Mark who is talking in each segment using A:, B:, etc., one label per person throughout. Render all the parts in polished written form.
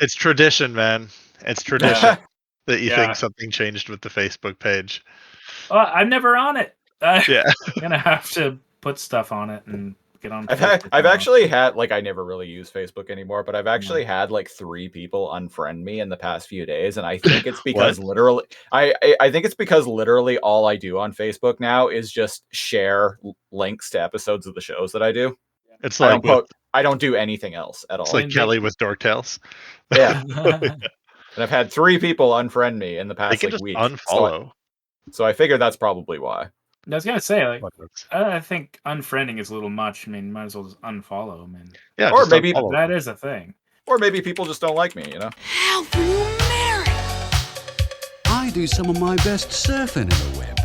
A: It's tradition, man. It's tradition that you think something changed with the Facebook page.
B: I'm never on it.
A: Yeah.
B: I'm gonna have to put stuff on it and get on.
C: I've actually had, like, I never really use Facebook anymore, but I've actually had like 3 people unfriend me in the past few days, and I think it's because literally, I think it's because literally all I do on Facebook now is just share links to episodes of the shows that I do.
A: It's like
C: I don't do anything else at all.
A: It's like Kelly with Dorktales.
C: Yeah. And I've had 3 people unfriend me in the past week.
A: Unfollow.
C: So I figured that's probably why.
B: I was gonna say, like, I think unfriending is a little much. I mean, might as well just unfollow them.
A: Yeah,
C: or maybe
B: that is a thing.
C: Or maybe people just don't like me, you know?
D: Alphanumeric! I do some of my best surfing in the web.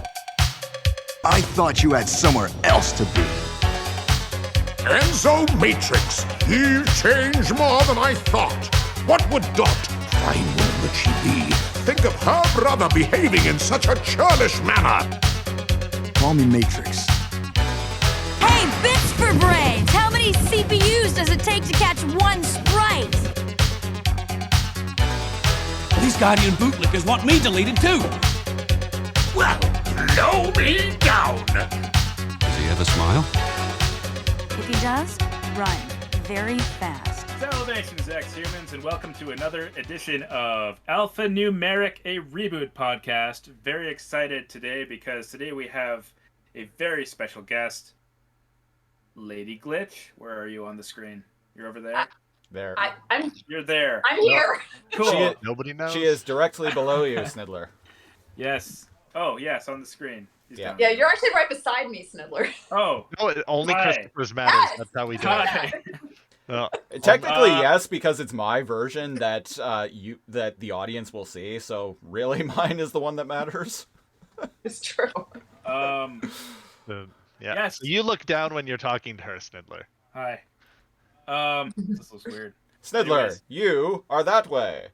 E: I thought you had somewhere else to be.
F: Enzo Matrix, you've changed more than I thought. What would Dot, fine woman that she be, think of her brother behaving in such a churlish manner?
E: Call me Matrix.
G: Hey, bits for brains! How many CPUs does it take to catch one sprite?
D: These Guardian bootlickers want me deleted too.
F: Well, blow me down.
D: Does he ever smile?
G: If he does, run very fast.
B: Salutations, ex-humans, and welcome to another edition of Alphanumeric, a reboot podcast. Very excited today because today we have a very special guest, Lady Glitch. Where are you on the screen? You're over there?
C: There.
B: You're there.
H: I'm here.
B: Cool.
A: Nobody knows.
C: She is directly below you, Sniddler.
B: Yes. Oh, yes, on the screen.
C: Yeah,
H: you're actually right beside me, Sniddler.
B: Oh.
A: No, only Christopher's matters.
H: Yes.
A: That's how we do it. Well,
C: technically, yes, because it's my version that that the audience will see. So really, mine is the one that matters.
H: It's true.
A: Yes. So you look down when you're talking to her, Sniddler.
B: Hi. This looks weird.
C: Sniddler,
B: Anyways.
C: You are that way,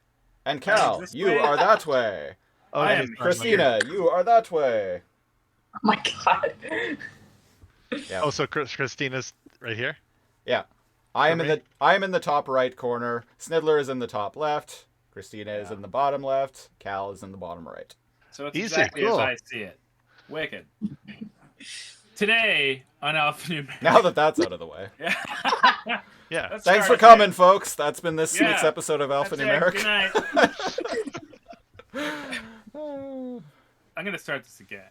C: and Cal, you are that way.
B: I am
C: Christina, you are that way.
H: Oh my god.
C: Yeah.
A: Oh, so Christina's right here?
C: Yeah. I am in the top right corner. Sniddler is in the top left. Christina is in the bottom left. Cal is in the bottom right.
B: So it's exactly as I see it. Wicked. Today on Alphanumeric.
C: Now that that's out of the way.
A: Yeah.
C: Thanks for coming, folks. That's been this week's episode of Alphanumeric.
B: Good night. I'm gonna start this again.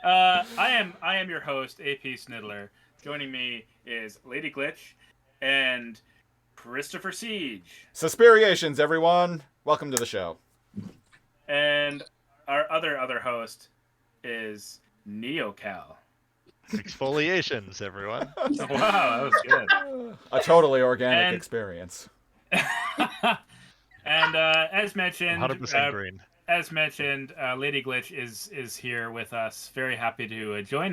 B: I am your host, AP Sniddler. Joining me is Lady Glitch and Christopher Siege.
C: Suspiriations, everyone. Welcome to the show.
B: And our other host is NeoCal.
A: Exfoliations, everyone.
B: Wow, that was good.
C: A totally organic experience.
B: And as mentioned,
A: 100% green.
B: As mentioned, Lady Glitch is here with us. Very happy to join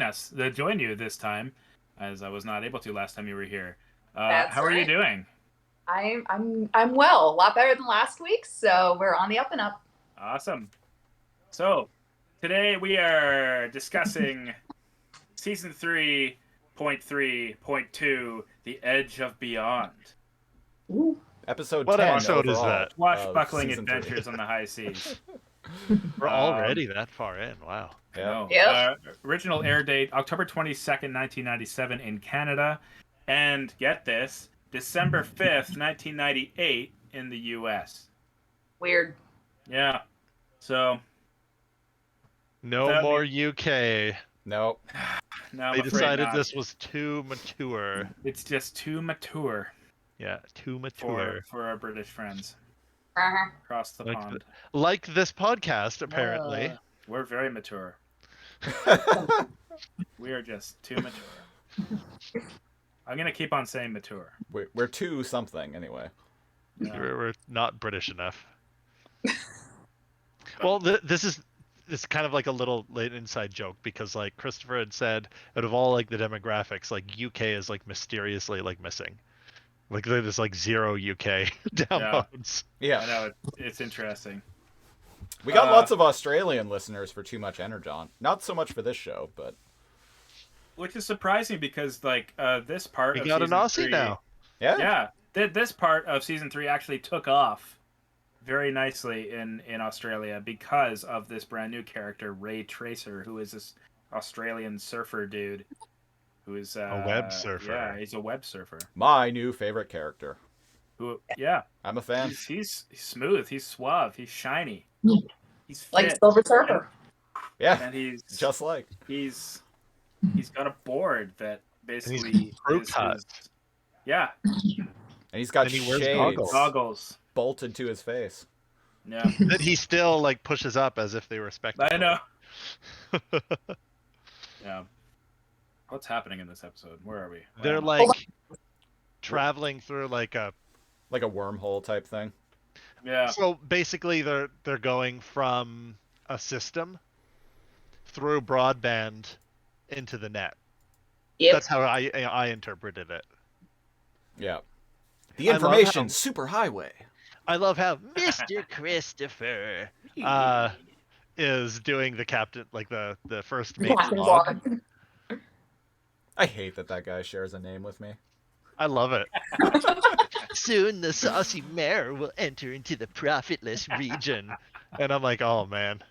B: you this time, as I was not able to last time you were here. How are you doing?
H: I'm well. A lot better than last week, so we're on the up and up.
B: Awesome. So today we are discussing season 3.3.2, The Edge of Beyond.
H: Ooh.
C: Episode
A: what
C: 10
A: episode
C: overall
A: is that?
B: Swashbuckling adventures on the high seas.
A: We're already that far in. Wow.
C: Yeah.
B: Original air date October 22nd, 1997 in Canada, and get this, December 5th, 1998 in the U.S.
H: Weird.
B: Yeah. So.
A: No more UK.
C: Nope.
B: No,
A: they decided this was too mature.
B: It's just too mature.
A: Yeah, too mature
B: for our British friends across the
A: like
B: pond.
A: Like this podcast, apparently.
B: We're very mature. We are just too mature. I'm gonna keep on saying mature.
C: We're too something anyway.
A: Yeah. We're not British enough. Well, this is kind of like a little late inside joke because like Christopher had said, out of all like the demographics, like UK is like mysteriously like missing. Like there's like 0 UK downloads.
C: Yeah.
B: I know, it's interesting.
C: We got lots of Australian listeners for Too Much Energon. Not so much for this show, but
B: which is surprising because like this part
A: we
B: of
A: got an Aussie
B: 3,
A: now.
C: Yeah.
B: Yeah. This part of season 3 actually took off very nicely in Australia because of this brand new character, Ray Tracer, who is this Australian surfer dude. Who is
A: A web surfer.
B: Yeah, he's a web surfer.
C: My new favorite character.
B: Who? Yeah,
C: I'm a fan.
B: He's smooth. He's suave. He's shiny. He's fit.
H: Like Silver Surfer.
C: Yeah,
B: and he's
C: just like
B: he's got a board that basically
A: he's crew
B: is
A: cut.
B: his, yeah,
C: and he's got
A: And he wears
C: shades
B: goggles.
C: bolted to his face.
B: Yeah,
A: That he still like pushes up as if they were spectacles.
B: I know. Yeah. What's happening in this episode? Where are we?
A: They're like traveling through like a
C: wormhole type thing.
B: Yeah.
A: So basically they're going from a system through broadband into the net.
H: Yep.
A: That's how I interpreted it.
C: Yeah. The
A: I love
C: information
A: how-
C: superhighway.
A: I love how Mr. Christopher is doing the captain, like the first mate's
H: Captain's
A: log.
H: log.
C: I hate that guy shares a name with me.
A: I love it. Soon the saucy mare will enter into the profitless region. And I'm like, oh man,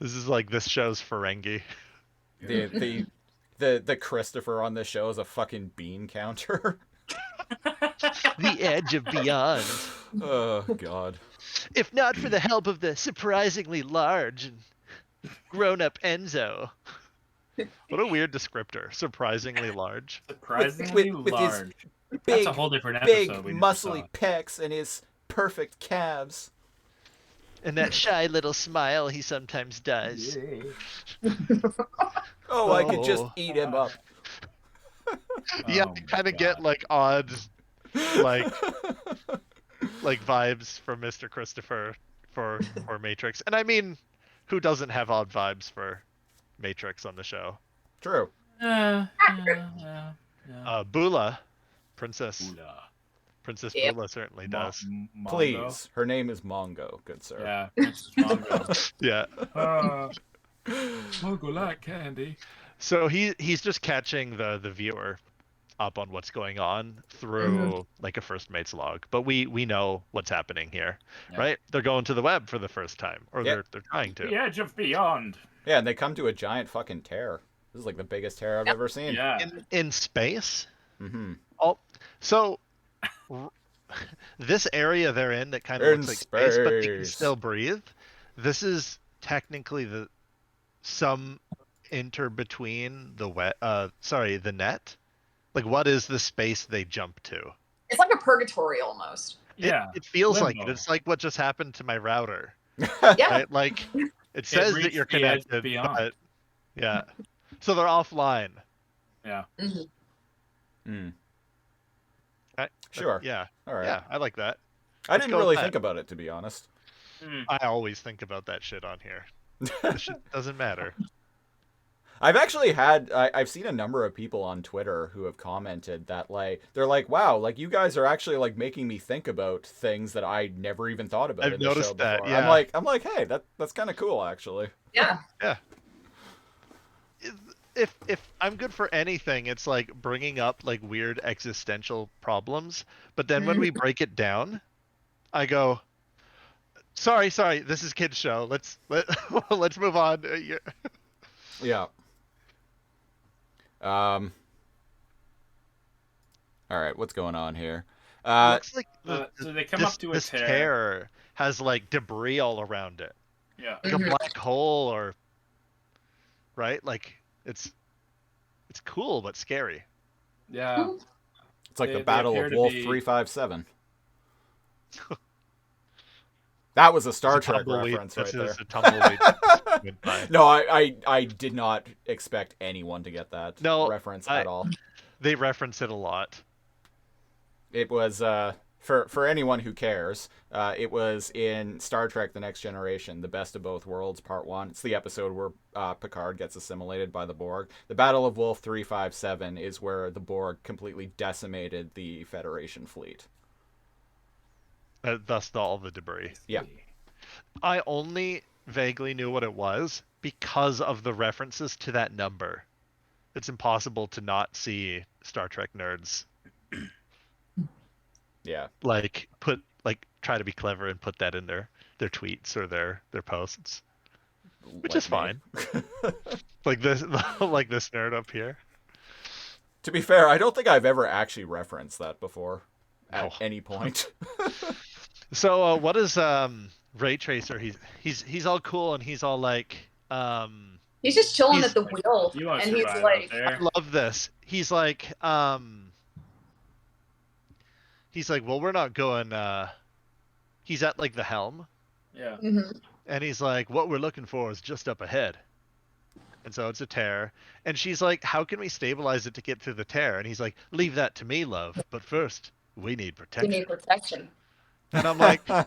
A: this is like this show's Ferengi.
C: The Christopher on this show is a fucking bean counter.
A: The edge of beyond.
C: Oh god.
A: If not for the help of the surprisingly large and grown-up Enzo. What a weird descriptor. Surprisingly large.
B: Surprisingly
C: with his
B: large.
C: Big,
B: That's a whole different
C: big
B: episode. We
C: muscly
B: just
C: pecs and his perfect calves.
A: And that shy little smile he sometimes does.
C: Oh, I could just
A: Oh.
C: eat him up.
A: Yeah,
B: Oh
A: I
B: my
A: kind of
B: God.
A: get like odd, like vibes from Mr. Christopher for Matrix. And I mean, who doesn't have odd vibes for Matrix on the show?
C: True.
B: Yeah.
A: Bula, Princess
H: Yep.
A: Bula certainly does.
C: Please. Her name is Mongo, good sir.
B: Yeah. Princess Mongo.
A: Yeah.
B: Mongo like candy.
A: So he's just catching the viewer up on what's going on through like a first mate's log. But we know what's happening here,
B: Yeah.
A: right? They're going to the web for the first time, or
C: Yep.
A: they're trying to.
B: The edge of beyond.
C: Yeah, and they come to a giant fucking tear. This is like the biggest tear I've ever seen.
B: Yeah.
A: In space.
C: Mm-hmm.
A: Oh, so this area they're in that kind
C: They're
A: of
C: in
A: looks like space, but they can
C: space.
A: still breathe. This is technically some between the net. Like, what is the space they jump to?
H: It's like a purgatory almost.
B: Yeah.
A: It feels like it.
B: Limbo.
A: It's like what just happened to my router.
H: Yeah.
A: Right? Like, it says that
B: reached
A: you're
B: the edge
A: connected,
B: beyond.
A: but yeah. So they're offline.
B: Yeah.
H: Mhm.
C: Mm.
A: Right?
C: Sure.
A: Yeah.
C: All right.
A: Yeah, I like that.
C: I
A: Let's
C: didn't
A: go with
C: really
A: that.
C: think about it, to be honest.
A: I always think about that shit on here. This shit doesn't matter.
C: I've seen a number of people on Twitter who have commented that, like, they're like, wow, like, you guys are actually, like, making me think about things that I never even thought about
A: I've
C: in the show
A: noticed that,
C: before.
A: yeah.
C: I'm like, hey, that's kind of cool, actually.
H: Yeah.
A: If I'm good for anything, it's like bringing up like weird existential problems. But then when we break it down, I go, sorry, this is kids show. Let's move on.
C: Yeah. All right, what's going on here?
A: Looks like
B: So they come up to a
A: this
B: tear.
A: tear has like debris all around it,
B: Yeah.
A: like a black hole, or right? Like it's cool but scary.
B: Yeah.
C: It's like
B: They
C: the Battle
B: appear
C: of
B: to
C: Wolf
B: be-
C: 357. That was a Star
A: It's a
C: Trek
A: tumbleweed.
C: reference right
A: This
C: there.
A: is a tumbleweed. Goodbye.
C: No, I did not expect anyone to get that reference
A: I-
C: at all.
A: They reference it a lot.
C: It was for anyone who cares. It was in Star Trek: The Next Generation, The Best of Both Worlds, Part 1. It's the episode where Picard gets assimilated by the Borg. The Battle of Wolf 357 is where the Borg completely decimated the Federation fleet.
A: Thus all the debris.
C: Yeah.
A: I only vaguely knew what it was because of the references to that number. It's impossible to not see Star Trek nerds
C: Yeah.
A: like try to be clever and put that in their tweets or their posts, which is fine. Like this like this nerd up here.
C: To be fair, I don't think I've ever actually referenced that before at
A: Oh.
C: any point.
A: So what is Ray Tracer? He's all cool and he's all like
H: He's just chilling
A: He's-
H: at the wheel,
B: You want to
H: and he's
B: survive
H: like,
B: out there.
A: I love this. He's like well, we're not going he's at like the helm
B: Yeah.
H: mhm.
A: and he's like, what we're looking for is just up ahead. And so it's a tear. And she's like, how can we stabilize it to get through the tear? And he's like, leave that to me, love. But first, we need
H: You
A: protection.
H: need protection.
A: And I'm like,
C: no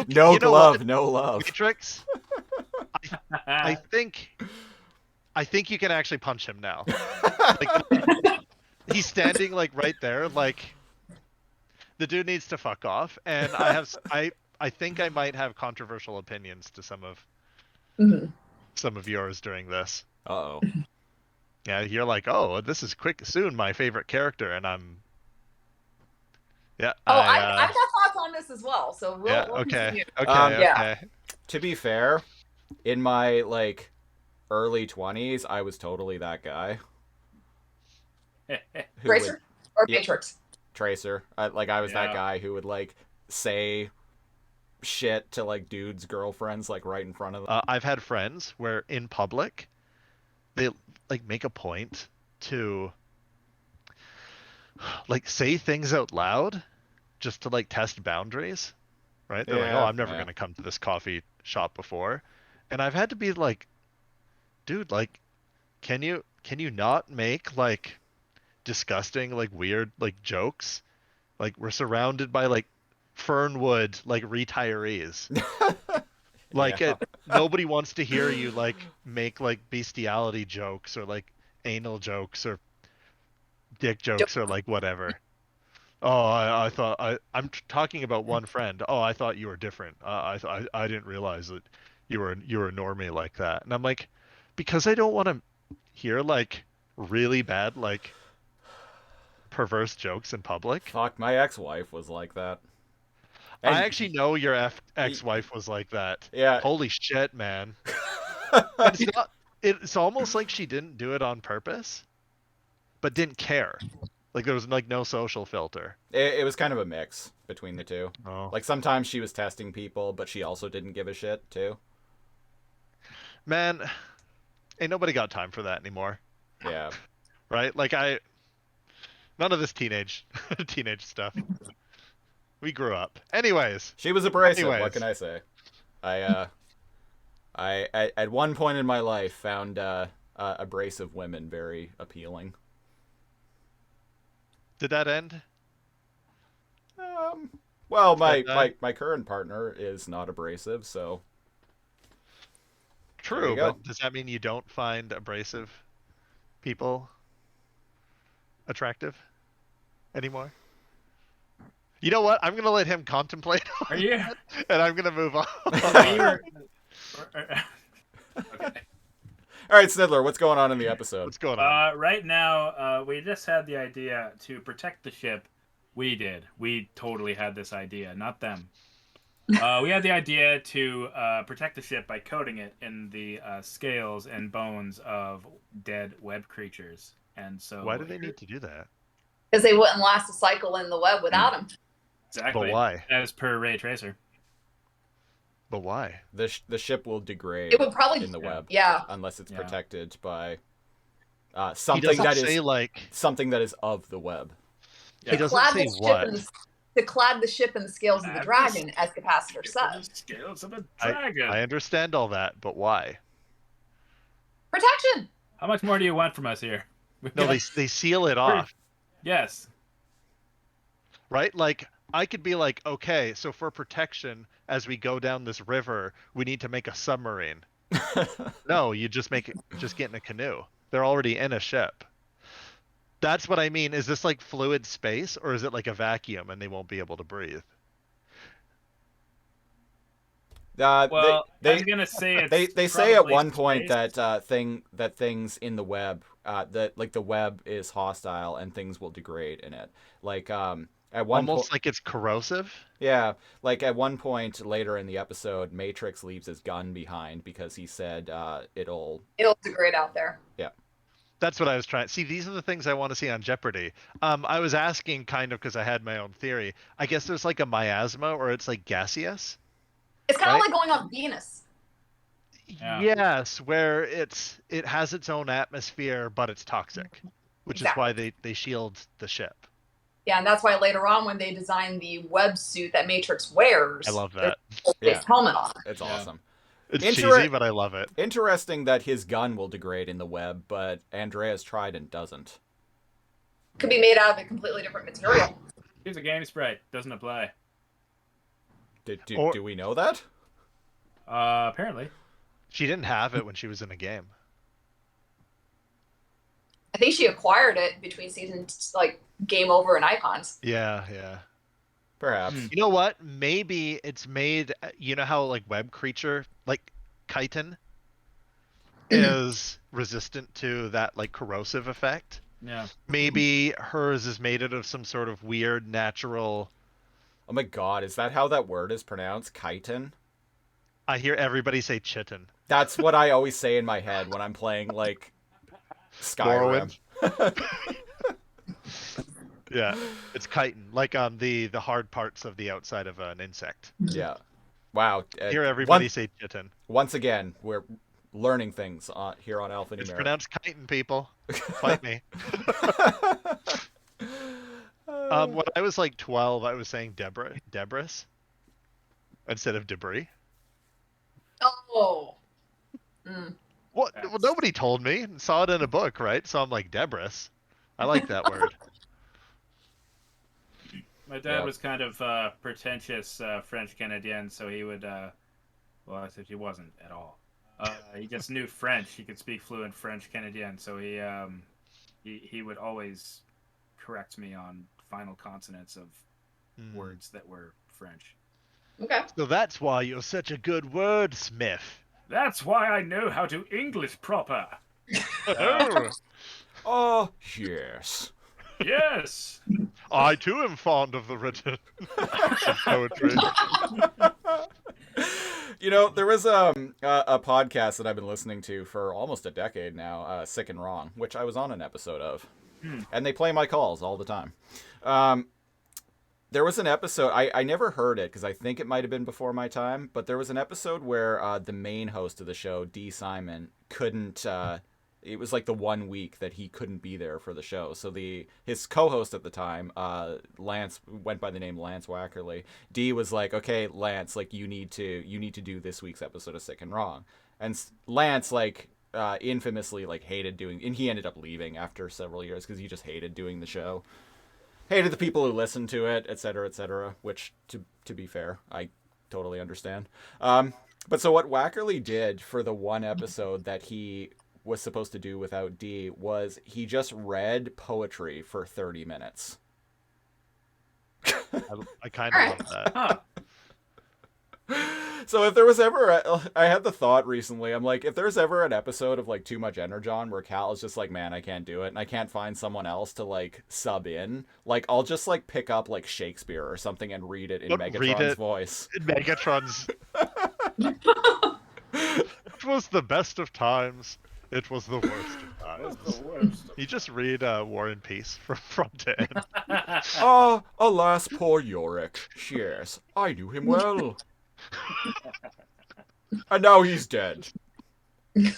A: you know
C: glove,
A: what?
C: no love.
A: Matrix, I think you can actually punch him now. Like, he's standing like right there. Like the dude needs to fuck off. And I think I might have controversial opinions to some of yours during this.
C: Uh-oh.
A: Yeah, you're like, oh, this is soon my favorite character, and I'm. Yeah.
H: Oh, I've got thoughts on this as well. So we'll
A: okay.
H: continue.
A: Okay.
H: Yeah.
C: To be fair, in my like early 20s, I was totally that guy. Who
H: Tracer
C: would-
H: or
C: Yeah.
H: Matrix?
C: Tracer. I was that
B: Yeah.
C: guy who would like say shit to like dudes' girlfriends like right in front of them.
A: I've had friends where in public, they like make a point to like say things out loud just to like test boundaries, right? They're like,
C: Yeah,
A: oh, I'm never
C: yeah.
A: gonna come to this coffee shop before, and I've had to be like, dude, like, can you not make like disgusting like weird like jokes? Like we're surrounded by like Fernwood like retirees. Like
C: Yeah.
A: nobody wants to hear you like make like bestiality jokes or like anal jokes or dick jokes or like whatever. Oh, I thought I'm talking about one friend. Oh, I thought you were different. I didn't realize that you were a normie like that. And I'm like, because I don't want to hear like really bad like perverse jokes in public.
C: Fuck, my ex-wife was like that.
A: I
C: And-
A: actually know your ex-wife was like that.
C: Yeah.
A: Holy shit, man. And it's not. It's almost like she didn't do it on purpose, but didn't care. Like there was like no social filter.
C: It was kind of a mix between the two.
A: Oh.
C: Like sometimes she was testing people, but she also didn't give a shit too.
A: Man, ain't nobody got time for that anymore,
C: Yeah.
A: right? Like none of this teenage stuff. We grew up. Anyways,
C: She was abrasive. What
A: Anyways.
C: can I say? I at one point in my life found abrasive women very appealing.
A: did that end?
C: Well,
A: That guy?
C: my current partner is not abrasive, so
A: True,
C: you go.
A: but does that mean you don't find abrasive people attractive anymore? You know what? I'm gonna let him contemplate,
B: Are you?
A: and I'm gonna move on.
B: Okay.
C: All right, Sniddler, what's going on in the episode?
A: What's going on?
B: Right now, we just had the idea to protect the ship. We did. We totally had this idea, not them. We had the idea to protect the ship by coating it in the scales and bones of dead web creatures. And so,
A: Why do they need to do that?
H: Because they wouldn't last a cycle in the web without him.
B: Exactly.
A: But why?
B: As per Ray Tracer.
A: But why?
C: The ship will degrade
H: It would probably,
C: in the web
H: yeah.
C: unless it's
B: Yeah.
C: protected by
A: He
C: something
A: doesn't
C: that
A: say
C: is
A: like.
C: something that is of the web.
A: He doesn't say what.
H: To clad the ship in the scales of the dragon, as Capacitor said.
B: Scales of a dragon.
A: I understand all that, but why?
H: Protection.
B: How much more do you want from us here?
A: No, they seal it off,
B: Yes.
A: right? Like I could be like, okay, so for protection, as we go down this river, we need to make a submarine. No, you just get in a canoe. They're already in a ship. That's what I mean. Is this like fluid space, or is it like a vacuum and they won't be able to breathe?
B: Well, I was gonna say it's
C: they say at
B: probably
C: one point
B: space.
C: that things in the web that like the web is hostile and things will degrade in it. Like at one point,
A: Almost like it's corrosive.
C: yeah, like at one point later in the episode, Matrix leaves his gun behind because he said it'll
H: degrade out there.
C: yeah.
A: That's what I was trying. See, these are the things I want to see on Jeopardy. I was asking kind of because I had my own theory. I guess there's like a miasma, or it's like gaseous.
H: It's kind of
A: Right?
H: like going on Venus.
B: Yeah.
A: Yes, where it has its own atmosphere, but it's toxic, which is why they shield the ship.
H: Yeah, and that's why later on when they design the web suit that Matrix wears,
A: I love that.
H: there's a helmet on.
C: It's awesome.
A: It's cheesy, but I love it.
C: Interesting that his gun will degrade in the web, but Andreas Trident doesn't.
H: Could be made out of a completely different material.
B: Here's a game sprite. Doesn't apply.
C: Do we know that?
B: Apparently.
A: She didn't have it when she was in a game.
H: I think she acquired it between seasons, like Game Over and Icons.
A: Yeah, yeah.
C: Perhaps.
A: You know what? Maybe it's made. You know how like web creature, like chitin, is resistant to that like corrosive effect.
B: Yeah.
A: Maybe hers is made out of some sort of weird natural.
C: Oh my god, is that how that word is pronounced? Chitin?
A: I hear everybody say chitin.
C: That's what I always say in my head when I'm playing like Skyrim.
A: Yeah, it's chitin, like on the hard parts of the outside of an insect.
C: Yeah. Wow.
A: Hear everybody say chitin.
C: Once again, we're learning things here on Alphanumeric.
A: It's pronounced chitin, people. Fight me. When I was like 12, I was saying debris instead of debris.
H: Oh.
A: What? Well, nobody told me. Saw it in a book, right? So I'm like debris. I like that word.
B: My dad was kind of pretentious French Canadian, so he would. Well, except he wasn't at all. He just knew French. He could speak fluent French Canadian, so he would always correct me on final consonants of words that were French.
H: Okay.
A: So that's why you're such a good wordsmith.
B: That's why I know how to English proper.
C: Oh, yes.
B: Yes.
A: I too am fond of the written poetry.
C: You know, there was a podcast that I've been listening to for almost a decade now, Sick and Wrong, which I was on an episode of. And they play my calls all the time. There was an episode, I never heard it because I think it might have been before my time, but there was an episode where the main host of the show, D. Simon, couldn't, it was like the 1 week that he couldn't be there for the show. So his co-host at the time, Lance, went by the name Lance Wackerly. D was like, okay, Lance, like you need to do this week's episode of Sick and Wrong. And Lance, like, infamously like hated doing, and he ended up leaving after several years because he just hated doing the show. Hated the people who listened to it, etc., which, to be fair, I totally understand. But so what Wackerly did for the one episode that he was supposed to do without D was he just read poetry for 30 minutes.
A: I kind of love that.
B: Huh.
C: So if there was ever, I had the thought recently, I'm like, if there's ever an episode of like Too Much Energon where Cal is just like, man, I can't do it, and I can't find someone else to like sub in, like I'll just like pick up like Shakespeare or something and read it in Megatron's voice.
A: In Megatron's. It was the best of times. It was the worst of times. You just read War and Peace from front to end.
C: Ah, alas, poor Yorick. Yes, I knew him well. And now he's dead. And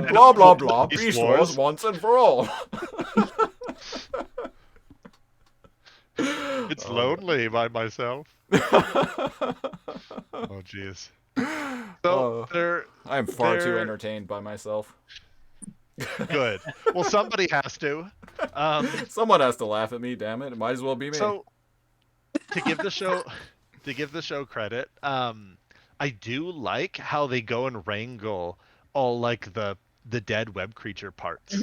C: blah, blah, blah, peace wars once and for all.
A: It's lonely by myself. Oh, jeez. So
C: I am far too entertained by myself.
A: Good. Well, somebody has to.
C: Someone has to laugh at me, damn it. It might as well be me.
A: So, to give the show credit, I do like how they go and wrangle all like the dead web creature parts.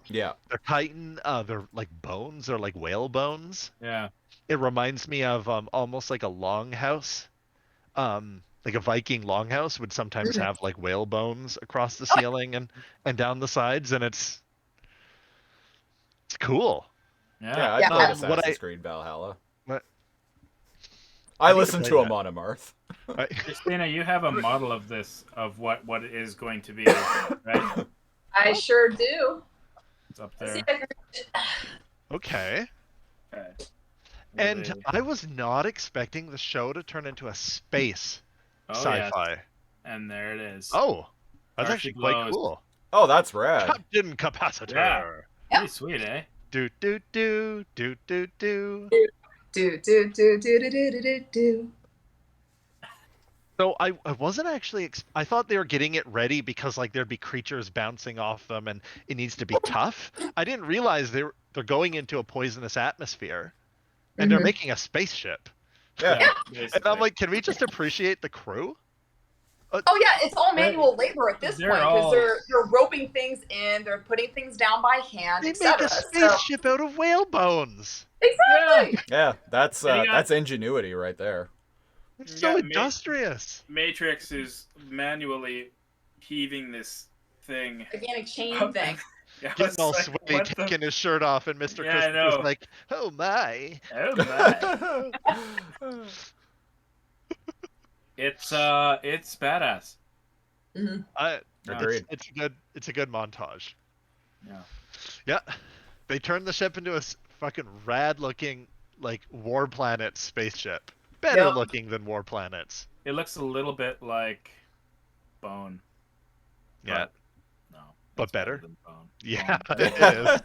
C: Yeah.
A: They're chitin, they're like bones or like whale bones.
B: Yeah.
A: It reminds me of almost like a longhouse. Like a Viking longhouse would sometimes have like whale bones across the ceiling and down the sides, and it's It's cool.
B: Yeah.
C: I played
A: what
C: Assassin's Creed Valhalla.
A: What?
C: I
A: need to
C: listened
A: play
C: to a
A: that.
C: monomarth.
B: Christina, you have a model of this, of what it is going to be, right?
H: I sure do.
B: It's up
H: Let's see
B: there.
H: if I can...
A: Okay.
B: Okay.
A: And
B: Really-
A: I was not expecting the show to turn into a space sci-fi.
B: Yes. And there it is.
A: Oh, that's
B: Darcy
A: actually quite
B: glows.
A: cool.
C: Oh, that's rad.
A: Captain Capacitor.
B: Yeah. Pretty sweet, eh?
A: Do do do do do do.
H: Do.
A: So I wasn't actually I thought they were getting it ready because like there'd be creatures bouncing off them and it needs to be tough. I didn't realize they're going into a poisonous atmosphere and they're making a spaceship.
C: Yeah.
A: And I'm like, can we just appreciate the crew?
H: Oh yeah, it's all manual labor at this
B: They're
H: point because
B: all-
H: they're roping things in, they're putting things down by hand,
A: They make
H: etc.
A: a spaceship out of whale bones.
H: Exactly.
C: Yeah, that's
B: And you got-
C: that's ingenuity right there.
A: It's
B: You
A: so
B: got
A: industrious.
B: Matrix is manually heaving this thing.
H: Gigantic chain thing.
B: Yeah, I
A: Getting
B: was
A: all
B: like,
A: sweaty,
B: what the-
A: taking his shirt off, and Mr.
B: Yeah, I
A: Christopher's
B: know.
A: like, oh my.
B: Oh my. It's badass.
C: Agreed.
A: It's a good montage.
B: Yeah.
A: Yeah. They turned the ship into a fucking rad looking like War Planet spaceship. Better
H: Yep.
A: looking than War Planets.
B: It looks a little bit like Bone.
A: Yeah.
B: No.
A: But
B: it's
A: better?
B: than Bone.
A: Yeah,
B: Bone.
A: it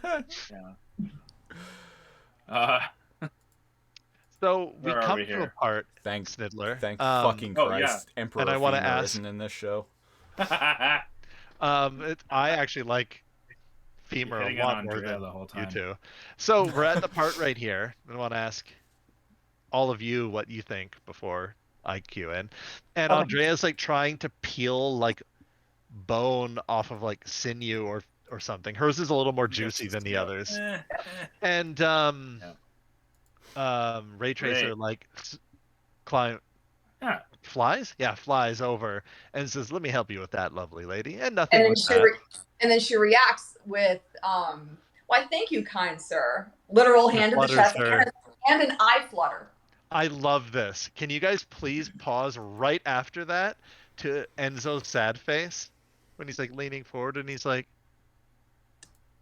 A: is.
B: Yeah.
A: So we
B: Where are
A: come
B: we
A: to
B: here?
A: a part,
C: Thanks,
A: Sniddler.
C: Thank fucking
B: oh,
C: Christ, Emperor
A: and I wanna
C: Femur
A: ask-
C: isn't in this show.
A: I actually like Femur
B: hitting
A: a
B: on
A: lot more
B: Andrea
A: than
B: the whole
A: you
B: time.
A: two. So we're at the part right here. I want to ask all of you what you think before I cue in. And Andrea's like trying to peel like bone off of like sinew or something. Hers is a little more juicy than the others. And Ray Tracer like climb
B: Yeah.
A: flies over and says, "Let me help you with that, lovely lady." And nothing
H: And then
A: with that.
H: and then she reacts with why thank you, kind sir. Literal hand in the
A: flutters
H: chest
A: her.
H: and an eye flutter.
A: I love this. Can you guys please pause right after that to Enzo's sad face when he's like leaning forward and he's like,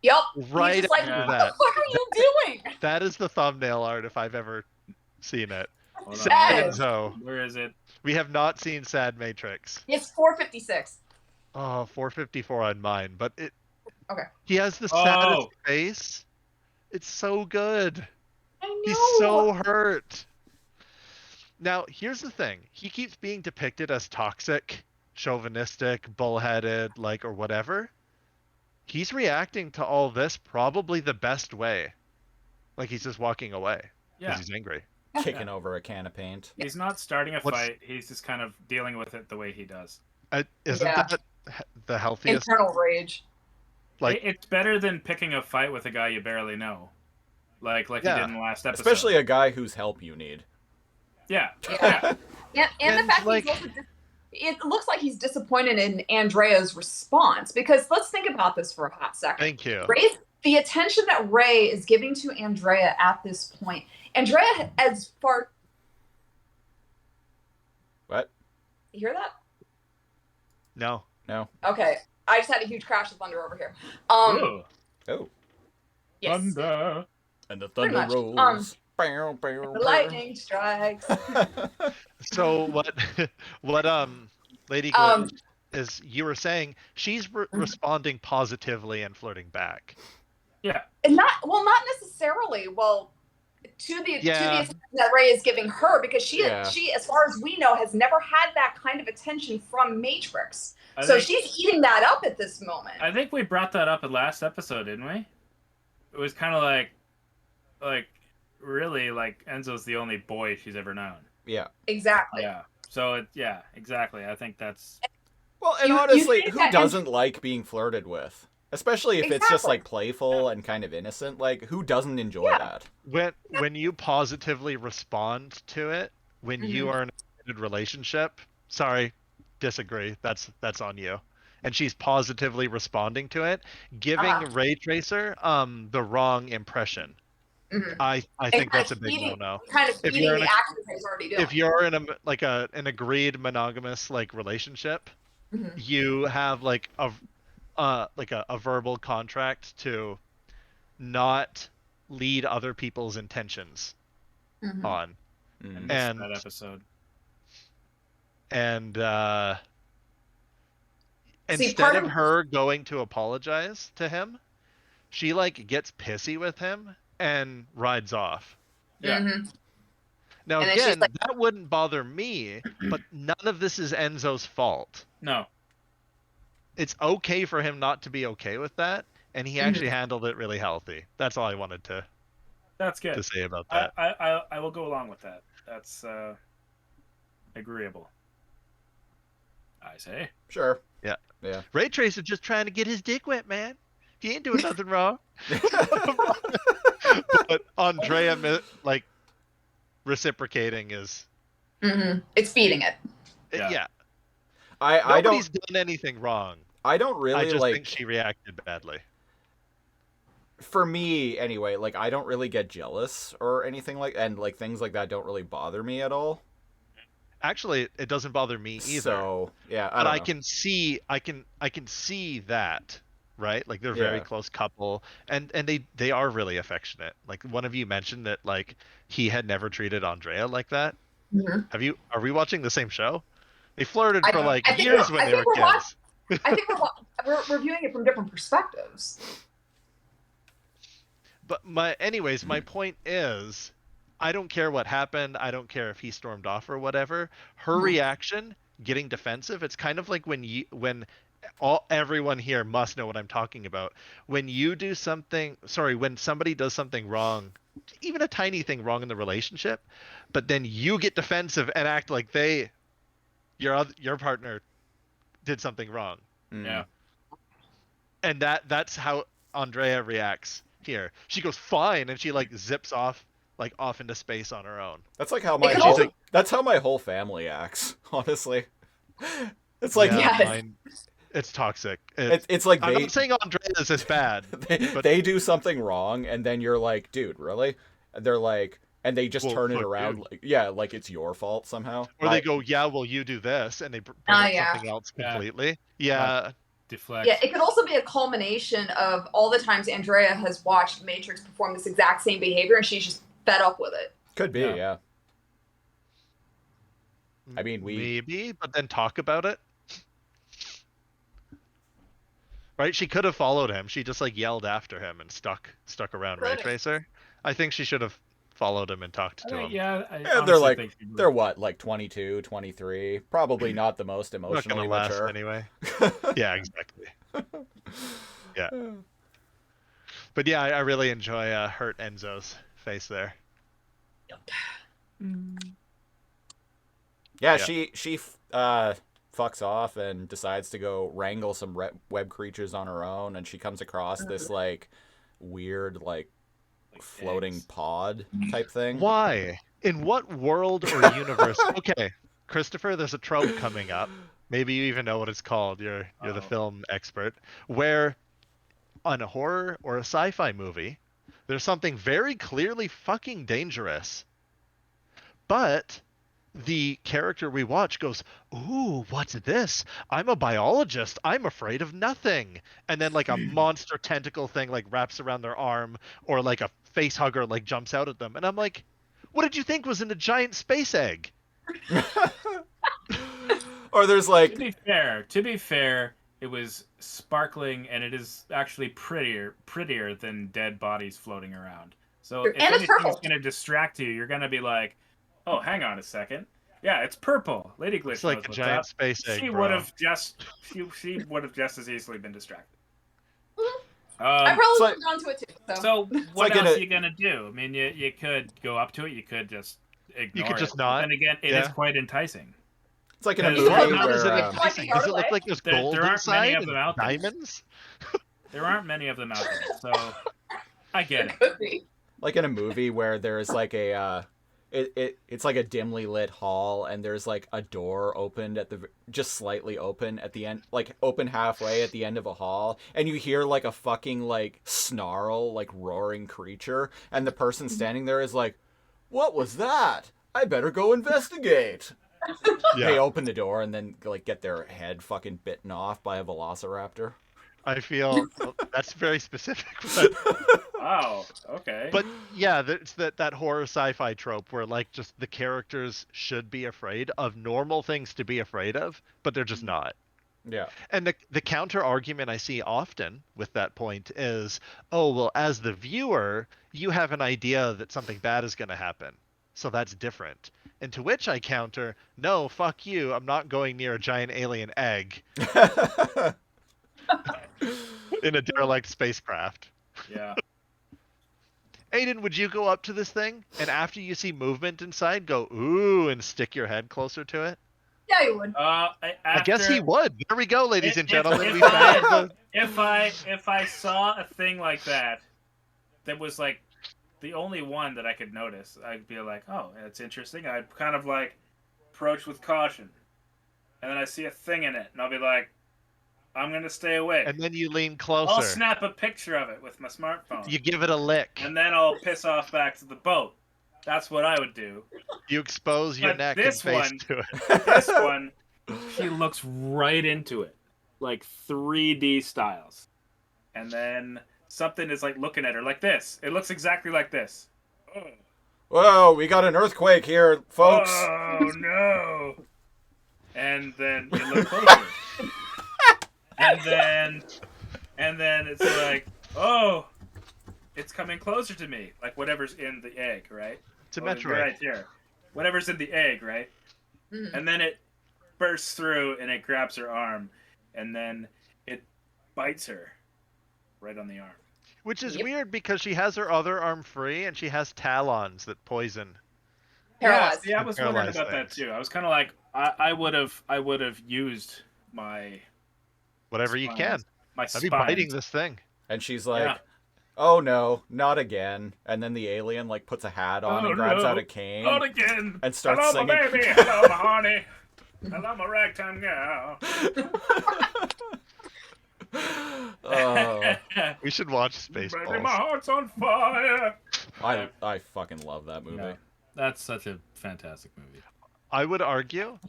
H: Yep.
A: right
H: He's just like,
A: after
H: what
A: that.
H: the fuck are you doing?
A: That is the thumbnail art if I've ever seen it.
B: Hold
A: Sad
B: on.
H: Yes.
A: Enzo.
B: Where is it?
A: We have not seen Sad Matrix.
H: It's 456.
A: Oh, 454 on mine, but it.
H: Okay.
A: He has the
B: Oh.
A: saddest face. It's so good.
H: I know.
A: He's so hurt. Now, here's the thing. He keeps being depicted as toxic, chauvinistic, bullheaded, like, or whatever. He's reacting to all this probably the best way. Like, he's just walking away because
B: Yeah.
A: he's angry.
C: Kicking over a can of paint.
B: He's not starting a
A: What's-
B: fight. He's just kind of dealing with it the way he does.
A: Isn't
H: Yeah.
A: that the healthiest?
H: Internal rage.
A: Like,
B: It's better than picking a fight with a guy you barely know. Like
A: Yeah.
B: he did in the last episode.
C: Especially a guy whose help you need.
B: Yeah.
H: Yeah. And
A: And,
H: the fact
A: like-
H: he's also it looks like he's disappointed in Andrea's response because let's think about this for a hot second.
A: thank you.
H: The attention that Ray is giving to Andrea at this point. Andrea, as far
C: What?
H: you hear that?
A: No.
C: No.
H: Okay, I just had a huge crash of thunder over here.
B: Ooh.
C: Oh.
H: Yes,
B: Thunder.
C: And the
H: Pretty
C: thunder
H: much.
C: rolls. Bow, bow,
H: the
C: bow.
H: lightning strikes.
A: So what? What? Lady
H: Um,
A: Glitch is you were saying she's responding positively and flirting back.
B: Yeah.
H: And not necessarily. Well, to the
A: Yeah.
H: attention that Ray is giving her because she,
C: Yeah.
H: as far as we know, has never had that kind of attention from Matrix.
B: I
H: So
B: think-
H: she's eating that up at this moment.
B: I think we brought that up in last episode, didn't we? It was kind of like really like Enzo's the only boy she's ever known.
C: Yeah.
H: Exactly.
B: Yeah. So yeah, exactly. I think that's
C: Well, and
H: You
C: honestly,
H: think
C: who
H: that
C: doesn't like being flirted with? Especially if it's just
H: Exactly.
C: like playful and kind of innocent. Like, who doesn't enjoy
H: Yeah.
C: that?
A: When you positively respond to it, when you
H: Mhm.
A: are in a committed relationship, sorry, disagree. That's on you. and she's positively responding to it, giving Ray Tracer the wrong impression. I think that's a big no-no.
H: Kind of feeding the actions that he's already doing.
A: If you're in an agreed monogamous like relationship, you have like a verbal contract to not lead other people's intentions on.
B: And that episode.
A: And instead of her going to apologize to him, she like gets pissy with him and rides off.
B: Yeah.
A: Now again, that wouldn't bother me, but none of this is Enzo's fault.
B: No.
A: It's okay for him not to be okay with that, and he actually handled it really healthy. That's all I wanted to.
B: That's good
A: to say about that.
B: I will go along with that. That's agreeable. I say.
C: Sure.
A: Yeah.
C: Yeah.
A: Ray Tracer just trying to get his dick wet, man. He ain't doing nothing wrong. But Andrea like reciprocating is.
H: It's feeding it.
A: Yeah.
C: Nobody's
A: done anything wrong.
C: I don't really
A: I just think she reacted badly.
C: For me, anyway, like I don't really get jealous or anything and like things like that don't really bother me at all.
A: Actually, it doesn't bother me either.
C: So yeah,
A: but I can see that, right? Like they're a very close couple, and they are really affectionate. Like one of you mentioned that like he had never treated Andrea like that. Are we watching the same show? They flirted for like years when they were kids.
H: I think we're reviewing it from different perspectives.
A: But my point is, I don't care what happened. I don't care if he stormed off or whatever. Her reaction, getting defensive, it's kind of like when everyone here must know what I'm talking about. When somebody does something wrong, even a tiny thing wrong in the relationship, but then you get defensive and act like your partner did something wrong.
B: Yeah.
A: And that's how Andrea reacts here. She goes fine, and she like zips off into space on her own.
C: That's like how that's how my whole family acts. Honestly, it's like
A: it's toxic.
C: It's like
A: I'm not saying Andrea's is bad.
C: They do something wrong, and then you're like, dude, really? And they're like, and they just turn it around, like it's your fault somehow.
A: Or they go, yeah, well, you do this, and they bring up something else completely. Yeah.
B: Deflect.
H: Yeah, it could also be a culmination of all the times Andrea has watched Matrix perform this exact same behavior, and she's just fed up with it.
C: Could be, yeah. I mean,
A: maybe, but then talk about it. Right? She could have followed him. She just like yelled after him and stuck around Ray Tracer. I think she should have followed him and talked to him.
C: Yeah, they're like they're what, like 22, 23, probably not the most emotionally mature.
A: Anyway. Yeah, exactly. Yeah. But yeah, I really enjoy Hurt Enzo's face there.
C: Yeah, she fucks off and decides to go wrangle some web creatures on her own, and she comes across this like weird like floating pod type thing.
A: Why? In what world or universe? Okay, Christopher, there's a trope coming up. Maybe you even know what it's called. You're the film expert. Where on a horror or a sci-fi movie, there's something very clearly fucking dangerous, but the character we watch goes, "Ooh, what's this? I'm a biologist. I'm afraid of nothing." And then like a monster tentacle thing like wraps around their arm, or like a face hugger like jumps out at them. And I'm like, what did you think was in a giant space egg?
C: Or there's like,
B: to be fair, it was sparkling, and it is actually prettier than dead bodies floating around. So if anything's going to distract you, you're going to be like, oh, hang on a second. Yeah, it's purple. Lady Glitch.
A: It's like a giant space egg.
B: She would have just as easily been distracted.
H: I probably would have gone to it too.
B: So what else are you gonna do? I mean, you could go up to it. You could just ignore it.
A: You could just not.
B: And again, it is quite enticing.
C: It's like in a movie where
A: does it look like there's gold
B: there aren't
A: inside
B: many of them out there.
A: Diamonds?
B: There aren't many of them out there, so I get it.
H: Could be.
C: Like in a movie where there's like a it's like a dimly lit hall, and there's like a door opened just slightly open at the end, like open halfway at the end of a hall, and you hear like a fucking like snarl, like roaring creature, and the person standing there is like, "What was that? I better go investigate."
A: Yeah.
C: They open the door and then like get their head fucking bitten off by a velociraptor.
A: I feel that's very specific. But,
B: Wow. Okay.
A: but yeah, it's that horror sci-fi trope where like just the characters should be afraid of normal things to be afraid of, but they're just not.
C: Yeah.
A: And the counter argument I see often with that point is, oh, well, as the viewer, you have an idea that something bad is going to happen. So that's different. And to which I counter, no, fuck you. I'm not going near a giant alien egg in a derelict spacecraft.
B: Yeah.
A: Aiden, would you go up to this thing and after you see movement inside, go, ooh, and stick your head closer to it?
H: Yeah, you would.
A: I guess he would. There we go, ladies and gentlemen.
B: If
A: We found
B: if I saw a thing like that was like the only one that I could notice, I'd be like, oh, that's interesting. I'd kind of like approach with caution. And then I see a thing in it, and I'll be like, I'm going to stay away.
A: and then you lean closer.
B: I'll snap a picture of it with my smartphone.
A: You give it a lick.
B: And then I'll piss off back to the boat. That's what I would do.
A: You expose your
B: But
A: neck and
B: this
A: face
B: one-
A: to it.
B: This one, she looks right into it. Like 3D styles. And then something is like looking at her like this. It looks exactly like this. Oh,
C: Whoa, we got an earthquake here, folks.
B: oh no. And then you look closer. and then it's like, oh, it's coming closer to me. Like whatever's in the egg, right?
A: It's a
B: Oh,
A: Metroid.
B: right there. Whatever's in the egg, right?
H: Mhm.
B: And then it bursts through and it grabs her arm, and then it bites her right on the arm.
A: Which is
H: Yep.
A: weird because she has her other arm free and she has talons that poison.
H: Paralyzed.
B: Yeah, I was wondering
A: Paralyzed
B: about that
A: things.
B: too. I was kind of like, I would have used my
A: Whatever you can.
B: my
A: I'd be biting this thing.
C: And she's like,
B: Yeah.
C: "Oh no, not again!" And then the alien like puts a hat on
B: Oh,
C: and grabs
B: no.
C: out a cane.
B: Not again.
C: And starts
B: Hello,
C: singing.
B: my baby. Hello, my honey. Hello, my ragtime gal.
C: Oh,
A: We should watch
B: Baby, my
A: Spaceballs.
B: heart's on fire.
C: I fucking love that movie.
B: No, that's such a fantastic movie.
A: I would argue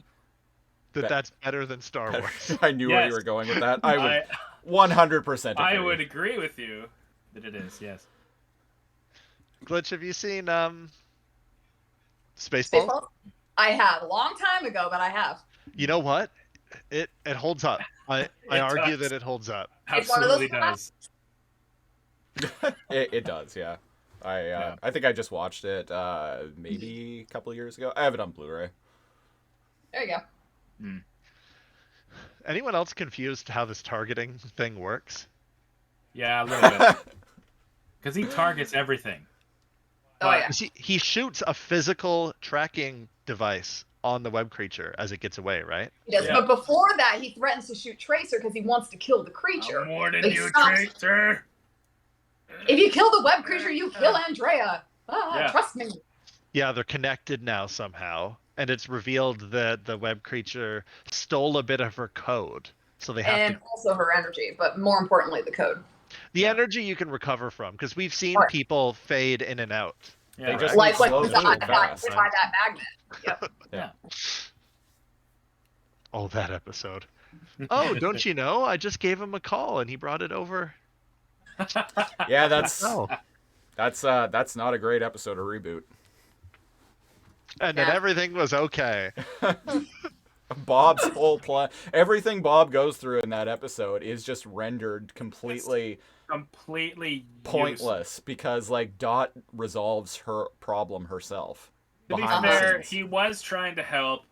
A: that
C: That-
A: that's better than Star Wars.
C: I knew where
B: Yes.
C: you were going with that. I would 100% agree.
B: I would agree with you that it is. Yes.
A: Glitch, have you seen Spaceballs?
H: Spaceballs? I have. A long time ago, but I have.
A: You know what? It holds up. I argue
B: does.
A: that it holds up.
H: It's one of those
B: Absolutely does.
C: It does, yeah. I think I just watched it maybe a couple of years ago. I have it on Blu-ray.
H: There you go.
A: Anyone else confused how this targeting thing works?
B: Yeah, a little bit. Because he targets everything.
H: Oh, yeah.
A: He shoots a physical tracking device on the web creature as it gets away, right?
H: He does.
B: Yeah.
H: But before that, he threatens to shoot Tracer because he wants to kill the creature.
B: I'm warning
H: But he
B: you,
H: stops.
B: Tracer.
H: If you kill the web creature, you kill Andrea.
B: Yeah.
H: Trust me.
A: Yeah, they're connected now somehow, and it's revealed that the web creature stole a bit of her code, so they have
H: And also her energy, but more importantly, the code.
A: the energy you can recover from, because we've seen
H: Right.
A: people fade in and out.
B: Yeah,
C: just-
B: right.
H: Like when
C: slow
H: he got
C: moving
H: got
C: fast,
H: hit
C: right?
H: by that magnet. Yep.
B: Yeah.
A: Oh, that episode. Oh, don't you know? I just gave him a call and he brought it over.
C: Yeah, that's
A: Oh.
C: that's not a great episode of Reboot.
A: And then
H: Yeah.
A: everything was okay.
C: Bob's whole plan, everything Bob goes through in that episode is just rendered completely
B: Completely
C: pointless because like Dot resolves her problem herself.
B: To be
C: behind the
B: fair,
C: scenes.
B: he was trying to help,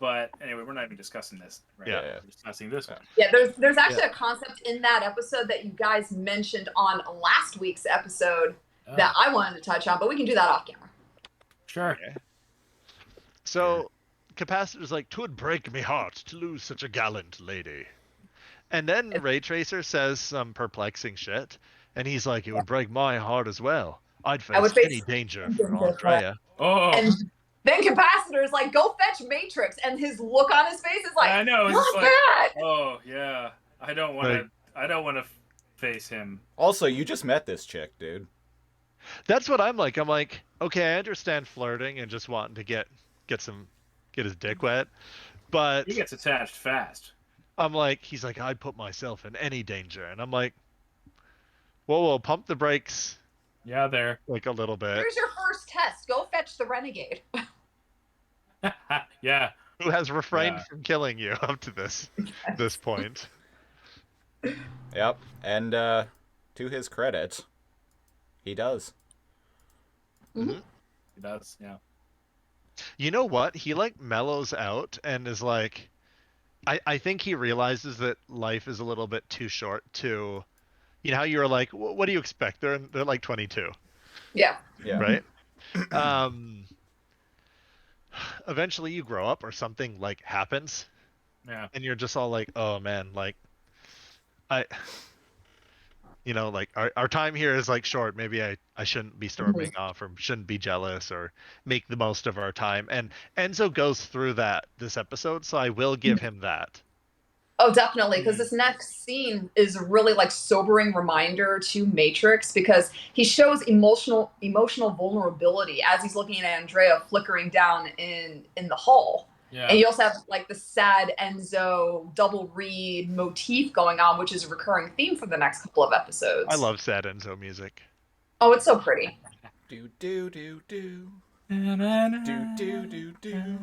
B: but anyway, we're not even discussing this. Right?
A: Yeah.
B: We're discussing this one.
H: Yeah, there's actually a concept in that episode that you guys mentioned on last week's episode that I wanted to touch on, but we can do that off camera.
B: Sure.
A: So, Capacitor's like, "'Twould break me heart to lose such a gallant lady." And then Ray Tracer says some perplexing shit, and he's like, "It would break my heart as well. I'd face
H: would face
A: any danger
H: any
A: for
H: danger for
A: Andrea."
B: Oh.
H: And then Capacitor's like, go fetch Matrix, and his look on his face is like,
B: I know. It's
H: not
B: just like,
H: that.
B: oh yeah, I don't want to. I don't want to face him.
C: Also, you just met this chick, dude.
A: That's what I'm like. I'm like, okay, I understand flirting and just wanting to get his dick wet, but
B: He gets attached fast.
A: I'm like, he's like, I'd put myself in any danger, and I'm like, whoa, pump the brakes,
B: Yeah, there.
A: like a little bit.
H: Here's your first test. Go fetch the Renegade.
B: Yeah.
A: Who has refrained from killing you up to this point?
C: Yep. And to his credit, he does.
H: Mm-hmm.
B: He does. Yeah.
A: You know what? He like mellows out and is like, I think he realizes that life is a little bit too short to, you know how you were like, what do you expect? They're like 22,
H: Yeah.
C: Yeah.
A: right? Eventually you grow up or something like happens,
B: Yeah.
A: and you're just all like, oh man, like like our time here is like short. Maybe I shouldn't be storming off or shouldn't be jealous or make the most of our time. And Enzo goes through that this episode, so I will give him that.
H: Oh, definitely, because this next scene is a really like sobering reminder to Matrix, because he shows emotional vulnerability as he's looking at Andrea flickering down in the hall.
B: Yeah.
H: And you also have like the sad Enzo double read motif going on, which is a recurring theme for the next couple of episodes.
A: I love sad Enzo music.
H: Oh, it's so pretty.
C: Do do do do. Do do do do.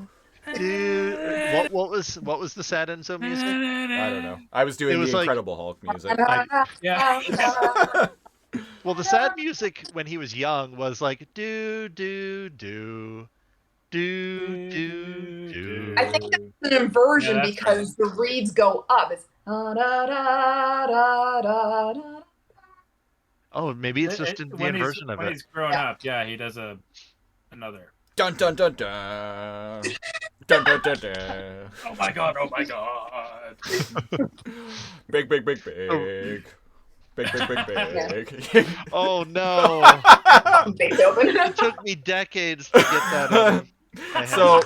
A: Dude, what was the sad Enzo music?
C: I don't know. I was doing
A: It was
C: the
A: like-
C: Incredible Hulk music.
B: Yeah.
A: Well, the sad music when he was young was like do do do do do do.
H: I think that's an inversion
B: Yeah, that's
H: because the reads go up. It's da, da, da, da, da, da.
A: Oh, maybe it's just the inversion of
B: when
A: it.
B: he's grown up, yeah, he does another.
C: Dun dun dun dun. Dun dun dun dun.
B: Oh my god! Oh my god!
C: Big, big, big, big. Big, big, big, big.
A: Oh no!
H: Beethoven.
A: It took me decades to get that out of my head.
C: So,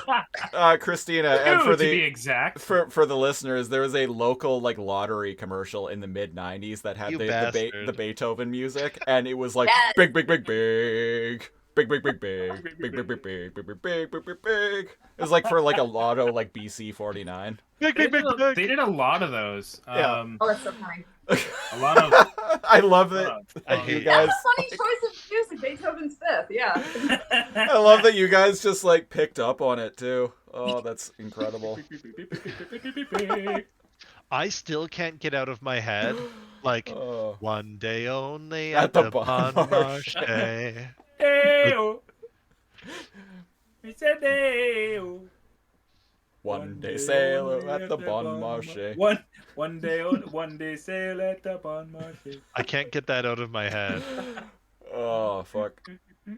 C: Christina, and for
B: to be
C: the
B: exact,
C: for the listeners, there was a local like lottery commercial in the mid '90s that had
A: You
C: the
A: bastard.
C: Beethoven music, and it was like
H: Yes.
C: big, big, big, big. Big, big, big, big, big, big, big, big, big, big, big, big, big, big. It was like for like a lotto, like BC 49.
A: Big, big, big,
B: they
A: big.
B: did a lot of those.
C: Yeah.
H: Oh, that's so funny.
B: A lot of.
C: I love it.
A: I
C: You
A: hate
C: guys,
H: That's a funny choice of music. Beethoven's Fifth. Yeah.
C: I love that you guys just like picked up on it too. Oh, that's incredible.
A: I still can't get out of my head like
C: Oh.
A: one day only
C: At
A: at
C: the
A: the
C: Bon
A: Bon
C: Marché.
A: Marché.
B: Hey-o. It's a day-o.
C: One day sailor at the Bon Marché.
B: One day sail at the Bon Marché.
A: I can't get that out of my head.
C: Oh fuck.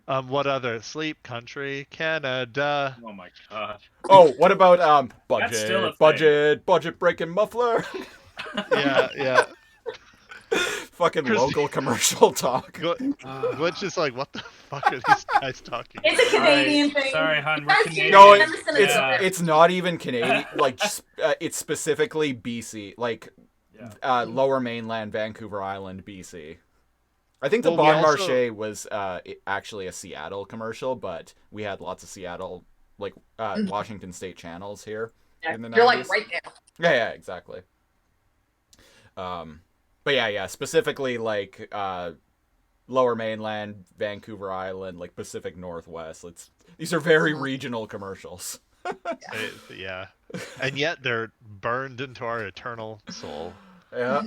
A: What other? Sleep Country, Canada.
B: Oh my god.
C: Oh, what about
B: That's still a
C: budget breaking muffler?
A: Yeah.
C: Fucking
A: Christy-
C: local commercial talk.
A: Which is like, what the fuck are these guys talking about?
H: It's a Canadian thing.
B: Sorry, hon. We're
H: Guys,
B: Canadian.
C: No,
H: Emerson is
B: Yeah.
C: it's not even Canadian. Like it's specifically BC, like Lower Mainland, Vancouver Island, BC. I think the
A: Well, we
C: Bon
A: also-
C: Marché was actually a Seattle commercial, but we had lots of Seattle, like Washington State channels here in the 90s.
H: You're like right now.
C: Yeah, exactly. But yeah, specifically like Lower Mainland, Vancouver Island, like Pacific Northwest. These are very regional commercials.
A: Yeah. And yet they're burned into our eternal soul.
C: Yeah.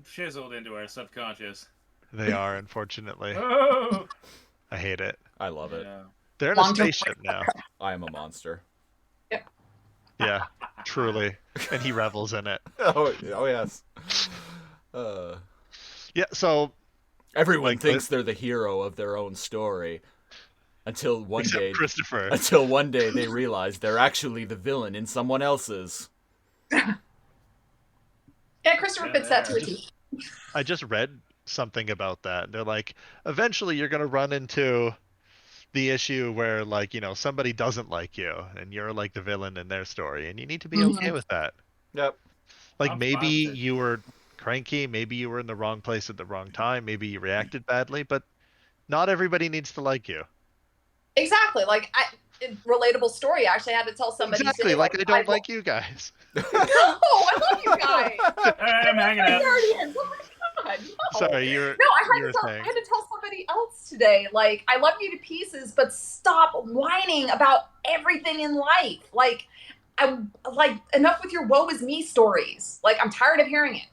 B: Chiseled into our subconscious.
A: They are, unfortunately.
B: Oh.
A: I hate it.
C: I love it.
B: Yeah.
A: They're in a
H: Long-term
A: spaceship now.
C: I am a monster.
A: Yeah, truly. And he revels in it.
C: Oh yes.
A: Yeah, so
C: Everyone
A: Like
C: thinks they're the hero of their own story until one
A: except
C: day
A: Christopher.
C: they realize they're actually the villain in someone else's.
H: Yeah, Christopher fits that to a T.
A: I just read something about that. They're like, eventually you're going to run into the issue where like, somebody doesn't like you and you're like the villain in their story and you need to be
H: Mhm.
A: okay with that.
C: Yep.
A: Like
B: I'm
A: maybe
B: fine with it.
A: you were cranky, maybe you were in the wrong place at the wrong time, maybe you reacted badly, but not everybody needs to like you.
H: Exactly. Like, relatable story. I actually had to tell somebody
A: Exactly,
H: today,
A: like I don't like you guys.
H: No, I love you guys.
B: I'm hanging
H: My
B: out.
H: guardians. Oh my god, no.
A: Sorry, you
H: No, I
A: were
H: I
A: saying.
H: had to tell somebody else today. Like, I love you to pieces, but stop whining about everything in life. Like, I'm like, enough with your woe is me stories. Like, I'm tired of hearing it.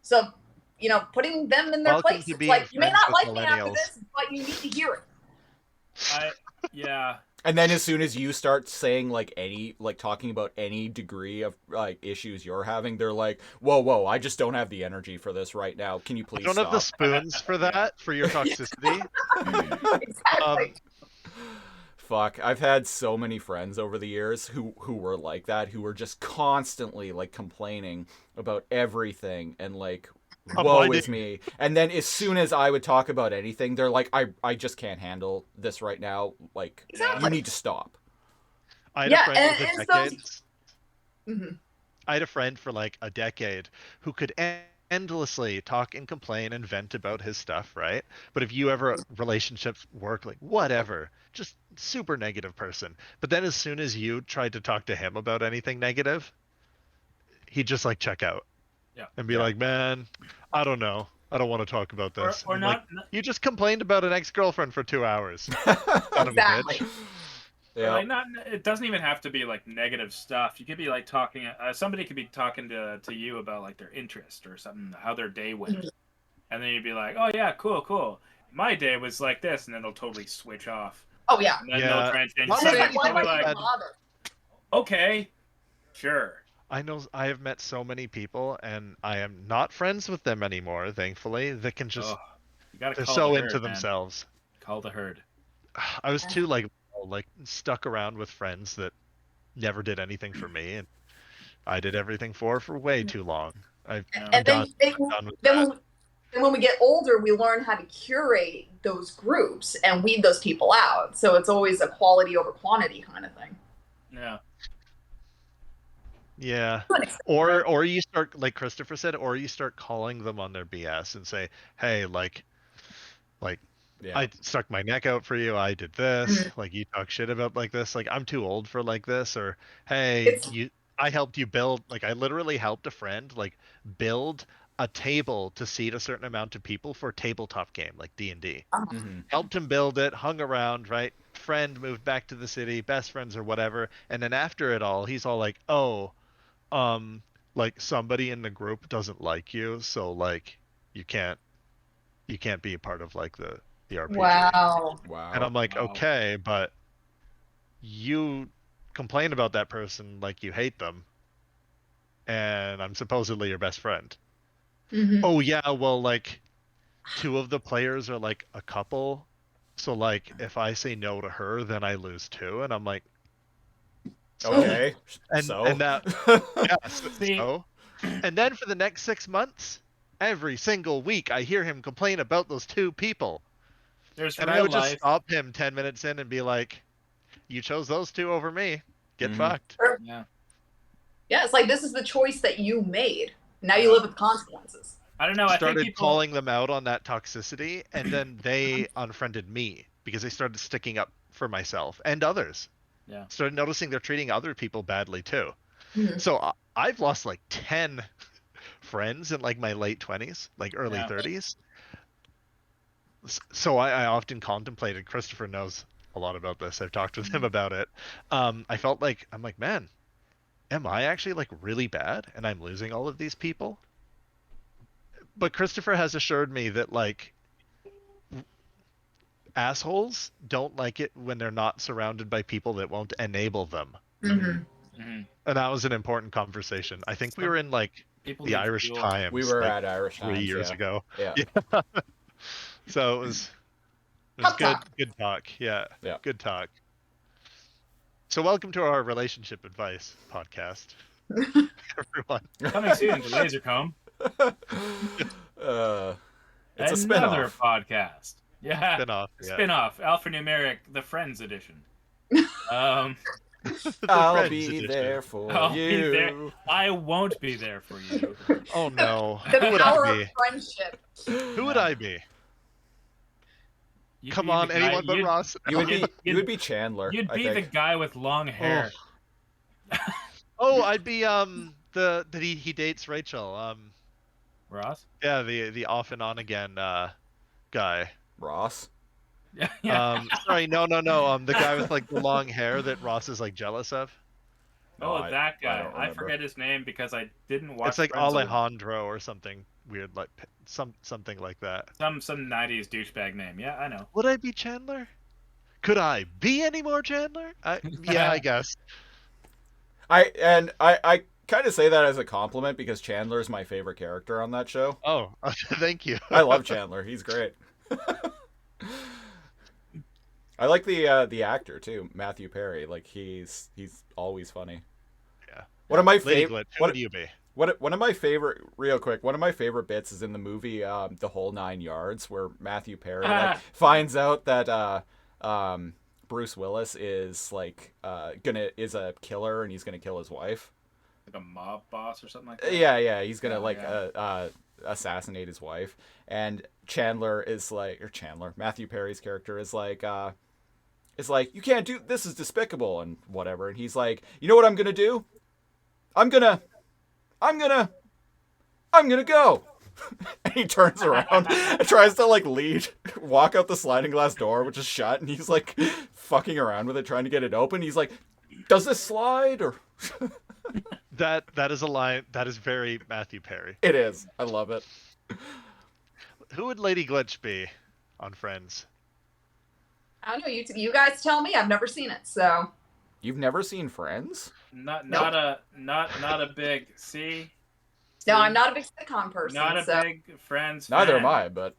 H: So, putting them in their
A: Welcome to
H: places.
A: being
H: Like, you may
A: friends
H: not
A: with
H: like me after
A: millennials.
H: this, but you need to hear it.
B: Yeah.
C: And then as soon as you start saying talking about any degree of like issues you're having, they're like, whoa, I just don't have the energy for this right now. Can you
A: I
C: please
A: don't
C: stop?
A: have the spoons for that, for your toxicity.
H: Exactly.
C: Fuck, I've had so many friends over the years who were like that, who were just constantly like complaining about everything and like, woe is me. And then as soon as I would talk about anything, they're like, I just can't handle this right now. Like,
H: Exactly.
C: you need to stop.
A: I had a friend
H: and,
A: with a
H: and
A: decade.
H: Mhm.
A: I had a friend for like a decade who could endlessly talk and complain and vent about his stuff, right? But if you ever relationships, work, like whatever, just super negative person. But then as soon as you tried to talk to him about anything negative, he'd just like check out.
B: Yeah.
A: And be
C: Yeah.
A: like, man, I don't know. I don't want to talk about this.
B: Or
A: I'm
B: not.
A: like, you just complained about an ex-girlfriend for 2 hours. Son of a
H: Exactly.
A: bitch.
B: Or,
C: Yeah.
B: like not. It doesn't even have to be like negative stuff. You could be like talking. Somebody could be talking to you about like their interest or something, how their day went,
H: Mhm.
B: and then you'd be like, "Oh yeah, cool. My day was like this," and then it'll totally switch off.
H: Oh yeah.
B: And then
A: Yeah.
B: they'll try and change
A: Not
B: the
H: And it's
A: saying
H: like,
B: subject.
H: why
B: You'll
H: am I
B: be like,
H: even bother?
B: "Okay, sure."
A: I know I have met so many people, and I am not friends with them anymore, thankfully, that can just,
B: Oh, you gotta
A: they're
B: call
A: so
B: the
A: into
B: herd, man.
A: themselves.
B: Call the herd.
A: I was too, like stuck around with friends that never did anything for me, and I did everything for way too long. I'm
H: And
A: done.
H: then,
A: I'm done with
H: then,
A: that.
H: when we get older, we learn how to curate those groups and weed those people out. So it's always a quality over quantity kind of thing.
B: Yeah.
A: Yeah.
H: To an extent.
A: Or you start, like Christopher said, or you start calling them on their BS and say, hey, like
C: Yeah.
A: I stuck my neck out for you. I did this.
H: Mhm.
A: Like you talk shit about like this. Like I'm too old for like this. Or hey,
H: It's
A: I helped you build. Like I literally helped a friend like build a table to seat a certain amount of people for a tabletop game like D&D.
C: Mm-hmm.
A: Helped him build it. Hung around. Right. Friend moved back to the city. Best friends or whatever. And then after it all, he's all like, oh, like somebody in the group doesn't like you, so like you can't be a part of like the RPG.
H: wow.
C: Wow.
A: And I'm like,
B: Wow.
A: okay, but you complain about that person like you hate them, and I'm supposedly your best friend.
H: Mhm.
A: Oh yeah, well like two of the players are like a couple, so like if I say no to her, then I lose too, and I'm like,
C: Okay.
A: and
C: So.
A: and that yeah,
B: See-
A: so and then for the next 6 months, every single week I hear him complain about those two people.
B: There's
A: And
B: real
A: I would
B: life.
A: just stop him 10 minutes in and be like, you chose those two over me. Get
C: Mhm.
A: fucked.
B: Yeah.
H: Yeah, it's like this is the choice that you made. Now you live with consequences.
B: I don't know. I think
A: Started
B: people.
A: calling them out on that toxicity, and then they unfriended me because they started sticking up for myself and others.
B: Yeah.
A: Started noticing they're treating other people badly too.
H: Mhm.
A: So I've lost like 10 friends in like my late 20s, like early
B: Yeah.
A: 30s. So I often contemplated, Christopher knows a lot about this. I've talked with him about it. I felt like, I'm like, man, am I actually like really bad and I'm losing all of these people? But Christopher has assured me that like assholes don't like it when they're not surrounded by people that won't enable them.
H: Mhm.
B: Mhm.
A: And that was an important conversation. I think we were in like
B: People
A: the
B: need
A: Irish
B: fuel.
A: Times.
C: We were
A: like,
C: at Irish
A: 3
C: Times,
A: years
C: yeah.
A: ago.
C: Yeah.
A: So it was
H: Pep
A: good
H: talk.
A: good talk. Yeah.
C: Yeah.
A: Good talk. So welcome to our relationship advice podcast. Everyone.
B: Coming soon to Lasercomb.
C: It's a
B: Another
C: spinoff.
B: podcast. Yeah.
A: Spin-off. Yeah.
B: Spin-off. Alphanumeric, the Friends edition.
A: The
C: I'll
A: Friends
C: be
A: edition.
C: there for
B: I'll
C: you.
B: be there. I won't be there for you.
A: Oh no.
H: The
A: Who would I
H: power of
A: be?
H: friendship.
A: Who would I be?
B: You'd
A: Come
B: be
A: on,
B: the guy-
A: anyone but
B: you'd-
A: Ross.
C: You would be
B: You'd-
C: you would be Chandler.
B: You'd
C: I
B: be the
C: think.
B: guy with long hair.
A: Oh, I'd be that he dates Rachel.
B: Ross?
A: Yeah, the off and on again guy.
C: Ross.
B: Yeah.
A: Sorry, no. The guy with like the long hair that Ross is like jealous of.
B: Oh,
C: I-
B: that
C: I
B: guy.
C: don't
B: I
C: remember.
B: forget his name because I didn't watch.
A: It's like
B: Friends
A: Alejandro or something weird, like something like that.
B: some 90s douchebag name. Yeah, I know.
A: Would I be Chandler? Could I be any more Chandler? Yeah, I guess.
C: I kind of say that as a compliment because Chandler is my favorite character on that show.
A: Oh, thank you.
C: I love Chandler. He's great. I like the actor too, Matthew Perry. Like he's always funny.
A: Yeah.
C: One of my
A: Lady
C: favorite.
A: Glitch, who would you be?
C: One of my favorite, real quick, one of my favorite bits is in the movie The Whole Nine Yards, where Matthew Perry like, finds out that Bruce Willis is like is a killer and he's gonna kill his wife.
B: Like a mob boss or something like that.
C: Yeah, he's gonna
B: Yeah.
C: assassinate his wife, and Matthew Perry's character is like, you can't do this, is despicable and whatever, and he's like, you know what I'm gonna do? I'm gonna go. And he turns around and tries to like walk out the sliding glass door, which is shut, and he's like fucking around with it, trying to get it open. He's like, does this slide or?
A: That is a line that is very Matthew Perry.
C: It is. I love it.
A: Who would Lady Glitch be on Friends?
H: I don't know. You guys tell me. I've never seen it, so.
C: You've never seen Friends?
B: Not
H: Nope.
B: a big
H: No, I'm not a big sitcom person.
B: not a
H: so.
B: big Friends
C: Neither
B: fan.
C: am I, but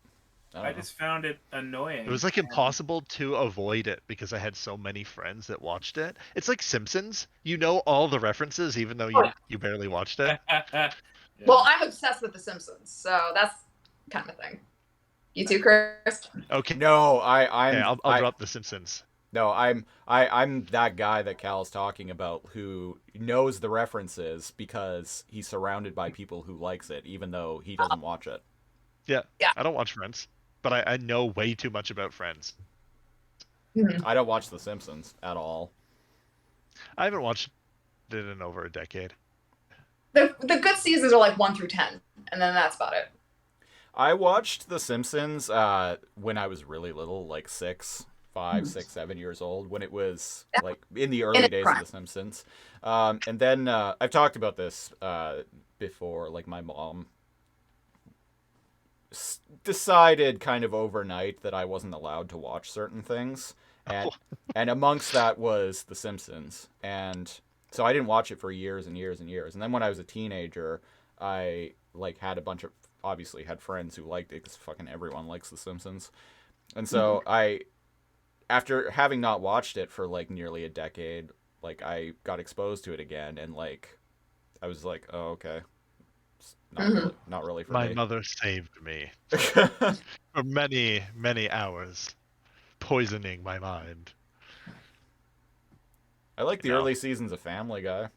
B: I just found it annoying.
A: It was like impossible to avoid it because I had so many friends that watched it. It's like Simpsons. You know all the references even though you barely watched it.
B: Yeah.
H: Well, I'm obsessed with The Simpsons, so that's kind of thing. You too, Chris?
A: Okay.
C: no, I'm.
A: Okay, I'll drop The Simpsons.
C: No, I'm that guy that Cal's talking about who knows the references because he's surrounded by people who likes it, even though he doesn't watch it.
A: Yeah.
H: Yeah.
A: I don't watch Friends, but I know way too much about Friends.
C: I don't watch The Simpsons at all.
A: I haven't watched it in over a decade.
H: The good seasons are like 1 through 10, and then that's about it.
C: I watched The Simpsons when I was really little, like 5, 6, 7 years old, when it was like in the early days of The Simpsons. And then I've talked about this before, like my mom decided kind of overnight that I wasn't allowed to watch certain things. And amongst that was The Simpsons. And so I didn't watch it for years and years and years. And then when I was a teenager, I like had obviously had friends who liked it because fucking everyone likes The Simpsons. And so after having not watched it for like nearly a decade, like I got exposed to it again, and like I was like, oh, okay, it's not really for
A: My
C: me.
A: mother saved me for many, many hours, poisoning my mind.
C: I like the early seasons of Family Guy.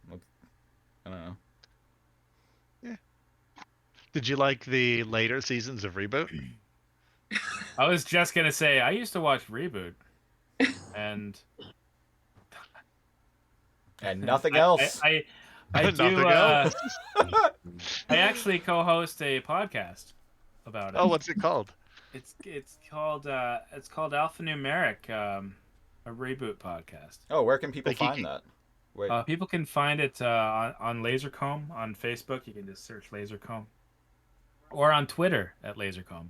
C: I don't know.
A: Did you like the later seasons of Reboot?
B: I was just gonna say I used to watch Reboot, and
C: Nothing else.
B: I
A: Nothing
B: do.
A: else?
B: I actually co-host a podcast about it.
A: Oh, what's it called?
B: It's called Alphanumeric, a Reboot podcast.
C: Oh, where can people
A: Like you
C: find
A: can-
C: that? Wait.
B: People can find it on Lasercomb on Facebook. You can just search Lasercomb, or on Twitter at Lasercomb.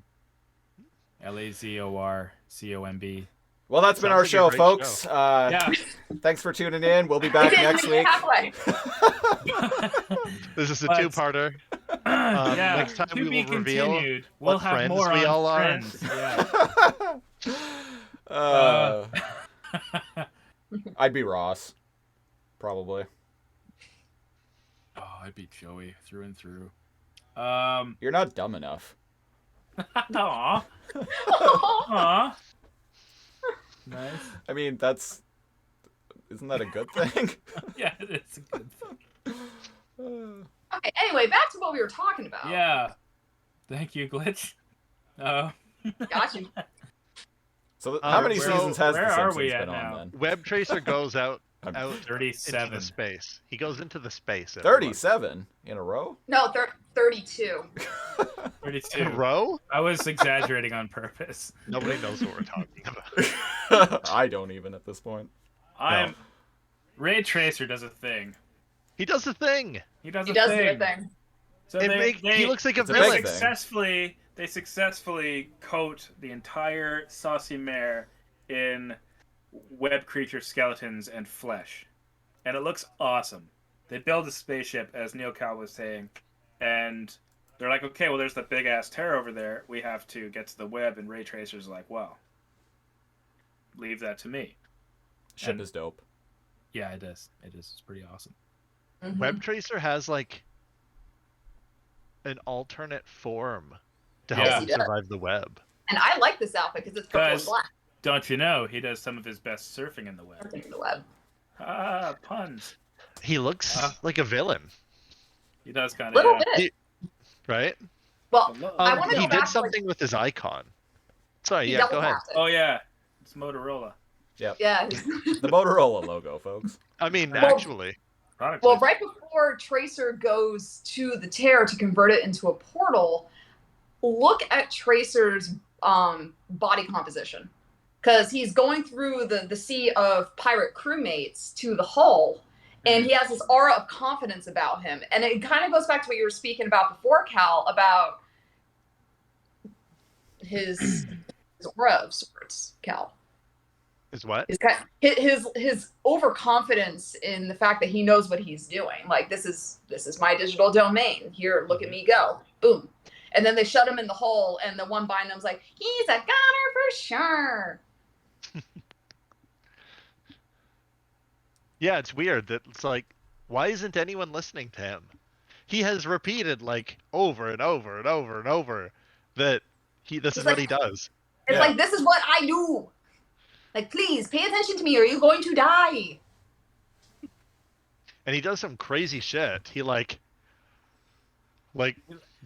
B: LAZORCOMB.
C: Well, that's been
A: Sounds
C: our
A: like a
C: show,
A: great
C: folks.
A: show.
B: Yeah.
C: Thanks for tuning in. We'll be back next week.
H: Halfway.
A: This is a
B: But-
A: two-parter.
B: Yeah.
A: Next time
B: to
A: we
B: be
A: will reveal
B: continued. We'll
A: what
B: have
A: friends
B: more
A: we
B: on
A: all are.
B: Friends. Yeah.
C: I'd be Ross, probably.
B: Oh, I'd be Joey through and through.
C: You're not dumb enough.
B: Aw. Aw. Nice.
C: I mean, isn't that a good thing?
B: Yeah, it's a good thing.
H: Okay, anyway, back to what we were talking about.
B: Yeah. Thank you, Glitch.
H: Got you.
C: So how many
A: where-
C: seasons has
B: where
C: The
B: are
C: Simpsons
B: we at
C: been
B: now?
C: on then?
A: Web Tracer goes out into
B: 37.
A: the space. He goes into the space. everyone.
C: 37 in a row?
H: No, 32.
B: 32.
A: In a row?
B: I was exaggerating on purpose.
A: Nobody knows what we're talking about.
C: I don't even at this point.
B: Ray Tracer does a thing.
A: He does the thing.
B: He does
H: He
B: a
H: does
B: thing.
H: do a thing.
B: So
A: He looks like a
C: It's a
B: they
C: big
A: villain.
C: thing.
B: they successfully coat the entire saucy mare in web creature skeletons and flesh, and it looks awesome. They build a spaceship, as Neil Cal was saying, and they're like, okay, well, there's the big ass tear over there. We have to get to the web, and Ray Tracer's like, well, leave that to me.
C: Ship
B: And-
C: is dope.
B: Yeah, it is. It is. It's pretty awesome.
H: Mhm.
A: Web Tracer has like an alternate form to
B: Yes,
A: help
H: he
A: him
H: does.
A: survive the web.
H: And I like this outfit because it's purple and
B: Guys.
H: black.
B: Don't you know he does some of his best surfing in the web?
H: Something in the web.
B: Ah, puns.
A: He looks
B: Uh.
A: like a villain,
B: He does kind of.
H: Little
B: yeah.
H: bit.
A: right?
H: Well, I
B: Um,
H: want to
A: he
H: go back
A: did
H: to
A: something with his icon. Sorry,
H: he
A: yeah,
H: double
A: go ahead.
H: tapped it.
B: Oh yeah, it's Motorola.
C: Yep.
H: Yeah.
C: The Motorola logo, folks.
A: I mean,
H: Well-
A: actually,
B: Product
H: Well,
B: placement.
H: right before Tracer goes to the tear to convert it into a portal, look at Tracer's body composition. Because he's going through the sea of pirate crewmates to the hull, and he has this aura of confidence about him. And it kind of goes back to what you were speaking about before, Cal, about his aura of sorts, Cal.
A: is what?
H: His overconfidence in the fact that he knows what he's doing. Like, this is my digital domain. Here, look at me go. Boom. And then they shut him in the hole, and the one behind them's like, he's a goner for sure.
A: Yeah, it's weird that it's like, why isn't anyone listening to him? He has repeated like over and over and over and over that this is what he does.
H: It's
C: Yeah.
H: like, this is what I do. Like, please pay attention to me, or you're going to die.
A: And he does some crazy shit. He like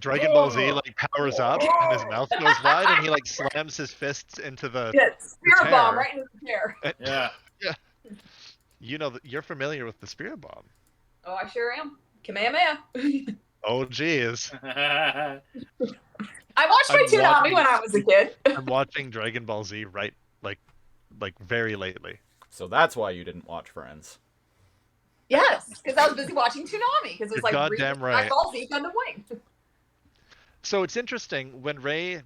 A: Dragon Ball Z like powers up and his mouth goes wide and he like slams his fists into the
H: Yeah, spirit
A: tear.
H: bomb right into the chair.
B: Yeah.
A: you know you're familiar with the spirit bomb.
H: Oh, I sure am. Kamehameha.
A: Oh geez.
H: I watched my
A: I'm
H: Toonami
A: watching-
H: when I was a kid.
A: I'm watching Dragon Ball Z like very lately.
C: So that's why you didn't watch Friends.
H: Yes, because I was busy watching Toonami. Because it was
A: You're
H: like
A: goddamn right.
H: Dragon Ball Z Gundam Wing.
A: So it's interesting when Ray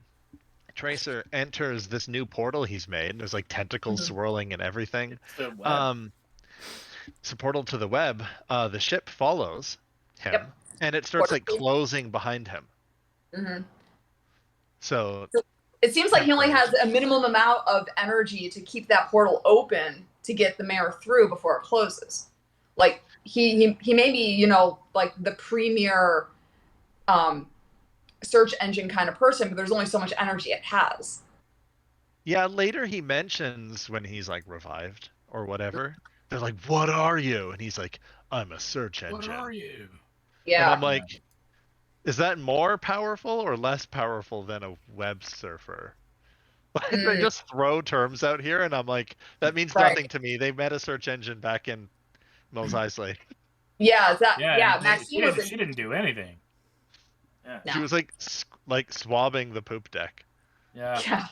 A: Tracer enters this new portal he's made. There's like tentacles swirling and everything.
B: It's the web.
A: It's a portal to the web. The ship follows him,
H: Yep.
A: and it starts like
H: Portal.
A: closing behind him.
H: hmm
A: So
H: It seems like he only has a minimum amount of energy to keep that portal open to get the mare through before it closes. Like he may be, you know, like the premier search engine kind of person, but there's only so much energy it has.
A: yeah, later he mentions when he's like revived or whatever. They're like, "What are you?" And he's like, "I'm a search engine."
B: What are you?
A: And
H: Yeah.
A: I'm like, is that more powerful or less powerful than a web surfer? Like, they
H: Mm.
A: just throw terms out here, and I'm like, that means
H: Right.
A: nothing to me. They met a search engine back in Mos Eisley.
H: Yeah,
B: Yeah.
H: Maxine was
B: She didn't do anything. Yeah.
H: No.
A: She was like swabbing the poop deck.
B: Yeah.
H: yeah.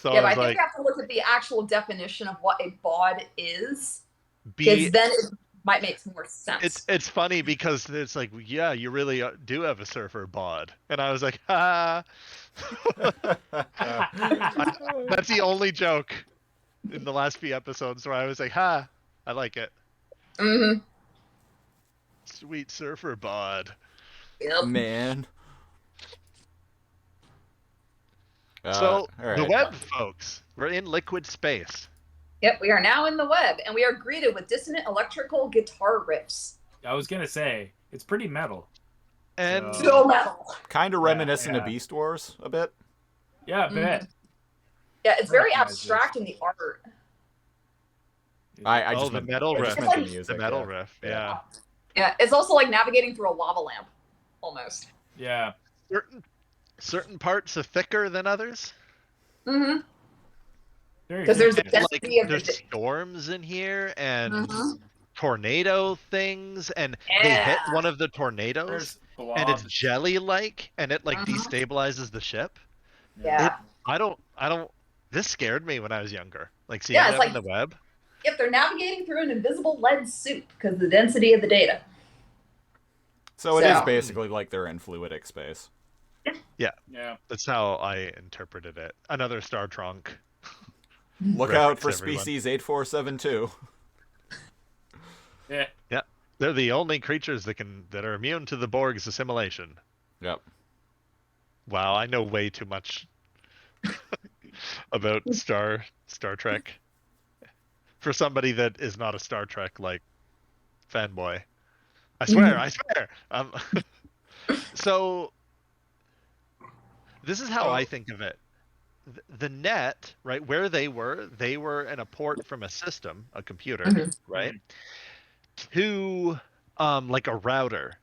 A: So
H: Yeah,
A: I
H: but I
A: was
H: think
A: like,
H: you have to look at the actual definition of what a bod is,
A: be
H: because then it might make more sense.
A: it's funny because it's like, yeah, you really do have a surfer bod, and I was like, ha. That's the only joke in the last few episodes where I was like, ha, I like it.
H: Mm-hmm.
A: Sweet surfer bod.
H: Yep.
C: Man.
A: So
C: all
A: the
C: right.
A: web, folks, we're in liquid space.
H: Yep, we are now in the web, and we are greeted with dissonant electrical guitar riffs.
B: I was gonna say it's pretty metal.
A: And
H: So metal.
C: Kind of reminiscent of
B: yeah.
C: Beast Wars a bit.
B: Yeah, a bit.
H: Yeah, it's very
B: Recognize
H: abstract
B: this.
H: in the art.
C: I
A: oh,
C: just
A: the
C: meant,
A: metal
C: I
A: riff.
C: just meant the
H: It's like-
C: music.
A: The metal
C: yeah.
A: riff, yeah.
H: Yeah, it's also like navigating through a lava lamp, almost.
B: Yeah.
A: Certain parts are thicker than others.
H: Mm-hmm.
B: Very
H: Because there's a
B: good.
A: And,
H: density of
A: there's
H: the.
A: storms in here and
H: Mhm.
A: tornado things, and they hit
H: Yeah.
A: one of the tornadoes,
B: There's
A: and it's
B: blobs.
A: jelly-like, and it like
H: Mhm.
A: destabilizes the ship.
H: Yeah.
A: I don't. This scared me when I was younger. Like seeing
H: Yeah, it's
A: them in
H: like-
A: the web.
H: Yep, they're navigating through an invisible lead soup because of the density of the data.
C: So it is
H: So-
C: basically like they're in fluidic space.
B: Yeah.
A: That's how I interpreted it. Another Star Trunk.
C: Look out for
A: Reference, everyone.
C: species 8472.
B: Yeah.
A: Yeah, they're the only creatures that are immune to the Borg's assimilation.
C: Yep.
A: Wow, I know way too much about Star Trek for somebody that is not a Star Trek like fanboy. I swear. So this is how I think of it. The net, right, where they were in a port from a system, a computer, right, to like a router.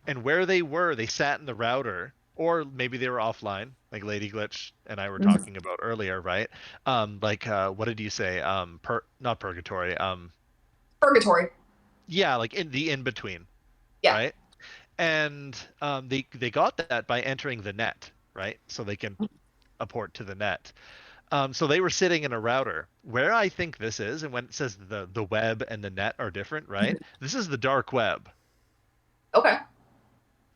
A: And where they sat in the router, or maybe they were offline, like Lady Glitch and I were talking about earlier, right? What did you say? Not purgatory.
H: Purgatory.
A: Yeah, like in between.
H: Yeah.
A: Right. And they got that by entering the net, right? So they can apport to the net. So they were sitting in a router. Where I think this is, and when it says the web and the net are different, right? This is the dark web.
H: Okay.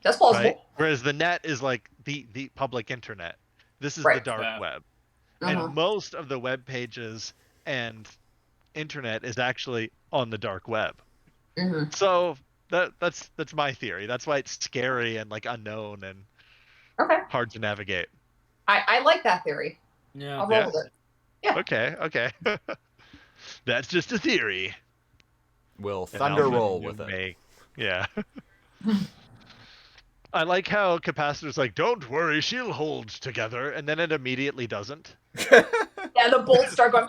H: That's plausible.
A: Right? Whereas the net is like the public internet. This is the
H: Right.
A: dark web.
H: Uh-huh.
A: And most of the web pages and internet is actually on the dark web.
H: Mm-hmm.
A: So that's my theory. That's why it's scary and like unknown and
H: Okay.
A: hard to navigate.
H: I like that theory.
B: Yeah.
H: I'll roll with it. Yeah.
A: Okay. That's just a theory.
C: Will
A: And
C: thunder
A: Alpha
C: roll with it.
A: may- Yeah. I like how Capacitor's like, don't worry, she'll hold together, and then it immediately doesn't.
H: Yeah, the bolts start going.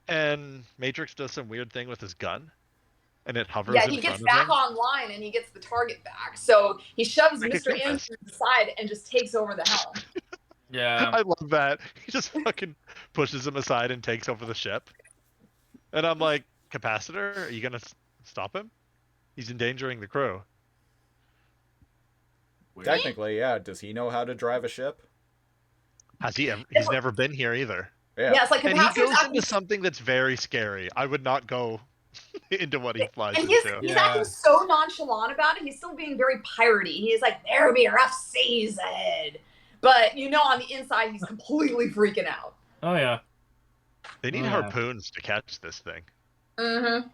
A: And Matrix does some weird thing with his gun, and it hovers
H: Yeah,
A: in
H: he
A: front
H: gets
A: of
H: back
A: him.
H: online and he gets the target back. So he shoves
A: Like a
H: Mr.
A: compass.
H: Anderson to the side and just takes over the helm.
B: Yeah.
A: I love that. He just fucking pushes him aside and takes over the ship. And I'm like, Capacitor, are you gonna stop him? He's endangering the crew.
C: Technically, yeah. Does he know how to drive a ship?
A: Has he ever? He's never been here either.
C: Yeah.
H: Yeah, it's like
A: And he
H: Capacitor's
A: goes
H: acting,
A: into something that's very scary. I would not go into what he flies
H: and he's
A: into.
H: he's
B: Yeah.
H: acting so nonchalant about it. He's still being very piratey. He's like, there'll be a rough seas ahead. But on the inside, he's completely freaking out.
B: Oh yeah.
A: They need
B: Oh, yeah.
A: harpoons to catch this thing.
H: Mm-hmm.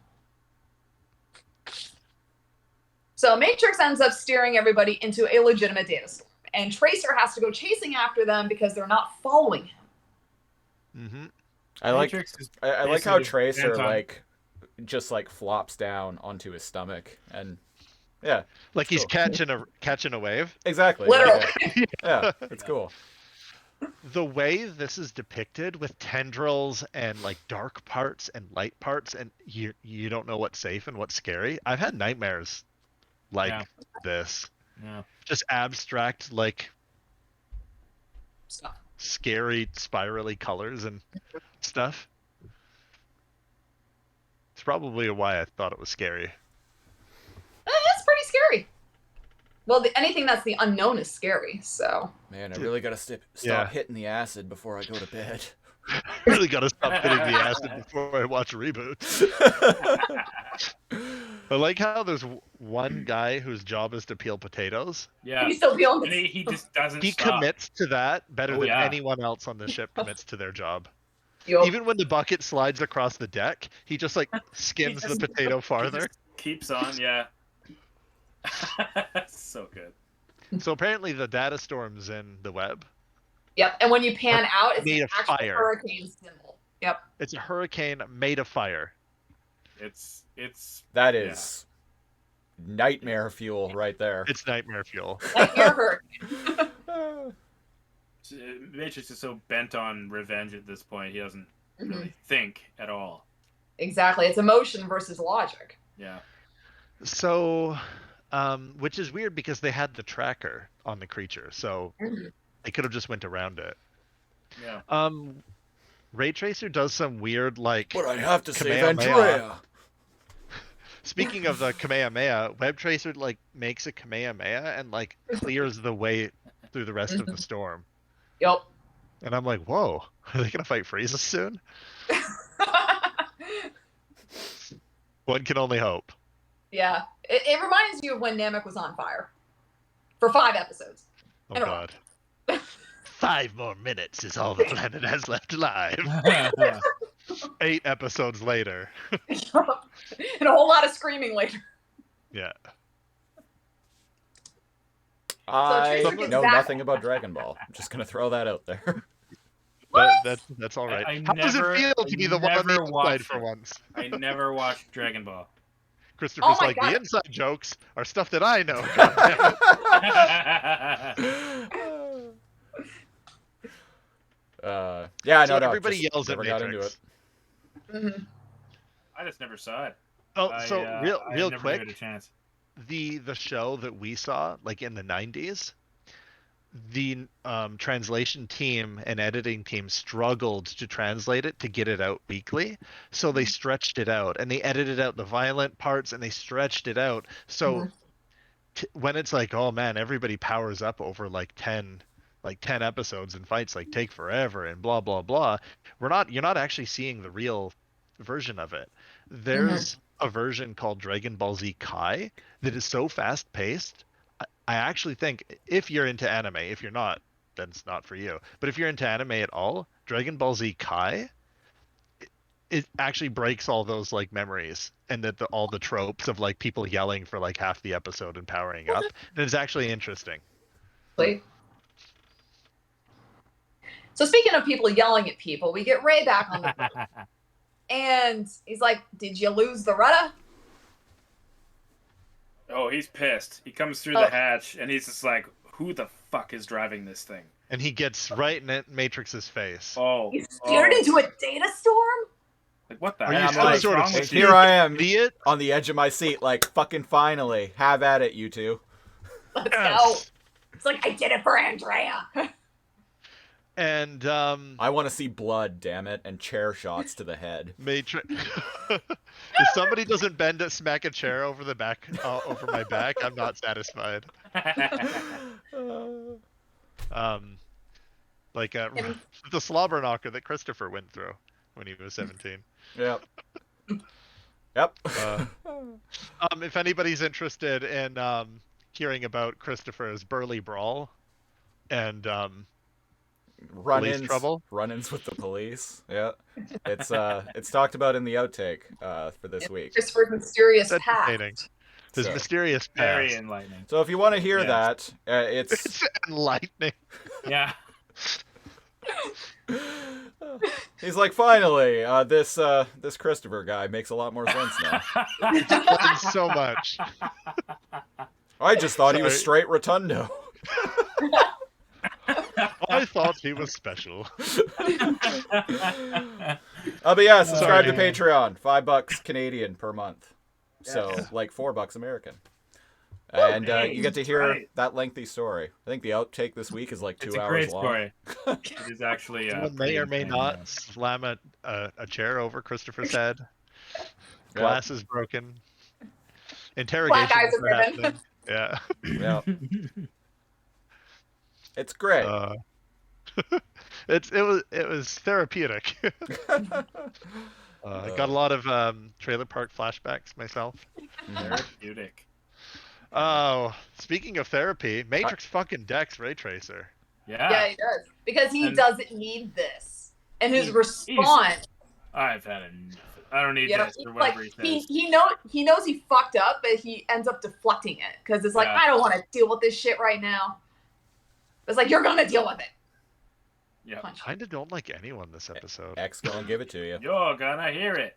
H: So Matrix ends up steering everybody into a legitimate data storm, and Tracer has to go chasing after them because they're not following him.
A: Mm-hmm.
C: I like
B: Matrix is
C: I like how
B: basically
C: Tracer
B: Anton.
C: just flops down onto his stomach and yeah,
A: Like he's
C: cool.
A: catching a wave.
C: exactly.
H: Literally.
C: Yeah, it's cool.
A: The way this is depicted with tendrils and like dark parts and light parts, and you don't know what's safe and what's scary. I've had nightmares like
B: Yeah.
A: this.
B: Yeah.
A: Just abstract, like
H: Stuff.
A: scary, spirally colors and stuff. It's probably why I thought it was scary.
H: It's pretty scary. Well, anything that's the unknown is scary. So
C: Man, I really gotta stop
A: Yeah.
C: hitting the acid before I go to bed.
A: Really got to stop hitting the acid before I watch a reboot. I like how there's one guy whose job is to peel potatoes.
B: Yeah.
H: he's still feeling
B: And he just doesn't
A: He
B: stop.
A: commits to that better
B: Oh,
A: than
B: yeah.
A: anyone else on the ship commits to their job.
H: Yup.
A: Even when the bucket slides across the deck, he just like skims
B: just-
A: the potato
B: He
A: farther.
B: just keeps on, yeah. So good.
A: So apparently the data storm's in the web.
H: Yep. And when you pan out, it's
A: Made
H: an
A: of
H: actual
A: fire.
H: hurricane symbol. Yep.
A: It's a hurricane made of fire.
B: It's
C: That is nightmare fuel right there.
A: It's nightmare fuel.
H: Like ear hurt.
B: Matrix is so bent on revenge at this point, he doesn't really think at all.
H: Exactly. It's emotion versus logic.
B: Yeah.
A: So, which is weird because they had the tracker on the creature, so they could have just went around it.
B: Yeah.
A: Ray Tracer does some weird, like...
C: But I have to save
A: Kamehameha.
C: Andrea.
A: Speaking of the Kamehameha, Web Tracer, like, makes a Kamehameha and, like, clears the way through the rest of the storm.
H: Yep.
A: And I'm like, whoa, are they going to fight Frieza soon? One can only hope.
H: Yeah. It reminds you of when Namek was on fire. For 5 episodes.
A: Oh, God. 5 more minutes is all the planet has left alive. 8 episodes later.
H: And a whole lot of screaming later.
A: Yeah.
C: I
H: Tracer
C: know
H: gets
C: nothing about Dragon Ball. I'm just gonna throw that out there.
A: That's all right.
B: I
A: How does it
B: never-
A: feel to be the one on the
B: never
A: inside
B: watched
A: for
B: it.
A: once?
B: I never watched Dragon Ball.
A: Christopher's
H: my
A: like,
H: God.
A: the inside jokes are stuff that I know.
C: Yeah,
A: So
C: no.
A: everybody
C: just
A: yells at
C: never got into
A: Matrix.
C: it.
B: I just never saw it.
A: Oh,
B: I,
A: so
B: I
A: real
B: never
A: quick,
B: gave it a chance.
A: the show that we saw, like in the 90s, the translation team and editing team struggled to translate it to get it out weekly, so they stretched it out and they edited out the violent parts and they stretched it out. So when it's like, oh man, everybody powers up over like 10 episodes and fights like take forever and blah blah blah, you're not actually seeing the real version of it. There's a version called Dragon Ball Z Kai that is so fast paced. I actually think if you're into anime, if you're not, then it's not for you. But if you're into anime at all, Dragon Ball Z Kai, it actually breaks all those like memories and that all the tropes of like people yelling for like half the episode and powering up. And it's actually interesting.
H: So speaking of people yelling at people, we get Ray back on the boat. And he's like, did you lose the rudder?
B: Oh, he's pissed. He comes through the hatch, and he's just like, who the fuck is driving this thing?
A: And he gets right in Matrix's face.
B: Oh.
H: He's steered into a data storm?
B: Like, what the
A: Are
B: hell?
A: you
B: I'm
A: some
B: like,
A: sort of
B: wrong with
C: Here
B: you?
C: I am,
A: idiot?
C: on the edge of my seat, like fucking finally, have at it, you two.
H: Let's go. It's like, I did it for Andrea.
A: And
C: I want to see blood, damn it, and chair shots to the head.
A: Matrix. If somebody doesn't smack a chair over the back, over my back, I'm not satisfied. Like the slobber knocker that Christopher went through when he was 17.
C: Yep. Yep.
A: If anybody's interested in hearing about Christopher's burly brawl and police trouble,
C: run-ins with the police. Yeah, it's talked about in the outtake for this week.
H: Christopher's mysterious
A: that's
H: past.
A: entertaining. His
C: So-
A: mysterious
B: Very
A: past.
B: enlightening.
C: So if you want to hear
B: Yes.
C: that, it's
A: It's enlightening.
B: Yeah.
C: he's like, finally, this Christopher guy makes a lot more sense now.
A: Explains so much.
C: I just thought he was
A: Sorry.
C: straight rotundo.
A: I thought he was special.
C: But yeah, subscribe to
A: Sorry.
C: Patreon. $5 Canadian per month. So
B: Yes.
C: like $4 American. And you get to hear
B: Right.
C: that lengthy story. I think the outtake this week is like 2
B: It's a
C: hours
B: great
C: long.
B: story. It is actually.
A: Someone may
B: pretty
A: or may
B: insane,
A: not
B: yeah.
A: slam a chair over Christopher's head. Glass is broken. Interrogation
H: eyes are
A: are
H: given.
A: happening. Yeah.
C: Yeah. It's great.
A: It was therapeutic. I got a lot of trailer park flashbacks myself.
B: Therapeutic.
A: Oh, speaking of therapy, Matrix fucking decks Ray Tracer.
B: Yeah.
H: Yeah, he does. Because he
B: And-
H: doesn't need this. And his
B: He's-
H: response,
B: I've had enough. I don't need
H: you know,
B: this or
H: he's
B: whatever
H: like,
B: he says.
H: he knows he fucked up, but he ends up deflecting it. Because it's like,
B: Yeah.
H: I don't want to deal with this shit right now. It's like, you're going to deal with it.
B: Yeah.
H: Punch.
A: Kinda don't like anyone this episode.
C: X gonna give it to you.
B: You're gonna hear it.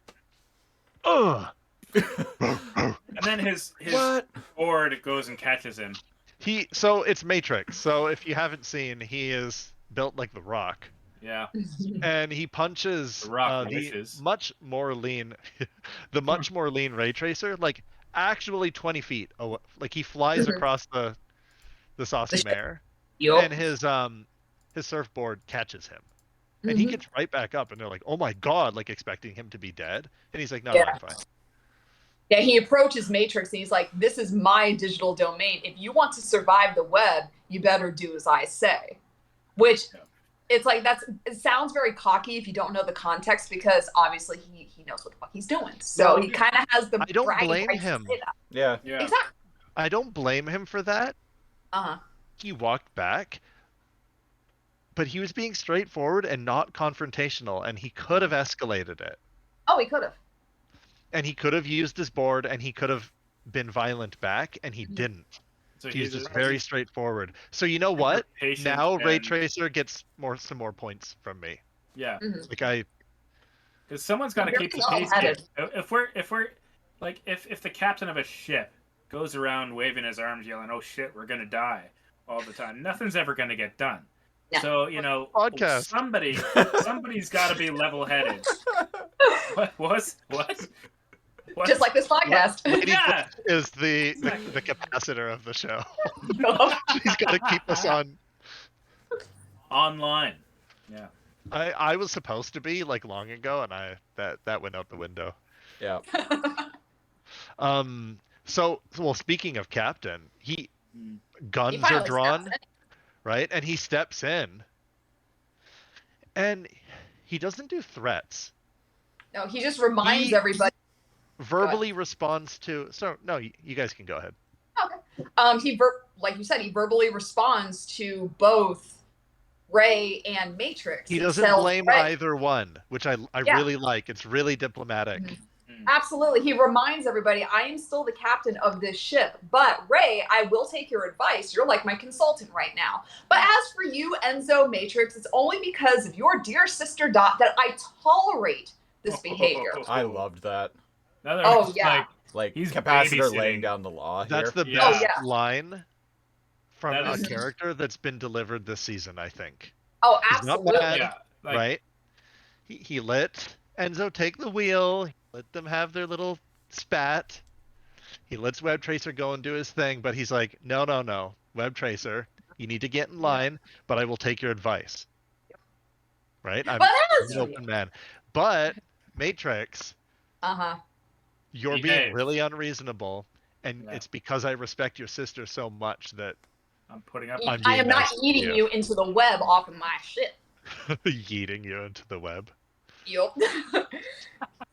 A: Ugh.
B: And then his
C: What?
B: board goes and catches him.
A: So it's Matrix. So if you haven't seen, he is built like the Rock.
B: Yeah.
A: And he punches
B: The Rock
A: the
B: wishes.
A: much more lean ray tracer, like actually 20 feet. Oh, like he flies across the saucy mare, and his surfboard catches him, and he gets right back up, and they're like, "Oh my god!" Like expecting him to be dead, and he's like, "No, I'm fine."
H: Yeah, he approaches Matrix and he's like, "This is my digital domain. If you want to survive the web, you better do as I say." Which, it's like, it sounds very cocky if you don't know the context, because obviously he knows what the fuck he's doing. So he kind of has the.
A: I don't blame him.
C: Yeah.
H: Exactly.
A: I don't blame him for that. He walked back, but he was being straightforward and not confrontational, and he could have escalated it.
H: Oh, he could have.
A: And he could have used his board, and he could have been violent back, and he didn't.
B: So
A: He's just very straightforward. So you know what? Now Ray Tracer gets some more points from me.
B: Yeah.
A: Like
B: because someone's got to keep the pace here. If we're like if the captain of a ship goes around waving his arms, yelling, "Oh shit, we're gonna die," all the time, nothing's ever gonna get done. Yeah. So
A: podcast.
B: Somebody's got to be level-headed. What?
H: Just like this podcast.
B: Yeah.
A: Is the capacitor of the show. She's got to keep us
B: online. Yeah.
A: I was supposed to be like long ago, and that went out the window.
C: Yeah.
A: So speaking of Captain, guns are drawn, right? And he steps in, and he doesn't do threats.
H: No, he just reminds everybody.
A: Verbally responds to. So no, you guys can go ahead.
H: Okay. Like you said, he verbally responds to both Ray and Matrix.
A: He doesn't blame either one, which I really like. It's really diplomatic.
H: Absolutely. He reminds everybody, I am still the captain of this ship, but Ray, I will take your advice. You're like my consultant right now. But as for you, Enzo, Matrix, it's only because of your dear sister Dot that I tolerate this behavior.
C: I loved that.
H: Oh, yeah.
C: Like he's capacitor laying down the law here.
A: That's the best line from a character that's been delivered this season, I think.
H: Oh, absolutely.
A: Not bad, right? He let Enzo take the wheel. He let them have their little spat. He lets Web Tracer go and do his thing, but he's like, no, Web Tracer, you need to get in line, but I will take your advice. Right? I'm an open man. But Matrix, you're being really unreasonable, and it's because I respect your sister so much that
B: I'm putting up.
H: I am not eating you into the web off of my shit.
A: Yeeting you into the web.
H: Yup.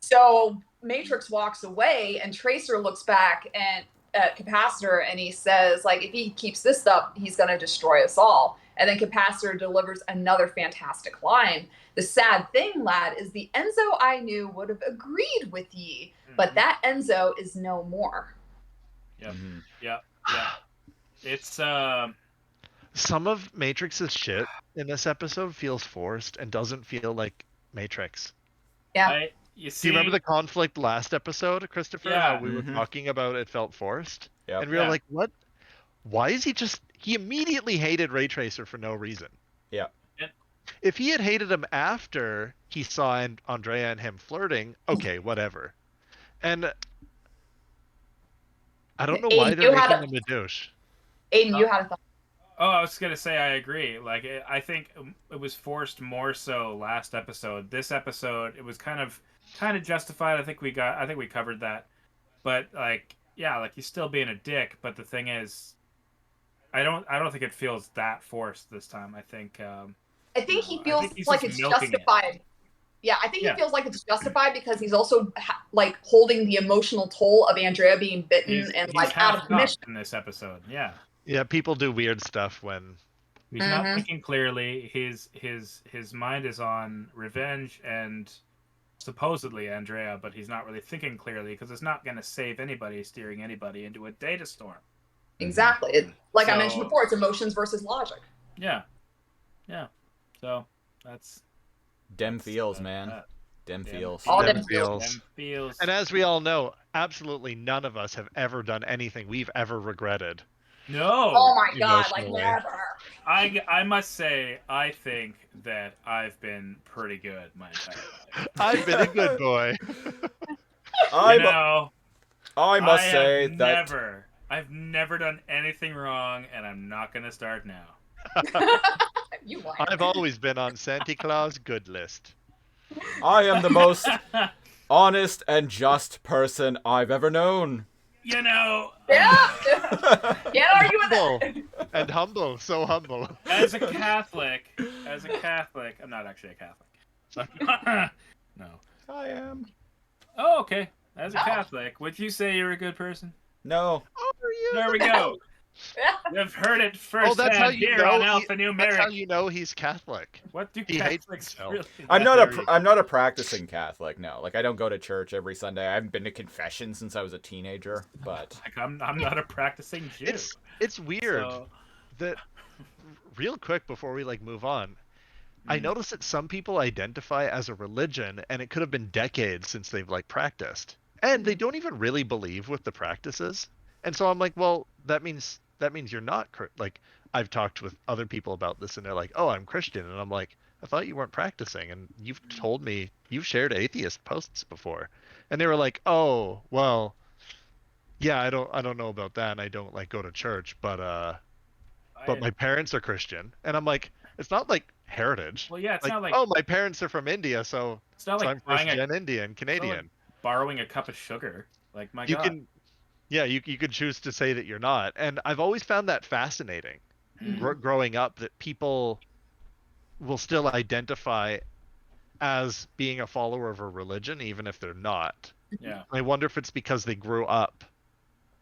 H: So Matrix walks away, and Tracer looks back at Capacitor, and he says, like, if he keeps this up, he's going to destroy us all. And then Capacitor delivers another fantastic line. The sad thing, lad, is the Enzo I knew would have agreed with ye, but that Enzo is no more.
B: Yep. Yeah. It's
A: some of Matrix's shit in this episode feels forced and doesn't feel like Matrix.
H: Yeah.
A: Do you remember the conflict last episode, Christopher?
B: Yeah.
A: How we were talking about it felt forced?
C: Yep.
A: And we were like, what? Why is he immediately hated Ray Tracer for no reason.
C: Yeah.
A: If he had hated him after he saw Andrea and him flirting, okay, whatever. And I don't know why they're making him a douche.
H: Aiden, you had a thought.
B: Oh, I was gonna say I agree. Like, I think it was forced more so last episode. This episode, it was kind of justified. I think we covered that. But like he's still being a dick. But the thing is, I don't think it feels that forced this time. I think
H: he feels like it's justified. Yeah, I think he feels like it's justified because he's also like holding the emotional toll of Andrea being bitten and like out of commission
B: in this episode. Yeah.
A: Yeah, people do weird stuff when
B: he's not thinking clearly. His mind is on revenge and supposedly Andrea, but he's not really thinking clearly because it's not going to save anybody steering anybody into a data storm.
H: Exactly. I mentioned before, it's emotions versus logic.
B: Yeah. So that's
C: Dem feels, man. Dim feels.
H: All
A: Dim
H: them
A: feels.
B: Them feels.
A: And as we all know, absolutely none of us have ever done anything we've ever regretted.
B: No.
H: Oh my god, like
A: Emotionally.
H: never.
B: I must say, I think that I've been pretty good my entire life.
A: I've been a good boy.
B: You know,
C: I must say
B: have
C: that
B: I've never done anything wrong, and I'm not gonna start now.
H: You liar.
A: I've always been on Santa Claus good list.
C: I am the most honest and just person I've ever known.
B: You know,
H: Yeah. Can't argue with
A: Humble.
H: that.
A: And humble, so humble.
B: as a Catholic, I'm not actually a Catholic. No.
C: I am.
B: Oh, okay. As a
H: Oh.
B: Catholic, would you say you're a good person?
C: No.
A: Oh, are you?
B: There we go. You've heard it
A: Oh,
B: first
A: that's how you
B: here
A: know.
B: on
A: That's how
B: Alphanumeric.
A: you know he's Catholic.
B: What do
A: He hates
B: Catholics
A: himself.
B: really?
C: I'm
A: Very-
C: not a practicing Catholic. No, like I don't go to church every Sunday. I haven't been to confession since I was a teenager. But
B: Like, I'm not a practicing Jew.
A: It's weird
B: So,
A: that. Real quick before we move on, I
B: Mhm.
A: noticed that some people identify as a religion, and it could have been decades since they've practiced, and they don't even really believe with the practices. And so I'm like, well, that means you're not I've talked with other people about this, and they're like, oh, I'm Christian, and I'm like, I thought you weren't practicing, and you've told me you've shared atheist posts before, and they were like, oh, well, yeah, I don't know about that, and I don't go to church, but my parents are Christian, and I'm like, it's not like heritage.
B: well, yeah, it's not like
A: oh, my parents are from India, so,
B: it's not
A: so
B: like
A: I'm
B: buying
A: Christian, Indian, Canadian.
B: borrowing a cup of sugar. Like, my
A: You
B: God.
A: can, yeah, you could choose to say that you're not, and I've always found that fascinating. Growing up, that people will still identify as being a follower of a religion, even if they're not.
B: Yeah.
A: I wonder if it's because they grew up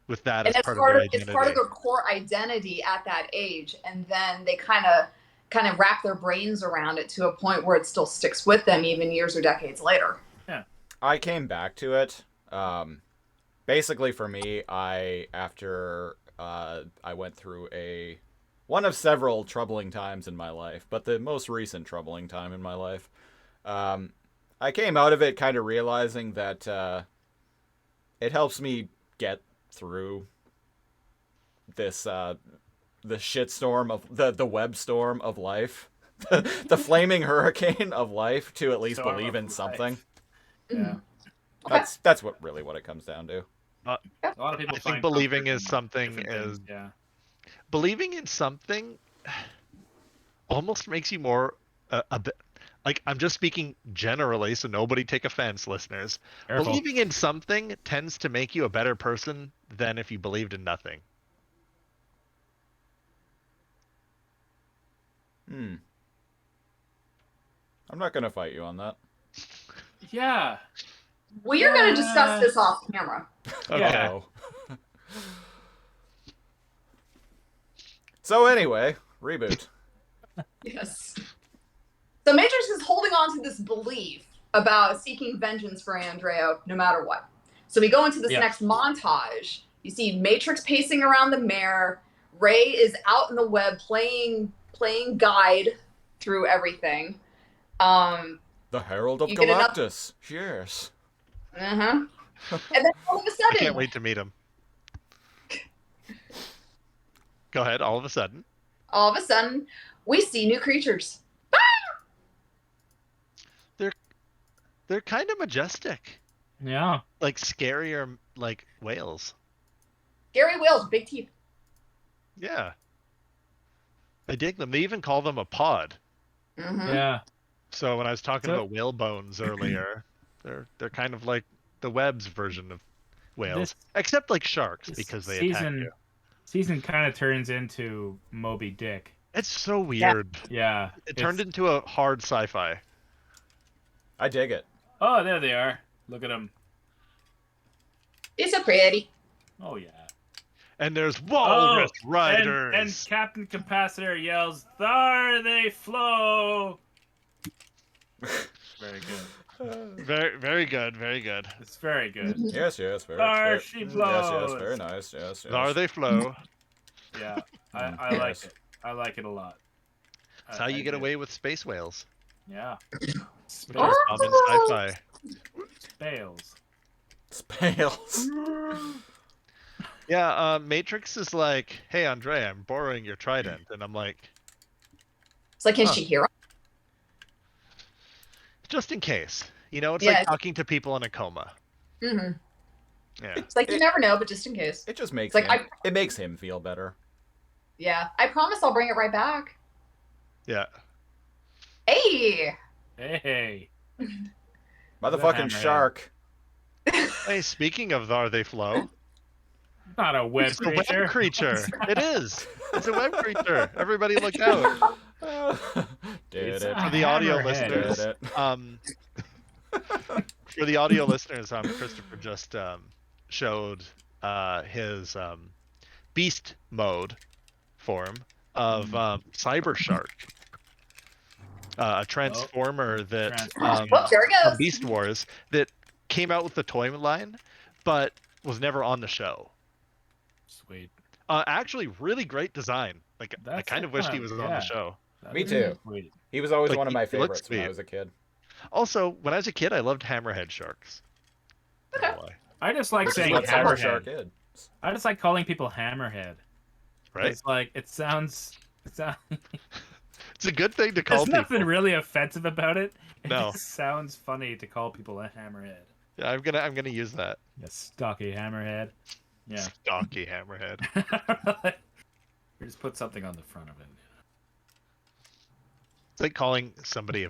A: with that
H: And
A: as
H: it's
A: part
H: part
A: of
H: of
A: their
H: it's part of
A: identity.
H: their core identity at that age, and then they kind of wrap their brains around it to a point where it still sticks with them even years or decades later.
C: I came back to it. Basically, for me, after I went through one of several troubling times in my life, but the most recent troubling time in my life. I came out of it kind of realizing that it helps me get through this the shitstorm of the web storm of life, the flaming hurricane of life, to at least
B: Storm
C: believe
B: of
C: in
B: life.
C: something.
B: Yeah.
C: That's what it comes down to.
B: A lot of people
A: I think
B: find
A: believing
B: comfort
A: is
B: in
A: something
B: different
A: is
B: things, yeah.
A: believing in something almost makes you more a bit I'm just speaking generally, so nobody take offense, listeners.
B: Careful.
A: Believing in something tends to make you a better person than if you believed in nothing.
C: I'm not gonna fight you on that.
B: Yeah.
H: We are going to discuss this off camera.
A: Okay.
B: Yeah.
C: Uh-oh. So anyway, reboot.
H: Yes. So Matrix is holding on to this belief about seeking vengeance for Andrea no matter what. So we go into this
B: Yeah.
H: next montage. You see Matrix pacing around the mayor. Ray is out in the web playing guide through everything.
C: The Herald of
H: You get enough-
C: Galactus. Yes.
H: And then all of a
A: I
H: sudden,
A: can't wait to meet him. Go ahead, all of a sudden.
H: we see new creatures.
A: They're kind of majestic.
B: Yeah.
A: Scarier whales.
H: Scary whales, big teeth.
A: Yeah. I dig them. They even call them a pod.
H: Mhm.
B: Yeah.
A: So when I was talking
B: So-
A: about whale bones earlier, they're kind of like the web's version of whales, except sharks
B: This
A: because they attack you.
B: Season kind of turns into Moby Dick.
A: It's so weird.
B: Yeah.
A: It turned into a hard sci-fi.
C: I dig it.
B: Oh, there they are. Look at them.
H: It's so pretty.
B: Oh yeah.
A: And there's walrus riders.
B: And Captain Capacitor yells, "There they flow!" Very good.
A: Very, very good. Very good.
B: It's very good.
C: Yes, very.
B: There she
C: Yes,
B: blows.
C: very nice. Yes.
A: There they flow.
B: Yeah, I like
C: Yes.
B: it. I like it a lot.
A: That's how you get away with space whales.
B: Yeah.
A: Which
B: Spales.
A: is common sci-fi.
B: Spales.
C: Spales.
A: Yeah, Matrix is like, hey, Andre, I'm borrowing your trident. And I'm like,
H: It's like, can
A: Huh.
H: she hear him?
A: just in case. You know, it's
H: Yeah.
A: like talking to people in a coma.
H: Mm-hmm.
A: Yeah.
H: It's like, you never know, but just in case.
C: It just makes
H: Like,
C: him. It makes him feel better.
H: Yeah. I promise I'll bring it right back.
A: Yeah.
H: Hey!
B: Hey.
C: Motherfucking
B: hammerhead.
C: shark.
A: Hey, speaking of Are They Flow?
B: Not a web
A: It's a
B: creature.
A: web creature. It is. It's a web creature. Everybody look out.
C: Did
B: It's
C: it.
A: For the audio
B: Hammerhead.
C: Did
A: listeners,
C: it.
A: for the audio listeners, Christopher just showed his beast mode form of Cyber Shark, a transformer that
B: Transformer.
H: Whoop, there it
A: from
H: goes.
A: Beast Wars that came out with the toy line, but was never on the show.
B: Sweet.
A: Actually, really great design. Like I
B: That's
A: kind of wished he
B: kinda-
A: was on
B: yeah.
A: the show.
B: That
C: Me
B: is
C: too.
B: Sweet.
C: He was always
A: Like,
C: one of my
A: he looks
C: favorites when I
A: sweet.
C: was a kid.
A: Also, when I was a kid, I loved hammerhead sharks. I don't know why.
B: I just like
C: Which is
B: saying
C: what Cyber Shark
B: hammerhead.
C: is.
B: I just like calling people hammerhead.
A: Right?
B: It's like it sounds.
A: It's a good thing to call
B: There's nothing
A: people.
B: really offensive about it. It
A: No.
B: just sounds funny to call people a hammerhead.
A: Yeah, I'm gonna use that.
B: A stocky hammerhead. Yeah.
A: Stocky hammerhead.
B: Or just put something on the front of it.
A: It's like calling somebody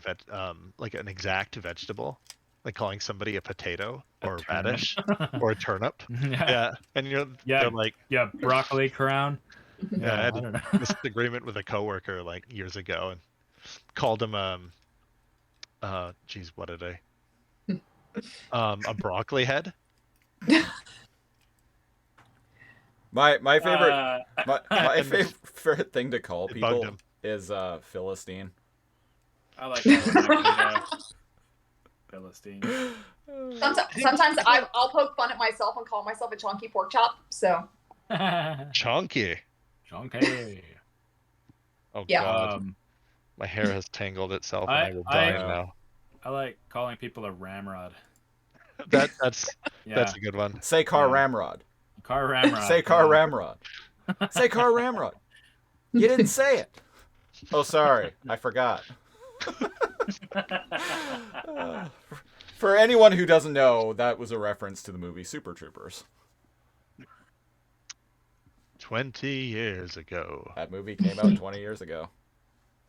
A: like an exact vegetable, like calling somebody a potato or a
B: turnip.
A: radish or a turnip. Yeah, and they're like,
B: Yeah, broccoli crown.
A: yeah, I had
B: I don't know.
A: a disagreement with a coworker like years ago and called him geez, what did I? A broccoli head.
C: My favorite my
A: and
C: favorite thing to call
A: it bugged
C: people
A: him.
C: is Philistine.
B: I like that one. Philistine.
H: Sometimes I'll poke fun at myself and call myself a chunky pork chop. So,
A: Chunky.
B: Chunky.
A: Oh
H: Yeah.
A: God, my hair has tangled itself and I will die now.
B: I like calling people a ramrod.
A: That's
B: Yeah.
A: that's a good one.
C: Say car
B: Yeah.
C: ramrod.
B: Car ramrod.
C: Say car
B: yeah.
C: ramrod. Say car ramrod. You didn't say it. Oh, sorry. I forgot. For anyone who doesn't know, that was a reference to the movie Super Troopers.
A: 20 years ago.
C: That movie came out 20 years ago.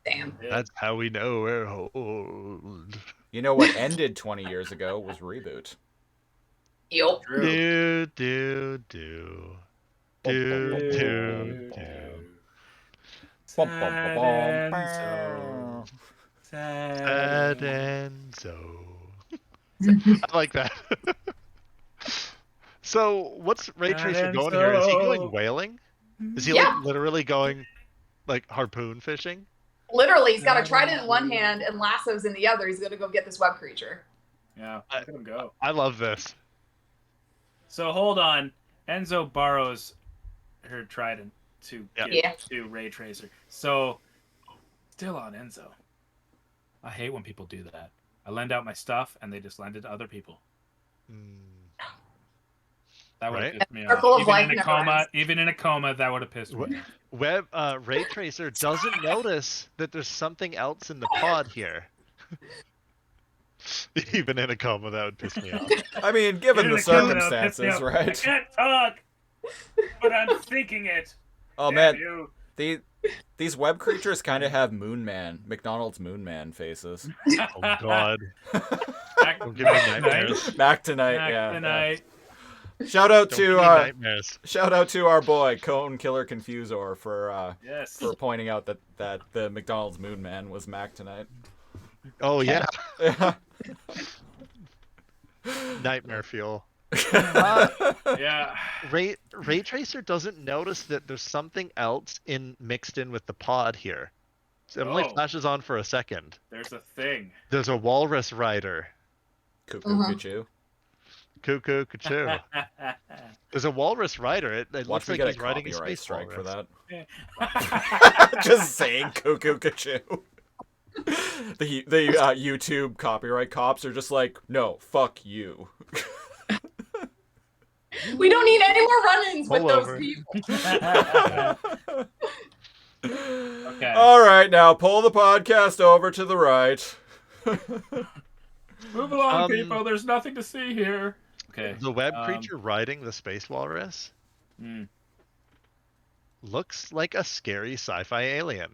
H: damn.
A: That's how we know we're old.
C: You know what ended 20 years ago was ReBoot.
H: Yup.
A: Do, do, do. Do, do, do.
C: Bum, bum, bum, bum.
A: Sad and so. I like that. So, what's Ray Tracer going here? Is he going whaling? Is he
H: Yeah.
A: like literally going like harpoon fishing?
H: Literally, he's got a trident in one hand and lassos in the other. He's gonna go get this web creature.
B: Yeah, look at him go.
A: I love this.
B: So hold on. Enzo borrows her trident to
A: Yeah.
B: give
H: Yeah.
B: to Ray Tracer. So still on Enzo. I hate when people do that. I lend out my stuff and they just lend it to other people. That would have
A: Right?
B: pissed me
H: Circle
B: off.
H: of life never ends.
B: Even in a coma, that would have pissed me off.
A: Ray Tracer doesn't notice that there's something else in the pod here. Even in a coma, that would piss me off.
C: I mean, given
B: Even
C: the
B: in a coma, that would piss me
C: circumstances,
B: off. I
C: right?
B: can't talk, but I'm thinking it.
C: Oh
B: Damn
C: man,
B: you.
C: these web creatures kind of have McDonald's Moon Man faces.
A: Oh God!
B: Back,
A: Don't give me nightmares.
C: Back tonight,
B: Back
C: yeah.
B: tonight.
C: Shout out
A: Don't give
C: to
A: me nightmares.
C: shout out to our boy Cone Killer Confusor for
B: Yes.
C: pointing out that the McDonald's Moon Man was Mac tonight.
A: Oh yeah,
C: Yeah.
A: nightmare fuel.
B: Yeah.
A: Ray Tracer doesn't notice that there's something else mixed in with the pod here. So it only
B: Oh.
A: flashes on for a second.
B: There's a thing.
A: There's a walrus rider.
C: Cuckoo Cuckoo.
A: Cuckoo, cuckoo. There's a walrus rider. It
C: Watch
A: looks
C: me
A: like
C: get
A: he's
C: a
A: riding a
C: copyright
A: space
C: strike for
A: walrus.
C: that. Just saying Cuckoo Cuckoo. The YouTube copyright cops are just like, no, fuck you.
H: We don't need any more run-ins with
A: Pull
H: those
A: over.
H: people.
B: Okay.
C: All right, now pull the podcast over to the right.
B: Move along, people. There's nothing to see here. Okay.
A: The web creature riding the space walrus looks like a scary sci-fi alien.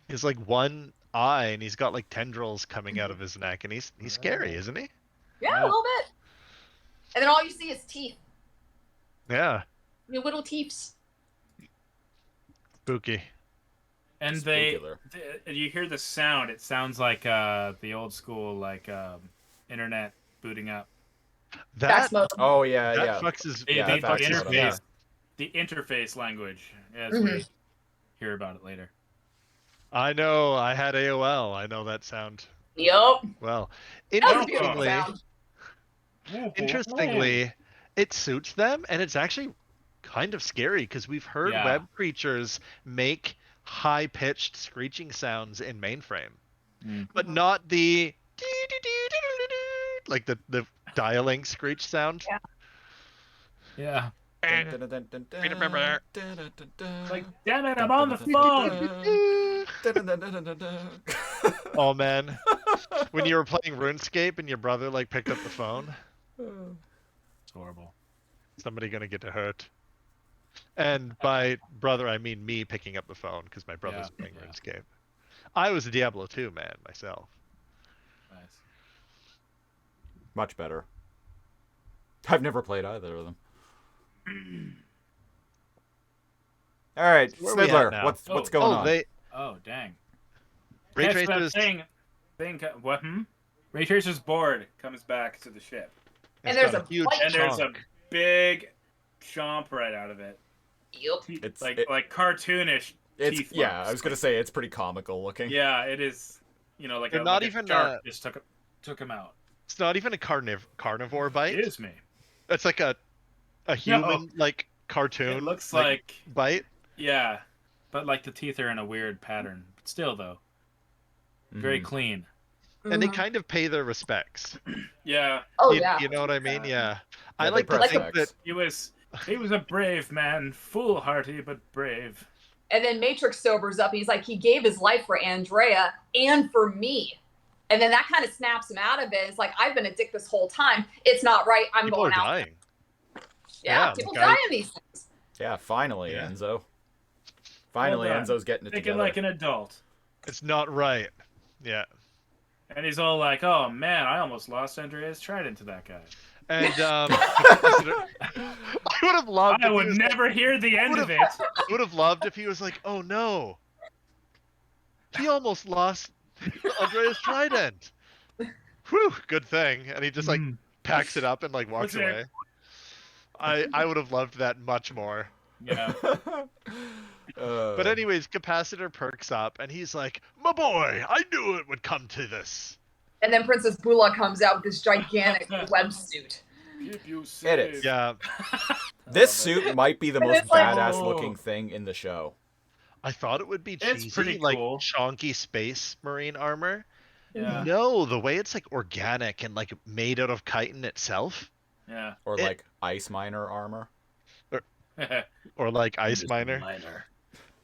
A: He's like one eye, and he's got like tendrils coming out of his neck, and he's scary, isn't he?
H: Yeah, a little bit. And then all you see is teeth.
A: Yeah.
H: Your little teeths.
A: Spooky.
B: And you hear the sound. It sounds like the old school internet booting up.
A: That
C: oh yeah,
A: that
C: yeah.
A: fucks his
B: The interface,
C: yeah.
B: the interface language, as we hear about it later.
A: I know. I had AOL. I know that sound.
H: Yup.
A: Well,
H: That was a beautiful
A: interestingly, it suits them, and it's actually kind of scary because we've heard web creatures make high-pitched screeching sounds in mainframe, but not the like the dialing screech sound.
B: Yeah.
A: Remember.
B: Like, damn it, I'm on the phone.
A: Oh man, when you were playing RuneScape and your brother like picked up the phone.
B: It's horrible.
A: Somebody gonna get hurt. And by brother, I mean me picking up the phone because my brother's playing RuneScape. I was a Diablo 2 man myself.
B: Nice.
C: Much better. I've never played either of them. All right,
A: Where are we at
C: Sniddler,
A: now?
C: what's going on?
B: Oh, dang.
A: Ray
B: That's that
A: Tracer's
B: what? Ray Tracer's board comes back to the ship.
H: And there's a
A: huge
H: white-
B: And there's a
A: chunk.
B: big chomp right out of it.
H: Yup.
C: It's
B: Like cartoonish teeth.
C: yeah,
B: marks.
C: I was gonna say it's pretty comical looking.
B: Yeah, it is. You know, like
A: They're
B: a
A: not
B: like
A: even,
B: a shark just took him out.
A: It's not even a carnivore bite.
B: It is me.
A: It's like a human like cartoon.
B: It looks like
A: bite.
B: yeah, but like the teeth are in a weird pattern. But still, though, very clean.
A: And they kind of pay their respects.
B: Yeah.
H: Oh
A: you,
H: yeah.
A: You know what I mean? Yeah. I
C: they
A: like to
C: press
A: think
C: X.
A: that
B: He was a brave man, foolhardy but brave.
H: And then Matrix sobers up and he's like, he gave his life for Andrea and for me. And then that kind of snaps him out of it. It's like, I've been a dick this whole time. It's not right. I'm
A: people
H: going
A: are
H: out.
A: dying.
H: Yeah,
A: Yeah,
H: people
A: the guy-
H: die in these things.
C: Yeah, finally,
A: Yeah.
C: Enzo. Finally,
B: Well done.
C: Enzo's getting it
B: Thinking
C: together.
B: like an adult.
A: It's not right. Yeah.
B: And he's all like, "Oh man, I almost lost Andrea's trident to that guy.
A: And I would have loved.
B: I
A: if he
B: would
A: was
B: never hear the end of it."
A: I would have loved if he was like, "Oh no, he almost lost Andrea's trident." Whew, good thing. And he just like packs it up and like walks
B: What's
A: away. I would have loved that much more.
B: Yeah.
A: But anyways, Capacitor perks up and he's like, "My boy, I knew it would come to this."
H: And then Princess Bula comes out with this gigantic web suit.
B: Keep you
C: It
B: safe.
C: is.
A: Yeah,
C: This suit might be the
H: And
C: most
H: it's like-
C: badass looking thing in the show.
A: I thought it would be
B: It's
A: cheesy,
B: pretty
A: like
B: cool.
A: chonky space marine armor.
B: Yeah.
A: No, the way it's like organic and like made out of chitin itself,
B: Yeah.
C: Or
A: It-
C: like ice miner armor.
A: or like ice miner.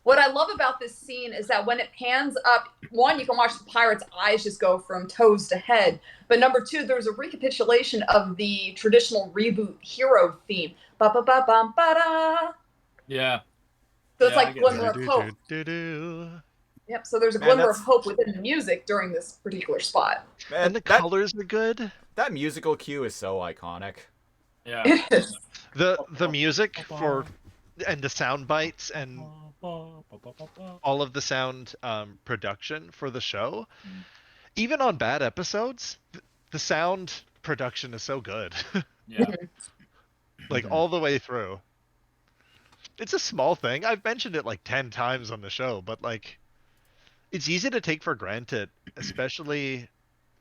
H: What I love about this scene is that when it pans up, one, you can watch the pirate's eyes just go from toes to head. But number two, there's a recapitulation of the traditional reboot hero theme. Ba-ba-ba-bum-ba-da.
B: Yeah.
H: So it's
B: Yeah, I
H: like
B: get
H: glimmer of hope.
A: Do-do-do-do.
H: Yep, so there's a
C: Man,
H: glimmer of
C: that's-
H: hope within the music during this particular spot.
C: Man,
A: And the colors are good.
C: that musical cue is so iconic.
B: Yeah.
A: The music for and the sound bites and all of the sound production for the show, even on bad episodes, the sound production is so good.
B: Yeah.
A: Like all the way through. It's a small thing. I've mentioned it like 10 times on the show, but like it's easy to take for granted, especially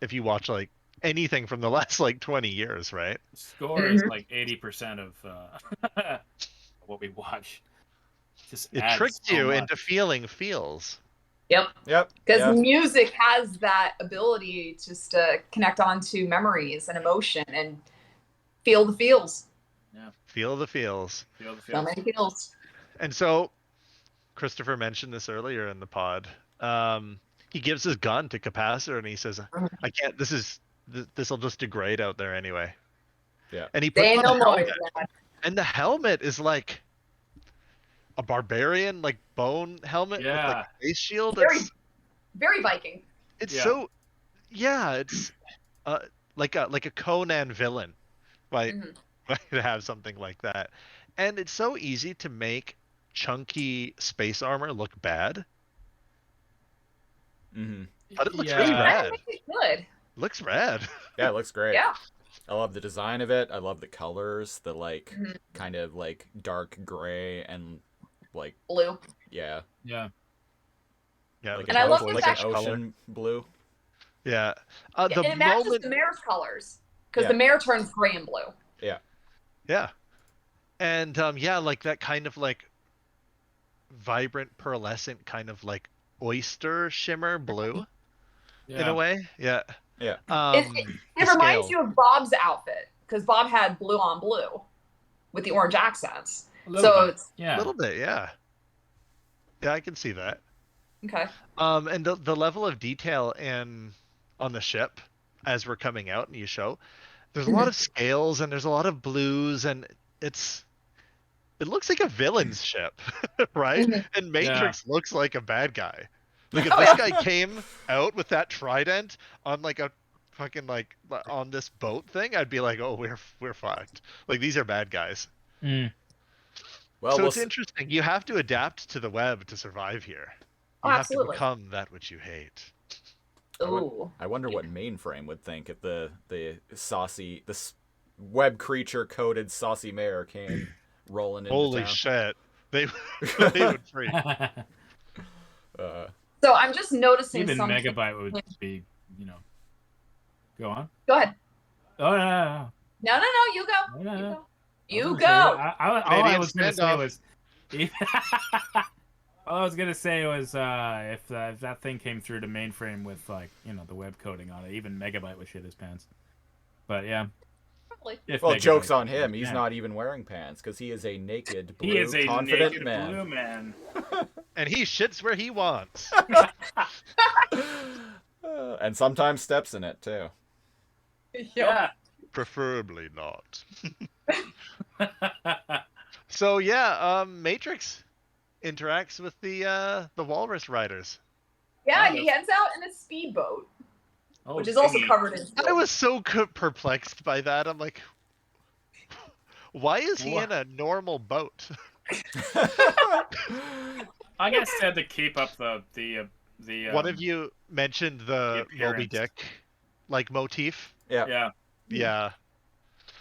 A: if you watch like anything from the last like 20 years, right?
B: Score is like 80% of what we watch. Just
A: It
B: adds
A: tricks
B: so
A: you
B: much.
A: into feeling feels.
H: Yep.
C: Yep.
H: Because music has that ability just to connect onto memories and emotion and feel the feels.
B: Yeah.
A: Feel the feels.
B: Feel the
H: So
B: feels.
H: many feels.
A: And so, Christopher mentioned this earlier in the pod. He gives his gun to Capacitor and he says, "I can't. This will just degrade out there anyway."
C: Yeah.
A: And he puts
H: They
A: on
H: know
A: a
H: more.
A: helmet, and the helmet is like a barbarian, like bone helmet with like
B: Yeah.
A: a face shield.
H: Very, very Viking.
A: It's
B: Yeah.
A: so, yeah. It's like a Conan villain, might have something like that, and it's so easy to make chunky space armor look bad.
C: Mm-hmm.
A: But it looks
B: Yeah.
A: really
H: That
A: rad.
H: makes it good.
A: Looks rad.
C: Yeah, it looks great.
H: Yeah.
C: I love the design of it. I love the colors, the like
H: Mhm.
C: kind of like dark gray and like
H: Blue.
C: yeah,
B: Yeah.
A: Yeah,
C: like
H: And I love the
C: like
H: fact-
C: an ocean blue.
A: Yeah.
H: Yeah,
A: The
H: and it matches
A: moment.
H: the mare's colors because
C: Yeah.
H: the mare turns gray and blue.
A: Yeah. And yeah, like that kind of like vibrant pearlescent kind of like oyster shimmer blue in a way. Yeah.
C: Yeah.
H: It
A: the
H: reminds
A: scale.
H: you of Bob's outfit because Bob had blue on blue with the orange accents.
B: A little
H: So
B: bit.
H: it's
B: Yeah.
A: A little bit, yeah. Yeah, I can see that.
H: okay.
A: And the level of detail on the ship as we're coming out and you show, there's a lot of scales and there's a lot of blues and it looks like a villain's ship, right? And Matrix looks like a bad guy. Like if this guy came out with that trident on like a fucking like on this boat thing, I'd be like, oh, we're fucked. Like these are bad guys.
C: Well,
A: So
C: we'll
A: it's interesting. You have to adapt to the web to survive here.
H: Oh,
A: You have
H: absolutely.
A: to become that which you hate.
H: Ooh.
C: I wonder what Mainframe would think if the web creature coated saucy mare came rolling into
A: Holy
C: town.
A: shit. They would freak.
H: So I'm just noticing
B: Even
H: something.
B: Megabyte would be, Go on.
H: Go ahead.
B: Oh no.
H: No, you go.
B: No,
H: You
B: no.
H: go. You
B: Say,
H: go.
B: all I
A: Canadian
B: was gonna say
A: standoff.
B: was, all I was gonna say was, if that thing came through to Mainframe with the web coding on it, even Megabyte would shit his pants. But yeah.
H: Probably.
B: If
C: Well,
B: Megabyte
C: joke's on
B: could,
C: him. He's
B: yeah.
C: not even wearing pants because he is a naked, blue,
B: He is a
C: confident
B: naked
C: man.
B: blue man.
A: And he shits where he wants.
C: And sometimes steps in it too.
B: Yeah.
A: Preferably not. So yeah, Matrix interacts with the Walrus Riders.
H: Yeah, he heads out in a speedboat,
B: Oh,
H: which is also
B: dinghy.
H: covered in
A: I
H: steel.
A: was so perplexed by that. I'm like, why is he in a normal boat?
B: I guess they had to keep up the
A: One of you mentioned the Moby
B: appearance.
A: Dick like motif.
C: Yeah.
B: Yeah.
A: Yeah.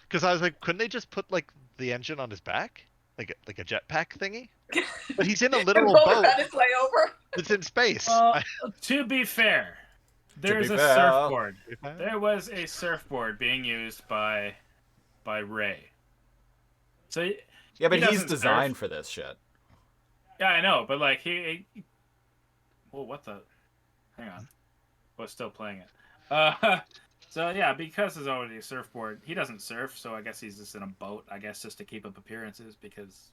A: Because I was like, couldn't they just put like the engine on his back, like a jetpack thingy? But he's in a
H: The
A: literal
H: boat
A: boat
H: on its way over.
A: that's in space.
B: To be fair, there's
C: be
B: a
C: fair.
B: surfboard. There was a surfboard being used by Ray. So
C: Yeah, but
B: He
C: he's
B: doesn't
C: designed
B: surf.
C: for this shit.
B: yeah, I know, but like well, what the? Hang on, I was still playing it. So yeah, because there's already a surfboard, he doesn't surf, so I guess he's just in a boat. I guess just to keep up appearances because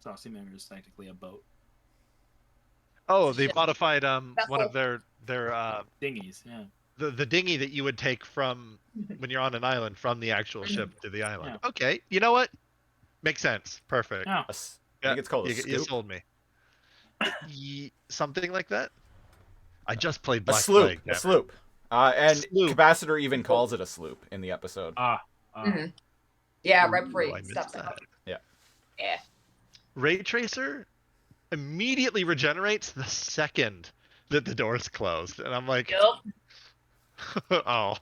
B: Saucy Mare is technically a boat.
A: Oh, they modified one of
H: Vessel.
A: their
B: Dinghies, yeah.
A: the dinghy that you would take from when you're on an island from the actual ship to the island.
B: Yeah.
A: Okay, you know what? Makes sense. Perfect.
B: Yeah.
C: I think it's called a
A: you
C: scoop.
A: sold me. Something like that. I just played
C: A
A: Black
C: sloop.
A: Plague.
C: A sloop. And
A: Sloop.
C: Capacitor even calls it a sloop in the episode.
H: Yeah, right before
A: Ooh, I
H: he
A: missed
H: steps
A: that.
H: out.
C: Yeah.
H: Yeah.
A: Ray Tracer immediately regenerates the second that the door's closed, and I'm like,
H: Yep.
A: oh,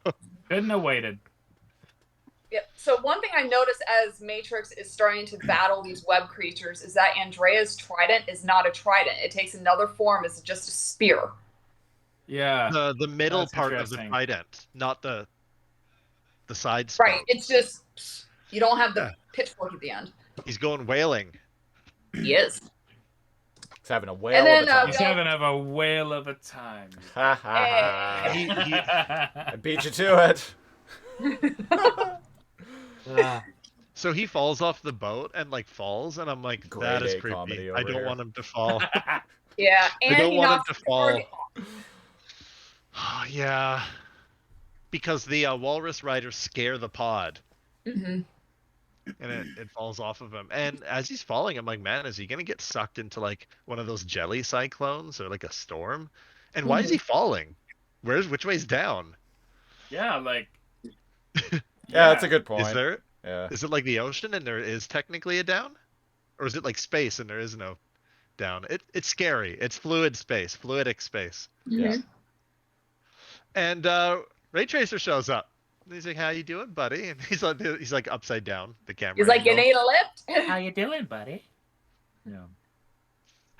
B: Couldn't have waited.
H: Yep. So one thing I noticed as Matrix is starting to battle these web creatures is that Andrea's trident is not a trident. It takes another form as just a spear.
B: Yeah.
A: the middle
B: That's
A: part of the
B: interesting.
A: trident, not the side.
H: Right.
A: spoke.
H: It's just you don't have the
A: Yeah.
H: pitchfork at the end.
A: He's going whaling.
H: He is.
C: He's having a whale
H: And then,
C: of a time.
H: we
B: He's having a whale of a whale of a time.
C: Ha ha ha.
A: He
C: I beat you to it.
A: So he falls off the boat and like falls, and I'm like,
C: Grade
A: that is
C: A comedy
A: creepy.
C: over
A: I don't
C: here.
A: want him to fall.
H: Yeah,
A: I
H: and
A: don't
H: he
A: want him
H: knocks
A: to
H: the
A: fall.
H: target off.
A: Yeah, because the walrus riders scare the pod,
H: Mm-hmm.
A: and it falls off of him. And as he's falling, I'm like, man, is he gonna get sucked into like one of those jelly cyclones or like a storm? And why is he falling? Which way's down?
B: Yeah, like.
C: Yeah, that's a good point.
A: Is there?
C: Yeah.
A: Is it like the ocean and there is technically a down, or is it like space and there is no down? It's scary. It's fluidic space.
C: Yeah.
A: And Ray Tracer shows up. And he's like, "How you doing, buddy?" And he's like upside down, the camera.
H: He's like, you
A: angle.
H: need a lift?
B: How you doing, buddy? Yeah.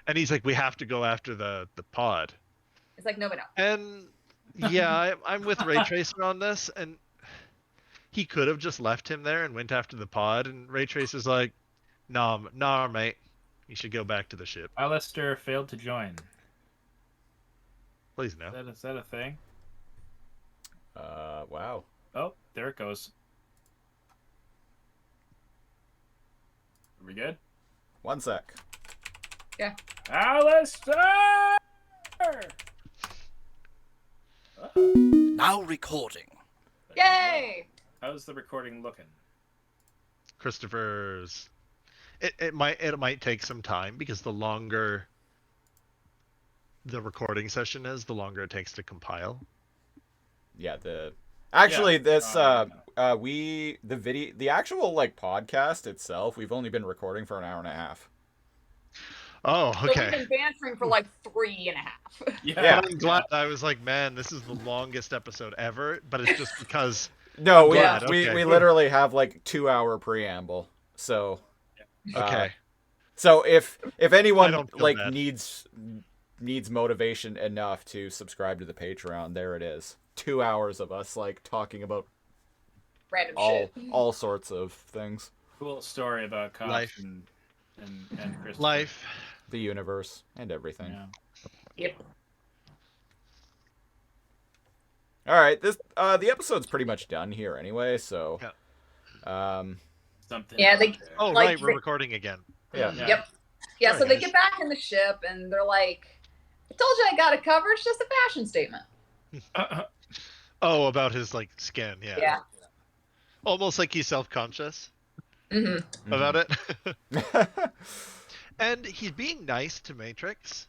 A: And he's like, "We have to go after the pod."
H: It's like, no, but no.
A: And yeah, I'm with Ray Tracer on this. And he could have just left him there and went after the pod. And Ray Tracer's like, nah, mate. You should go back to the ship.
B: Alistair failed to join.
A: Please no.
B: Is that a thing?
C: Wow.
B: Oh, there it goes. Are we good?
C: 1 sec.
H: Yeah.
B: Alistair!
D: Now recording.
H: Yay!
B: How's the recording looking?
A: Christopher's. It might take some time because the longer the recording session is, the longer it takes to compile.
C: Yeah, the actual like podcast itself, we've only been recording for an hour and a half.
A: Oh,
H: So we've
A: okay.
H: been bantering for like 3.5.
C: Yeah.
A: I'm glad. I was like, man, this is the longest episode ever, but it's just because.
C: No,
A: I'm glad,
C: we
A: okay.
C: literally have like 2-hour preamble. So
A: Okay.
C: So if
A: I
C: anyone
A: don't feel
C: like
A: bad.
C: needs motivation enough to subscribe to the Patreon, there it is. 2 hours of us like talking about
H: Random
C: all
H: shit.
C: sorts of things.
B: Cool story about cops
A: Life.
B: and Christopher.
A: Life.
C: The universe and everything.
B: Yeah.
H: Yep.
C: All right, this the episode's pretty much done here anyway, so
B: Something.
H: Yeah, they.
A: Oh,
H: Like,
A: right. We're recording again.
C: yeah.
H: Yep. Yeah, so
A: Sorry,
H: they
A: guys.
H: get back in the ship and they're like, I told you I got it covered. It's just a fashion statement.
A: Oh, about his like skin. Yeah.
H: Yeah.
A: Almost like he's self-conscious
H: Mm-hmm.
A: about it. And he's being nice to Matrix.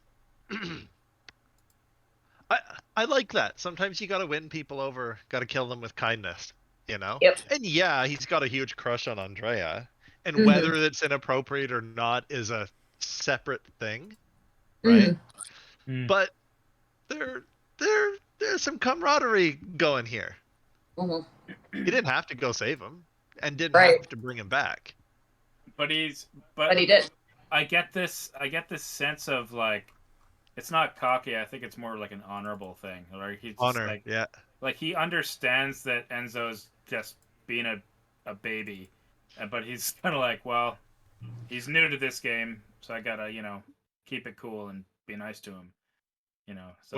A: I like that. Sometimes you gotta win people over, gotta kill them with kindness, you know?
H: Yep.
A: And yeah, he's got a huge crush on Andrea. And
H: Mhm.
A: whether it's inappropriate or not is a separate thing, right?
B: Mm.
A: But there's some camaraderie going here.
H: Mm-hmm.
A: He didn't have to go save him and didn't
H: Right.
A: have to bring him back.
B: But he did. I get this sense of like, it's not cocky. I think it's more like an honorable thing. Like he's just
A: Honor,
B: like,
A: yeah.
B: like he understands that Enzo's just being a baby, but he's kind of like, well, he's new to this game, so I gotta keep it cool and be nice to him. So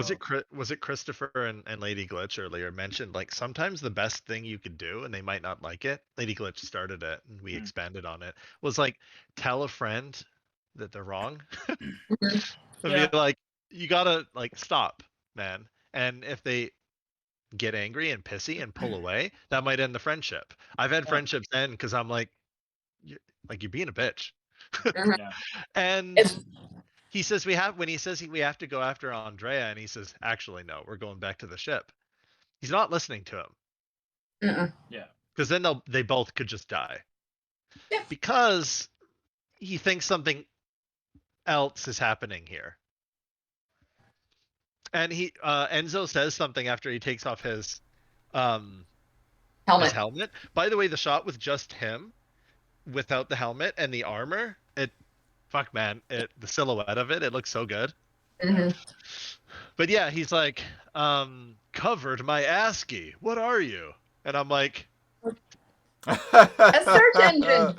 A: Was it Christopher and Lady Glitch earlier mentioned like sometimes the best thing you could do, and they might not like it. Lady Glitch started it and we expanded on it. Was like tell a friend that they're wrong. And
B: Yeah.
A: be like, you gotta like stop, man. And if they get angry and pissy and pull away, that might end the friendship. I've had friendships end because I'm like, you're being a bitch.
B: yeah.
A: And
H: It's-
A: he says we have to go after Andrea, and he says, actually no, we're going back to the ship. He's not listening to him.
H: Mm-mm.
B: Yeah.
A: Because then they both could just die.
H: Yeah.
A: Because he thinks something else is happening here. And Enzo says something after he takes off his helmet. By the way, the shot with just him without the helmet and the armor, the silhouette of it looks so good.
H: Mm-hmm.
A: But yeah, he's like, covered my ASCII. What are you? And I'm like,
H: A search engine.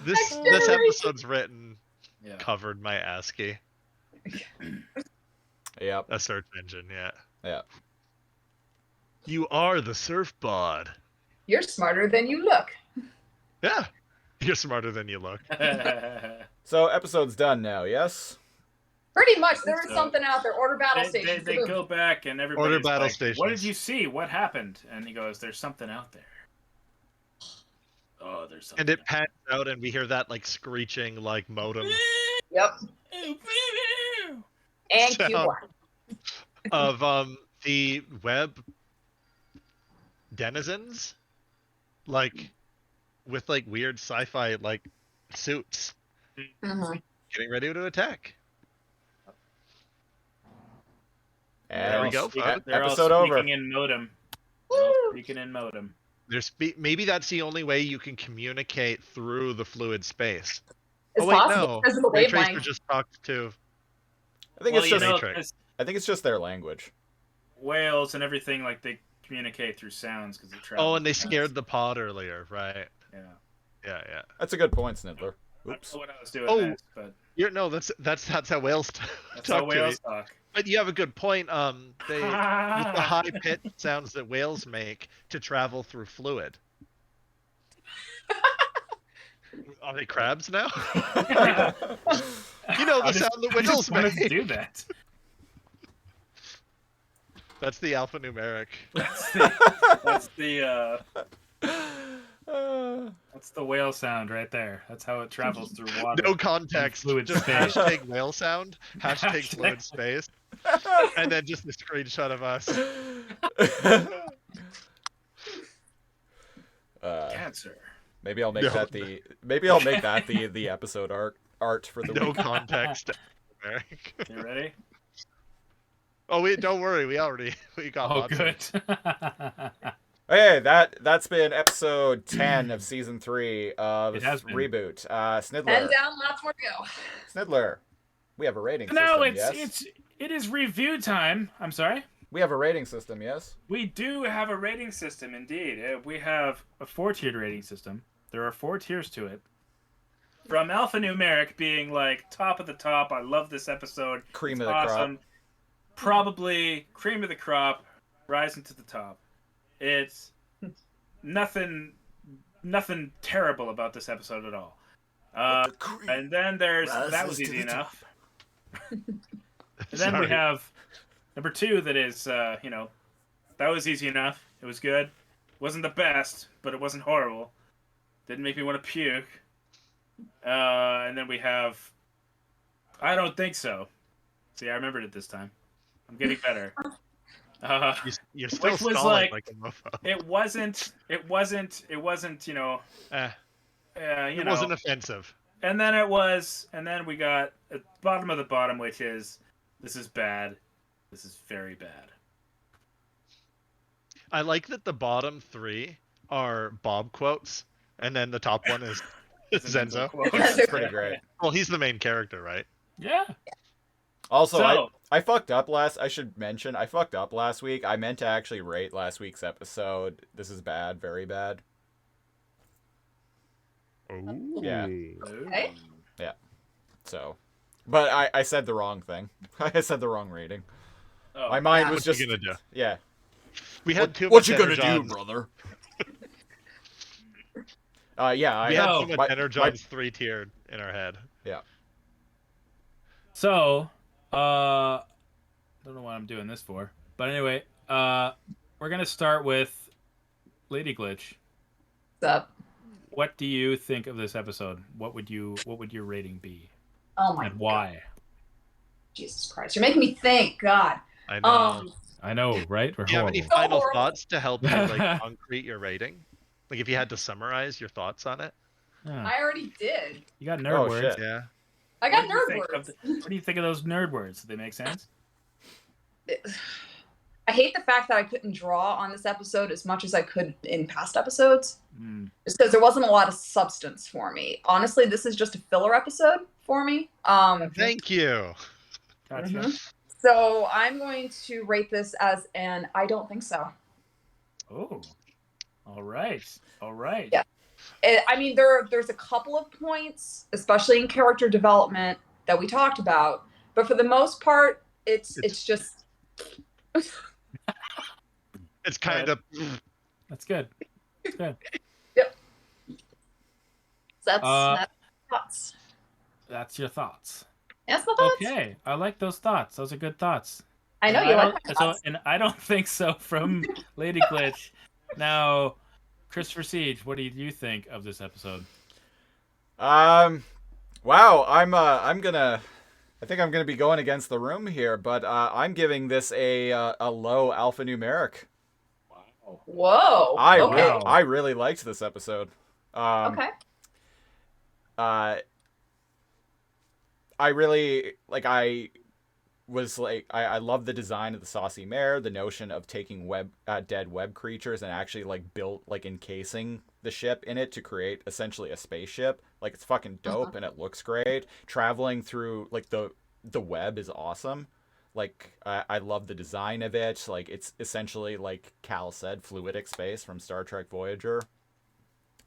A: this
H: Next generation.
A: episode's written
B: Yeah.
A: covered my ASCII.
C: Yep.
A: A search engine, yeah.
C: Yeah.
A: You are the surfboard.
H: You're smarter than you look.
A: Yeah. You're smarter than you look.
C: So episode's done now, yes?
H: Pretty much. There is
B: So,
H: something out there. Order battle stations.
B: They go back and everybody's
A: Order battle
B: like,
A: stations.
B: what did you see? What happened? And he goes, there's something out there. Oh, there's something.
A: And it pans out and we hear that like screeching like modem
H: Yep. And
A: Sound.
H: Q1.
A: of the web denizens, like with like weird sci-fi like suits
H: Mhm.
A: getting ready to attack.
C: And
A: There we go, folks.
B: They're
C: episode
B: all
C: over.
B: speaking in modem. They're all speaking in modem.
A: Maybe that's the only way you can communicate through the fluid space.
H: It's
A: oh wait,
H: possible
A: no.
H: because of the
A: Ray Tracer
H: wavelength.
A: just talked to.
C: I think
B: Well,
C: it's
B: you
C: just
B: know,
A: Matrix.
B: there's
C: I think it's just their language.
B: whales and everything, like they communicate through sounds because they travel.
A: Oh, and they
B: through
A: scared
B: sounds.
A: the pod earlier, right?
B: Yeah.
A: Yeah.
C: That's a good point, Sniddler.
B: I don't
C: Oops.
B: know what I was doing
A: Oh.
B: next, but
A: That's how whales
B: that's
A: talk
B: how
A: to
B: whales
A: me.
B: talk.
A: But you have a good point. They with the high pitched sounds that whales make to travel through fluid. Are they crabs now? You know the sound that
B: I just
A: whales
B: wanted to
A: make.
B: do that.
A: That's the alphanumeric.
B: That's the whale sound right there. That's how it travels through water.
A: No context.
B: Fluid
A: Just
B: space.
A: hashtag whale sound. Hashtag fluid space. And then just a screenshot of us.
B: Cancer.
C: Maybe I'll make
A: No.
C: that the episode art for the
A: No
C: week.
A: context. Eric.
B: You ready?
A: Oh wait, don't worry. We got
B: Oh,
A: lots of
B: good.
C: Hey, that's been episode 10 of season 3 of
B: It has been.
C: Reboot.
H: And
C: Sniddler.
H: down, lots more to go.
C: Sniddler. We have a rating
B: No,
C: system, yes?
B: it is review time. I'm sorry.
C: We have a rating system, yes?
B: We do have a rating system, indeed. We have a 4-tiered rating system. There are 4 tiers to it. From alphanumeric being like top of the top, I love this episode.
C: Cream
B: It's
C: of the crop.
B: awesome. Probably cream of the crop, rising to the top. It's nothing terrible about this episode at all. And then there's that was easy enough. And then we
A: Sorry.
B: have number 2 that is that was easy enough. It was good. Wasn't the best, but it wasn't horrible. Didn't make me want to puke. And then we have I don't think so. See, I remembered it this time. I'm getting better.
A: You're still
B: Which was
A: stalling
B: like-
A: like a mofo.
B: It wasn't
A: It
B: wasn't
A: offensive.
B: And then we got at the bottom of the bottom, which is this is bad. This is very bad.
A: I like that the bottom 3 are Bob quotes, and then the top one is Zenzo.
C: That's pretty great.
A: Well, he's the main character, right?
B: Yeah.
C: Also,
B: So-
C: I fucked up I should mention, I fucked up last week. I meant to actually rate last week's episode. This is bad, very bad. Yeah.
H: Okay.
C: So, but I said the wrong thing. I said the wrong rating.
B: Oh,
C: My mind was
A: What
C: just
A: you gonna do?
C: yeah.
A: We had too
C: What
A: much
C: you gonna
A: Energon.
C: do, brother? Yeah,
A: We had
B: No.
A: too much
C: my-
A: Energon's 3-tiered in our head.
C: yeah.
B: So, don't know what I'm doing this for, but anyway, we're gonna start with Lady Glitch.
H: What's up?
B: What do you think of this episode? What would your rating be,
H: Oh my
B: and why?
H: God. Jesus Christ. You're making me think. God.
A: I know.
B: I know, right? We're
A: Do you have any
B: horrible.
A: final
H: horrible.
A: thoughts to help you like concrete your rating? Like if you had to summarize your thoughts on it?
B: Yeah.
H: I already did.
B: You got nerd
C: Oh,
B: words.
C: shit.
A: Yeah.
H: I got
B: What do you
H: nerd
B: think
H: words.
B: what do you think of those nerd words? Do they make sense?
H: I hate the fact that I couldn't draw on this episode as much as I could in past episodes.
B: Mm.
H: Just because there wasn't a lot of substance for me. Honestly, this is just a filler episode for me.
A: Thank you.
B: Gotcha.
H: Mhm. So I'm going to rate this as an I don't think so.
B: Oh, all right, all right.
H: Yeah. I mean, there's a couple of points, especially in character development, that we talked about, But for the most part, it's just
A: It's kind of
B: That's good. That's good.
H: yep. That's thoughts.
B: That's your thoughts.
H: That's my thoughts.
B: Okay, I like those thoughts. Those are good thoughts.
H: I know
B: And
H: you
B: I
H: like my
B: don't-
H: thoughts.
B: and I don't think so from Lady Glitch. Now, Christopher Siege, what do you think of this episode?
C: Wow, I think I'm gonna be going against the room here, but I'm giving this a low alphanumeric.
H: Whoa. Okay.
C: I really liked this episode.
H: Okay.
C: I really I love the design of the saucy mare, the notion of taking dead web creatures and actually built encasing the ship in it to create essentially a spaceship. It's fucking dope and it looks great. Traveling through the web is awesome. I love the design of it. It's essentially, like Cal said, fluidic space from Star Trek Voyager.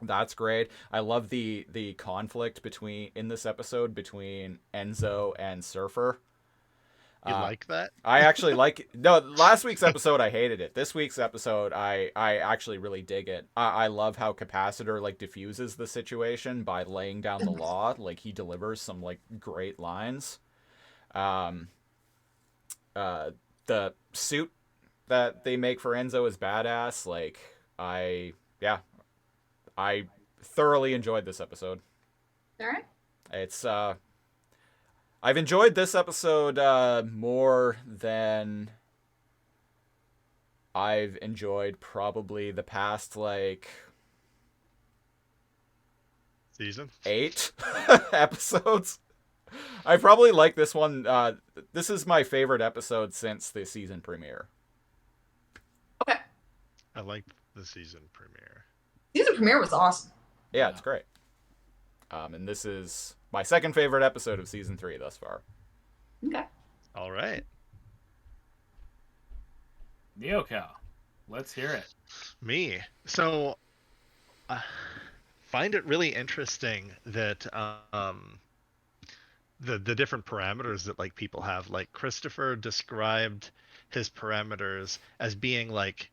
C: That's great. I love the conflict in this episode between Enzo and Surfer.
A: you like that?
C: I actually no, last week's episode I hated it. This week's episode I actually really dig it. I love how Capacitor diffuses the situation by laying down the law. He delivers some great lines. The suit that they make for Enzo is badass. I thoroughly enjoyed this episode.
H: All right.
C: It's I've enjoyed this episode more than I've enjoyed probably the past
A: Season
C: 8 episodes. I probably like this one. This is my favorite episode since the season premiere.
H: Okay.
A: I like the season premiere.
H: Season premiere was awesome.
C: Yeah, it's great. And this is my second favorite episode of season 3 thus far.
H: Okay.
A: All right.
B: NeoCal, let's hear it.
A: Me. So, find it really interesting that the different parameters that people have. Christopher described his parameters as being like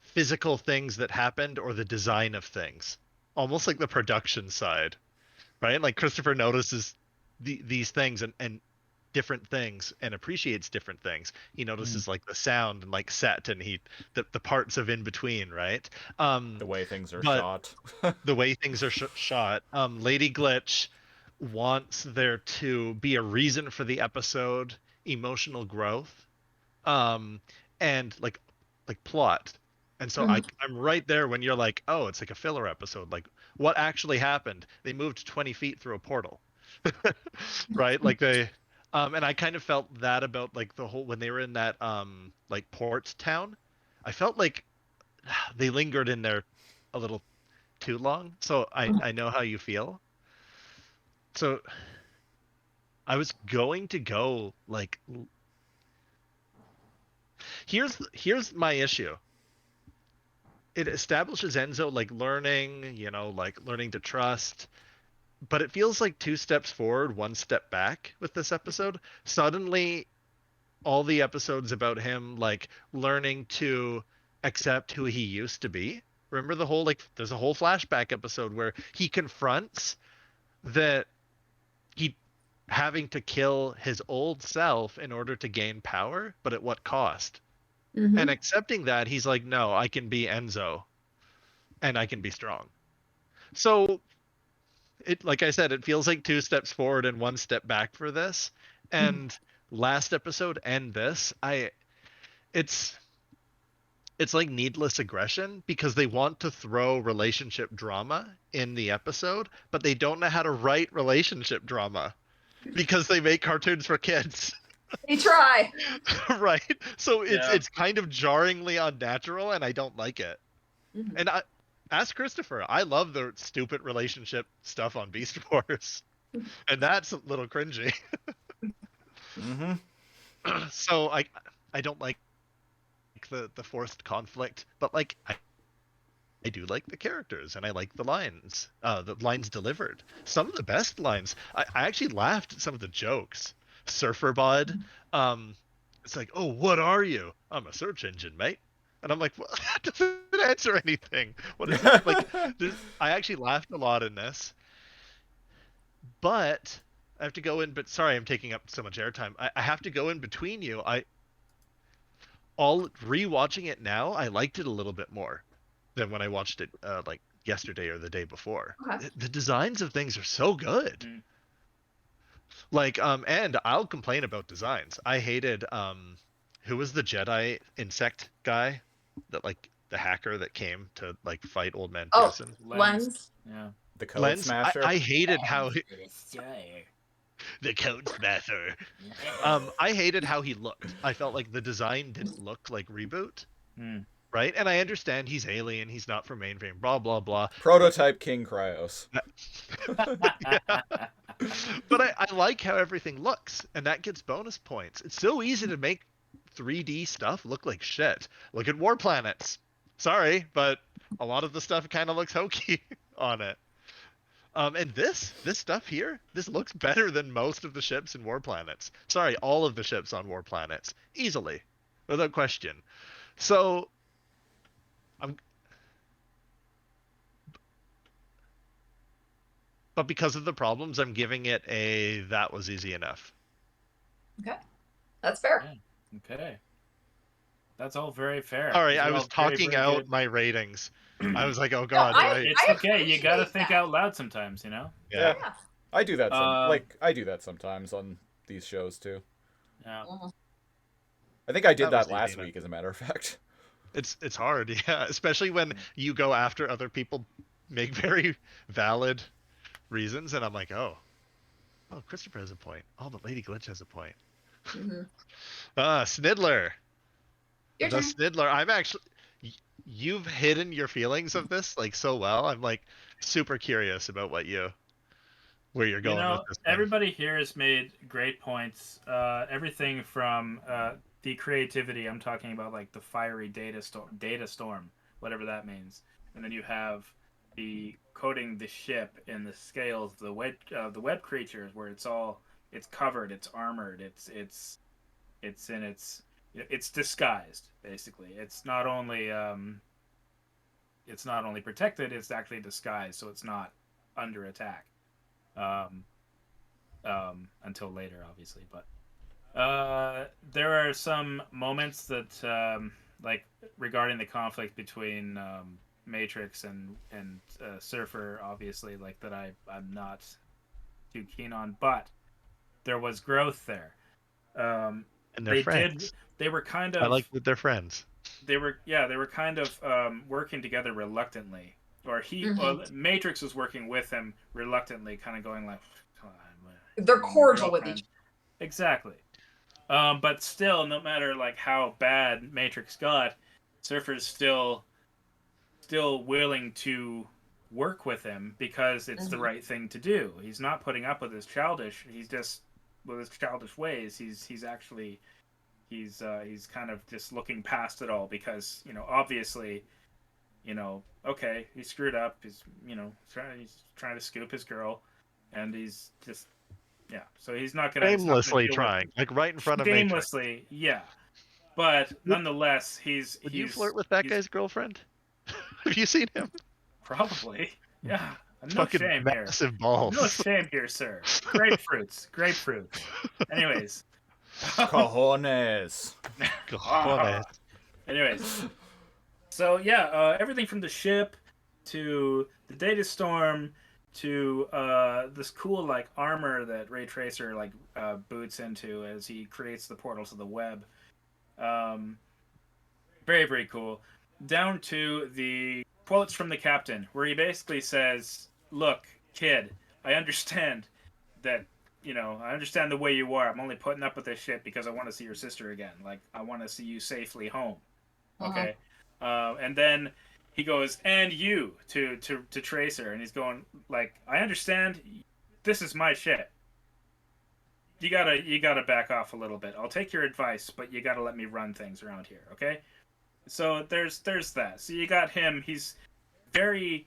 A: physical things that happened or the design of things, almost like the production side, right? Christopher notices these things and different things and appreciates different things. He notices the sound and set and the parts of in between, right?
C: The way things are shot.
A: The way things are shot. Lady Glitch wants there to be a reason for the episode, emotional growth, and plot. And so I'm right there when you're oh, it's a filler episode. What actually happened? They moved 20 feet through a portal, right? And I kind of felt that about the whole, when they were in that port town, I felt they lingered in there a little too long. So I know how you feel. So I was going to go here's my issue. It establishes Enzo learning, learning to trust, but it feels like 2 steps forward, 1 step back with this episode. Suddenly all the episodes about him learning to accept who he used to be. Remember the whole there's a whole flashback episode where he confronts that he having to kill his old self in order to gain power, but at what cost?
H: Mm-hmm.
A: And accepting that, he's no, I can be Enzo and I can be strong. So it, like I said, it feels like 2 steps forward and 1 step back for this. And last episode and this, it's needless aggression because they want to throw relationship drama in the episode, but they don't know how to write relationship drama because they make cartoons for kids.
H: They try.
A: Right? So it's kind of jarringly unnatural and I don't like it.
H: Mm-hmm.
A: And ask Christopher. I love the stupid relationship stuff on Beast Wars. And that's a little cringy.
C: Mm-hmm.
A: So I don't like the forced conflict, but I do like the characters and I like the lines delivered. Some of the best lines. I actually laughed at some of the jokes. surfer bod. It's like, oh, what are you? I'm a search engine, mate. And I'm like, well, that doesn't answer anything. What is it? Like, I actually laughed a lot in this, but I have to go in. But sorry, I'm taking up so much airtime. I have to go in between you. All rewatching it now, I liked it a little bit more than when I watched it like yesterday or the day before.
H: Okay.
A: The designs of things are so good.
B: Mm.
A: Like, and I'll complain about designs. I hated who was the Jedi insect guy that like the hacker that came to like fight Old Man
H: Oh,
A: Pearson?
H: Lens.
B: Yeah.
C: The code
A: Lens.
C: smasher.
A: I hated how the code smasher. I hated how he looked. I felt like the design didn't look like ReBoot.
B: Mm.
A: Right? And I understand he's alien, he's not from mainframe, blah blah blah.
C: Prototype King Cryos.
A: Yeah. But I like how everything looks, and that gets bonus points. It's so easy to make 3D stuff look like shit. Look at War Planets. Sorry, but a lot of the stuff kind of looks hokey on it. And this stuff here, this looks better than most of the ships in War Planets. Sorry, all of the ships on War Planets, easily, without question. So, but because of the problems, I'm giving it a that was easy enough.
H: Okay, that's fair.
B: Yeah. Okay. That's all very fair.
A: Sorry,
B: These are
A: I
B: all
A: was
B: very,
A: talking
B: very
A: out
B: good.
A: my ratings. I was like, oh god,
H: I-
B: It's okay. You gotta
H: appreciate
B: think
H: that.
B: out loud sometimes, you know?
A: yeah.
H: Yeah.
C: I do that.
B: Uh,
C: I do that sometimes on these shows too.
B: Yeah.
H: Mhm.
C: I think I did
A: That was
C: that last
A: easy
C: week, as a matter of fact.
A: It's hard, yeah, especially when you go after other people make very valid reasons, and I'm like, oh, Christopher has a point. Oh, but Lady Glitch has a point.
H: Mhm.
A: Sniddler.
H: Your
A: The
H: turn.
A: Sniddler. I'm actually, you've hidden your feelings of this like so well. I'm like super curious about where you're
B: You
A: going
B: know,
A: with this thing.
B: everybody here has made great points. Everything from the creativity. I'm talking about like the fiery data storm, whatever that means. And then you have the coding the ship and the scales, the web creatures, where it's covered, it's armored, it's disguised basically. It's not only protected, it's actually disguised, so it's not under attack. Until later, obviously. But there are some moments that, like regarding the conflict between Matrix and Surfer, obviously, like that I'm not too keen on, but there was growth there.
A: And they're friends.
B: They were kind of.
A: I like that they're friends.
B: They were kind of working together reluctantly, or Matrix was working with him reluctantly, kind of going like, "Come on,
H: They're cordial with each.
B: Exactly. But still, no matter like how bad Matrix got, Surfer's still willing to work with him because it's the right thing to do. He's not putting up with his childish. He's just with his childish ways. He's actually. He's kind of just looking past it all because, you know, obviously, you know, okay, he screwed up. He's, you know, he's trying to scoop his girl, and he's just, yeah. So he's not gonna
A: Shamelessly trying, like right in front of Matrix.
B: shamelessly, yeah. But nonetheless,
A: Would you flirt with that guy's girlfriend? Have you seen him?
B: Probably, yeah. No
A: Fucking
B: shame here.
A: massive balls.
B: No shame here, sir. Grapefruits. Anyways.
C: Cojones.
A: Cojones.
B: Anyways, so yeah, everything from the ship to the data storm to this cool like armor that Ray Tracer like boots into as he creates the portal to the web. Very, very cool. Down to the quotes from the captain, where he basically says, "Look, kid, I understand that." You know, I understand the way you are. I'm only putting up with this shit because I want to see your sister again. Like, I want to see you safely home. Okay? And then he goes, and you, to Tracer. And he's going, like, I understand. This is my shit. You gotta back off a little bit. I'll take your advice, but you gotta let me run things around here, okay? So there's that. So you got him. He's very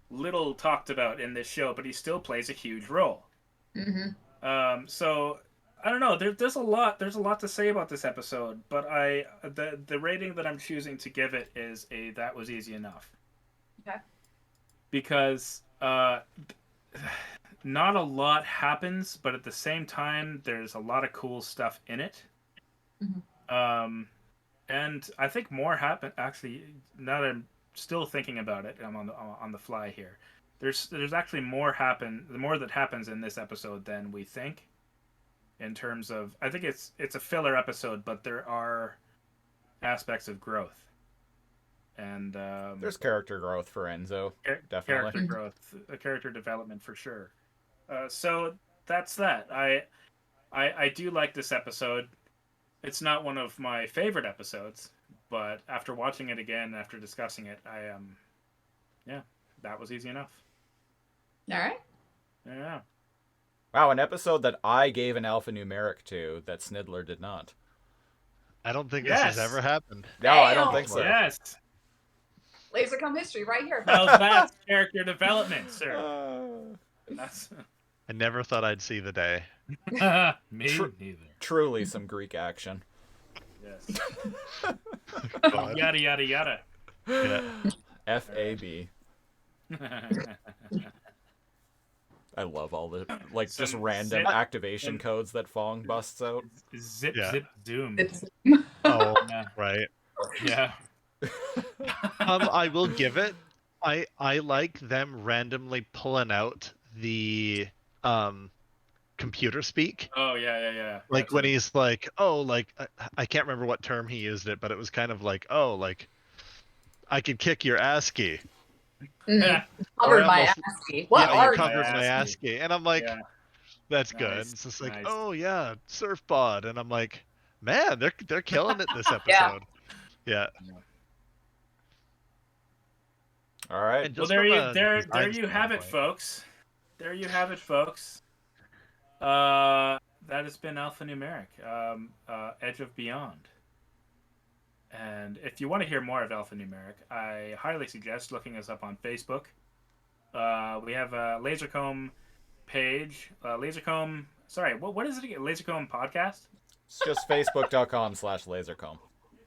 B: little talked about in this show, but he still plays a huge role.
H: Mm-hmm.
B: So I don't know. There's a lot. There's a lot to say about this episode, but the rating that I'm choosing to give it is a that was easy enough.
H: Okay.
B: Because not a lot happens, but at the same time, there's a lot of cool stuff in it.
H: Mm-hmm.
B: And I think more happen. Actually, now that I'm still thinking about it, I'm on the fly here. There's actually more that happens in this episode than we think. In terms of, I think it's a filler episode, but there are aspects of growth, and
C: there's character growth for Enzo, definitely.
B: Character growth, character development for sure. So that's that. I do like this episode. It's not one of my favorite episodes, but after watching it again, after discussing it, that was easy enough.
H: All right.
B: Yeah.
C: Wow, an episode that I gave an alphanumeric to that Sniddler did not.
A: I don't think this has ever happened.
C: No, I don't think so.
B: Yes.
H: Lasercomb history right here.
B: Well, that's character development, sir. That's...
A: I never thought I'd see the day.
B: Me neither.
C: Truly some Greek action.
B: Yes.
A: God.
B: Yada yada yada.
A: Yeah.
C: FAB. I love all the just random activation codes that Fong busts out.
B: Zip
A: Yeah.
B: zip zoom.
A: Oh,
B: Yeah.
A: right.
B: Yeah.
A: I will give it. I like them randomly pulling out the computer speak.
B: Oh yeah.
A: Like when he's like, oh, like I can't remember what term he used it, but it was kind of like, oh, like I could kick your ASCII.
B: Yeah.
H: Covered my
A: almost-
H: ASCII. What
A: Yeah,
H: are
A: you
H: you?
A: covered my
B: ASCII.
A: ASCII, and I'm like,
B: Yeah.
A: that's good.
B: Nice,
A: It's just like,
B: nice.
A: oh yeah, surfbod, and I'm like, man, they're killing it this
H: Yeah.
A: episode. Yeah.
C: All right.
A: And
B: Well,
A: just
B: there
A: from
B: you
A: a
B: there
A: design
B: you have it,
A: standpoint-
B: folks. There you have it, folks. That has been Alphanumeric, Edge of Beyond. And if you want to hear more of Alphanumeric, I highly suggest looking us up on Facebook. We have a Lasercomb page. Lasercomb. Sorry, what is it again? Lasercomb podcast.
C: It's just facebook.com/lasercomb.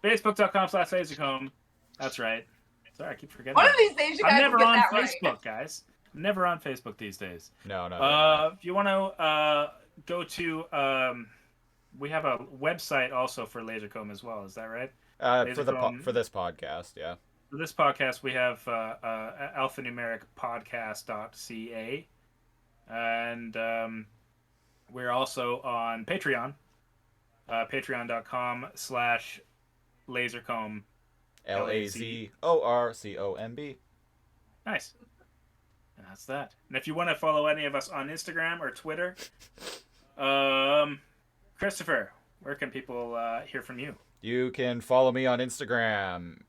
B: Facebook.com/Lasercomb. That's right. Sorry, I keep forgetting.
H: One
B: that.
H: of these days you guys
B: I'm
H: will
B: never
H: get
B: on
H: that
B: Facebook,
H: right.
B: guys. I'm never on Facebook these days.
C: No.
B: If you want to go to, we have a website also for Lasercomb as well. Is that right?
C: For this podcast, yeah.
B: For this podcast, we have alphanumericpodcast.ca, and we're also on Patreon. Patreon.com/Lasercomb.
C: LAZORCOMB.
B: Nice. And that's that. And if you want to follow any of us on Instagram or Twitter, Christopher, where can people hear from you?
C: You can follow me on Instagram.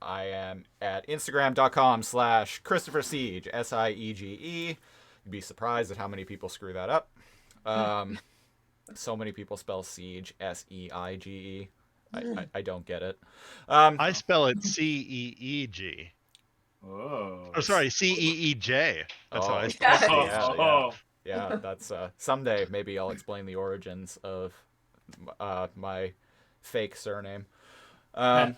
C: I am at instagram.com/Christopher Siege, SIEGE. You'd be surprised at how many people screw that up. So many people spell siege SEIGE. I don't get it.
A: I spell it CEEG.
B: Oh.
A: Oh, sorry, CEEJ. That's how I
C: Oh,
A: spell it.
B: Oh.
C: Yeah, that's someday maybe I'll explain the origins of my fake surname. On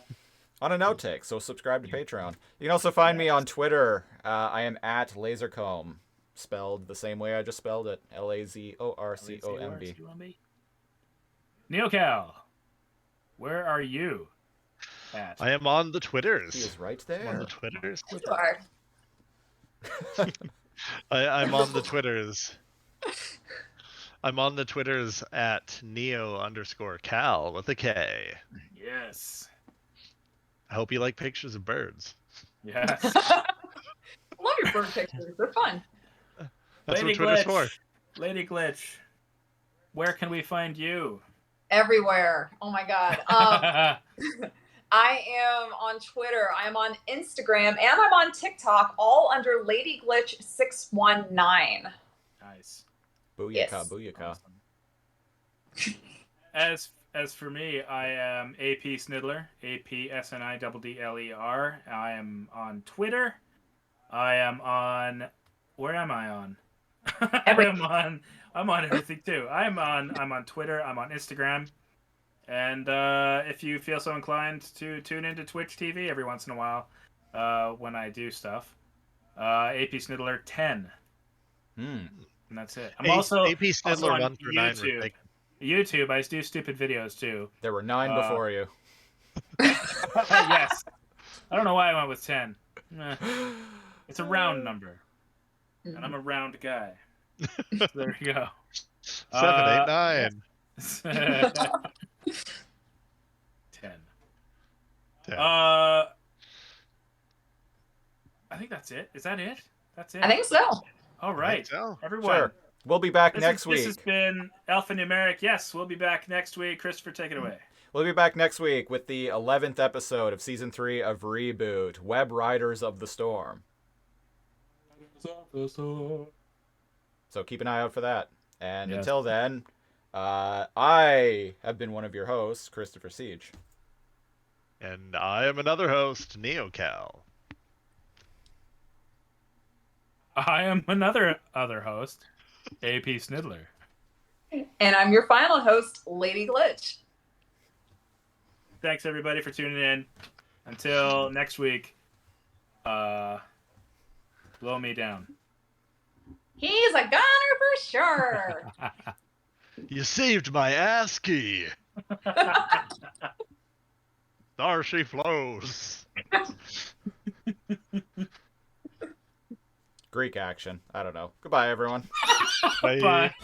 C: a note take, so subscribe to Patreon. You can also find me on Twitter. I am at Lasercomb, spelled the same way I just spelled it, LAZORCOMB.
B: NeoCal, where are you at?
A: I am on the Twitters.
C: He is right
A: I'm on the
C: there.
A: Twitters.
H: You are.
A: I'm on the Twitters. I'm on the Twitters at neo_cal with a K.
B: Yes.
A: I hope you like pictures of birds.
B: Yes.
H: I love your bird pictures. They're fun.
A: That's
B: Lady
A: what Twitter's
B: Glitch.
A: for.
B: Lady Glitch, where can we find you?
H: Everywhere. Oh my god. I am on Twitter. I am on Instagram, and I'm on TikTok, all under Lady Glitch 619.
B: Nice.
C: Booyaka,
H: Yes.
C: booyaka.
B: As for me, I am AP Sniddler, APSNIDDLER. I am on Twitter. I am on. Where am I on? I'm on everything too. I'm on Twitter. I'm on Instagram. And if you feel so inclined to tune into Twitch TV every once in a while, when I do stuff, AP Sniddler 10. And that's it. I'm also
A: AP Sniddler
B: on
A: 1 through 9 were
B: YouTube.
A: taken.
B: YouTube, I do stupid videos too.
C: There were 9 before you.
B: Yes. I don't know why I went with 10. It's a round number. And I'm a round guy. So there you go.
A: 7, 8, 9.
B: 10.
A: 10.
B: I think that's it. Is that it? That's it.
H: I think so.
B: All right.
A: So.
B: Everyone.
C: Sure. We'll be back next week.
B: This has been Alphanumeric. Yes, we'll be back next week. Christopher, take it away.
C: We'll be back next week with the 11th episode of Season 3 of ReBoot, Web Riders of the Storm. So keep an eye out for that. And until then, I have been one of your hosts, Christopher Siege.
A: And I am another host, NeoCal.
B: I am another host, AP Sniddler.
H: And I'm your final host, Lady Glitch.
B: Thanks everybody for tuning in. Until next week, blow me down.
H: He's a goner for sure.
A: You saved my ass key. There she flows.
C: Greek action. I don't know. Goodbye, everyone.
A: Bye.
B: Bye.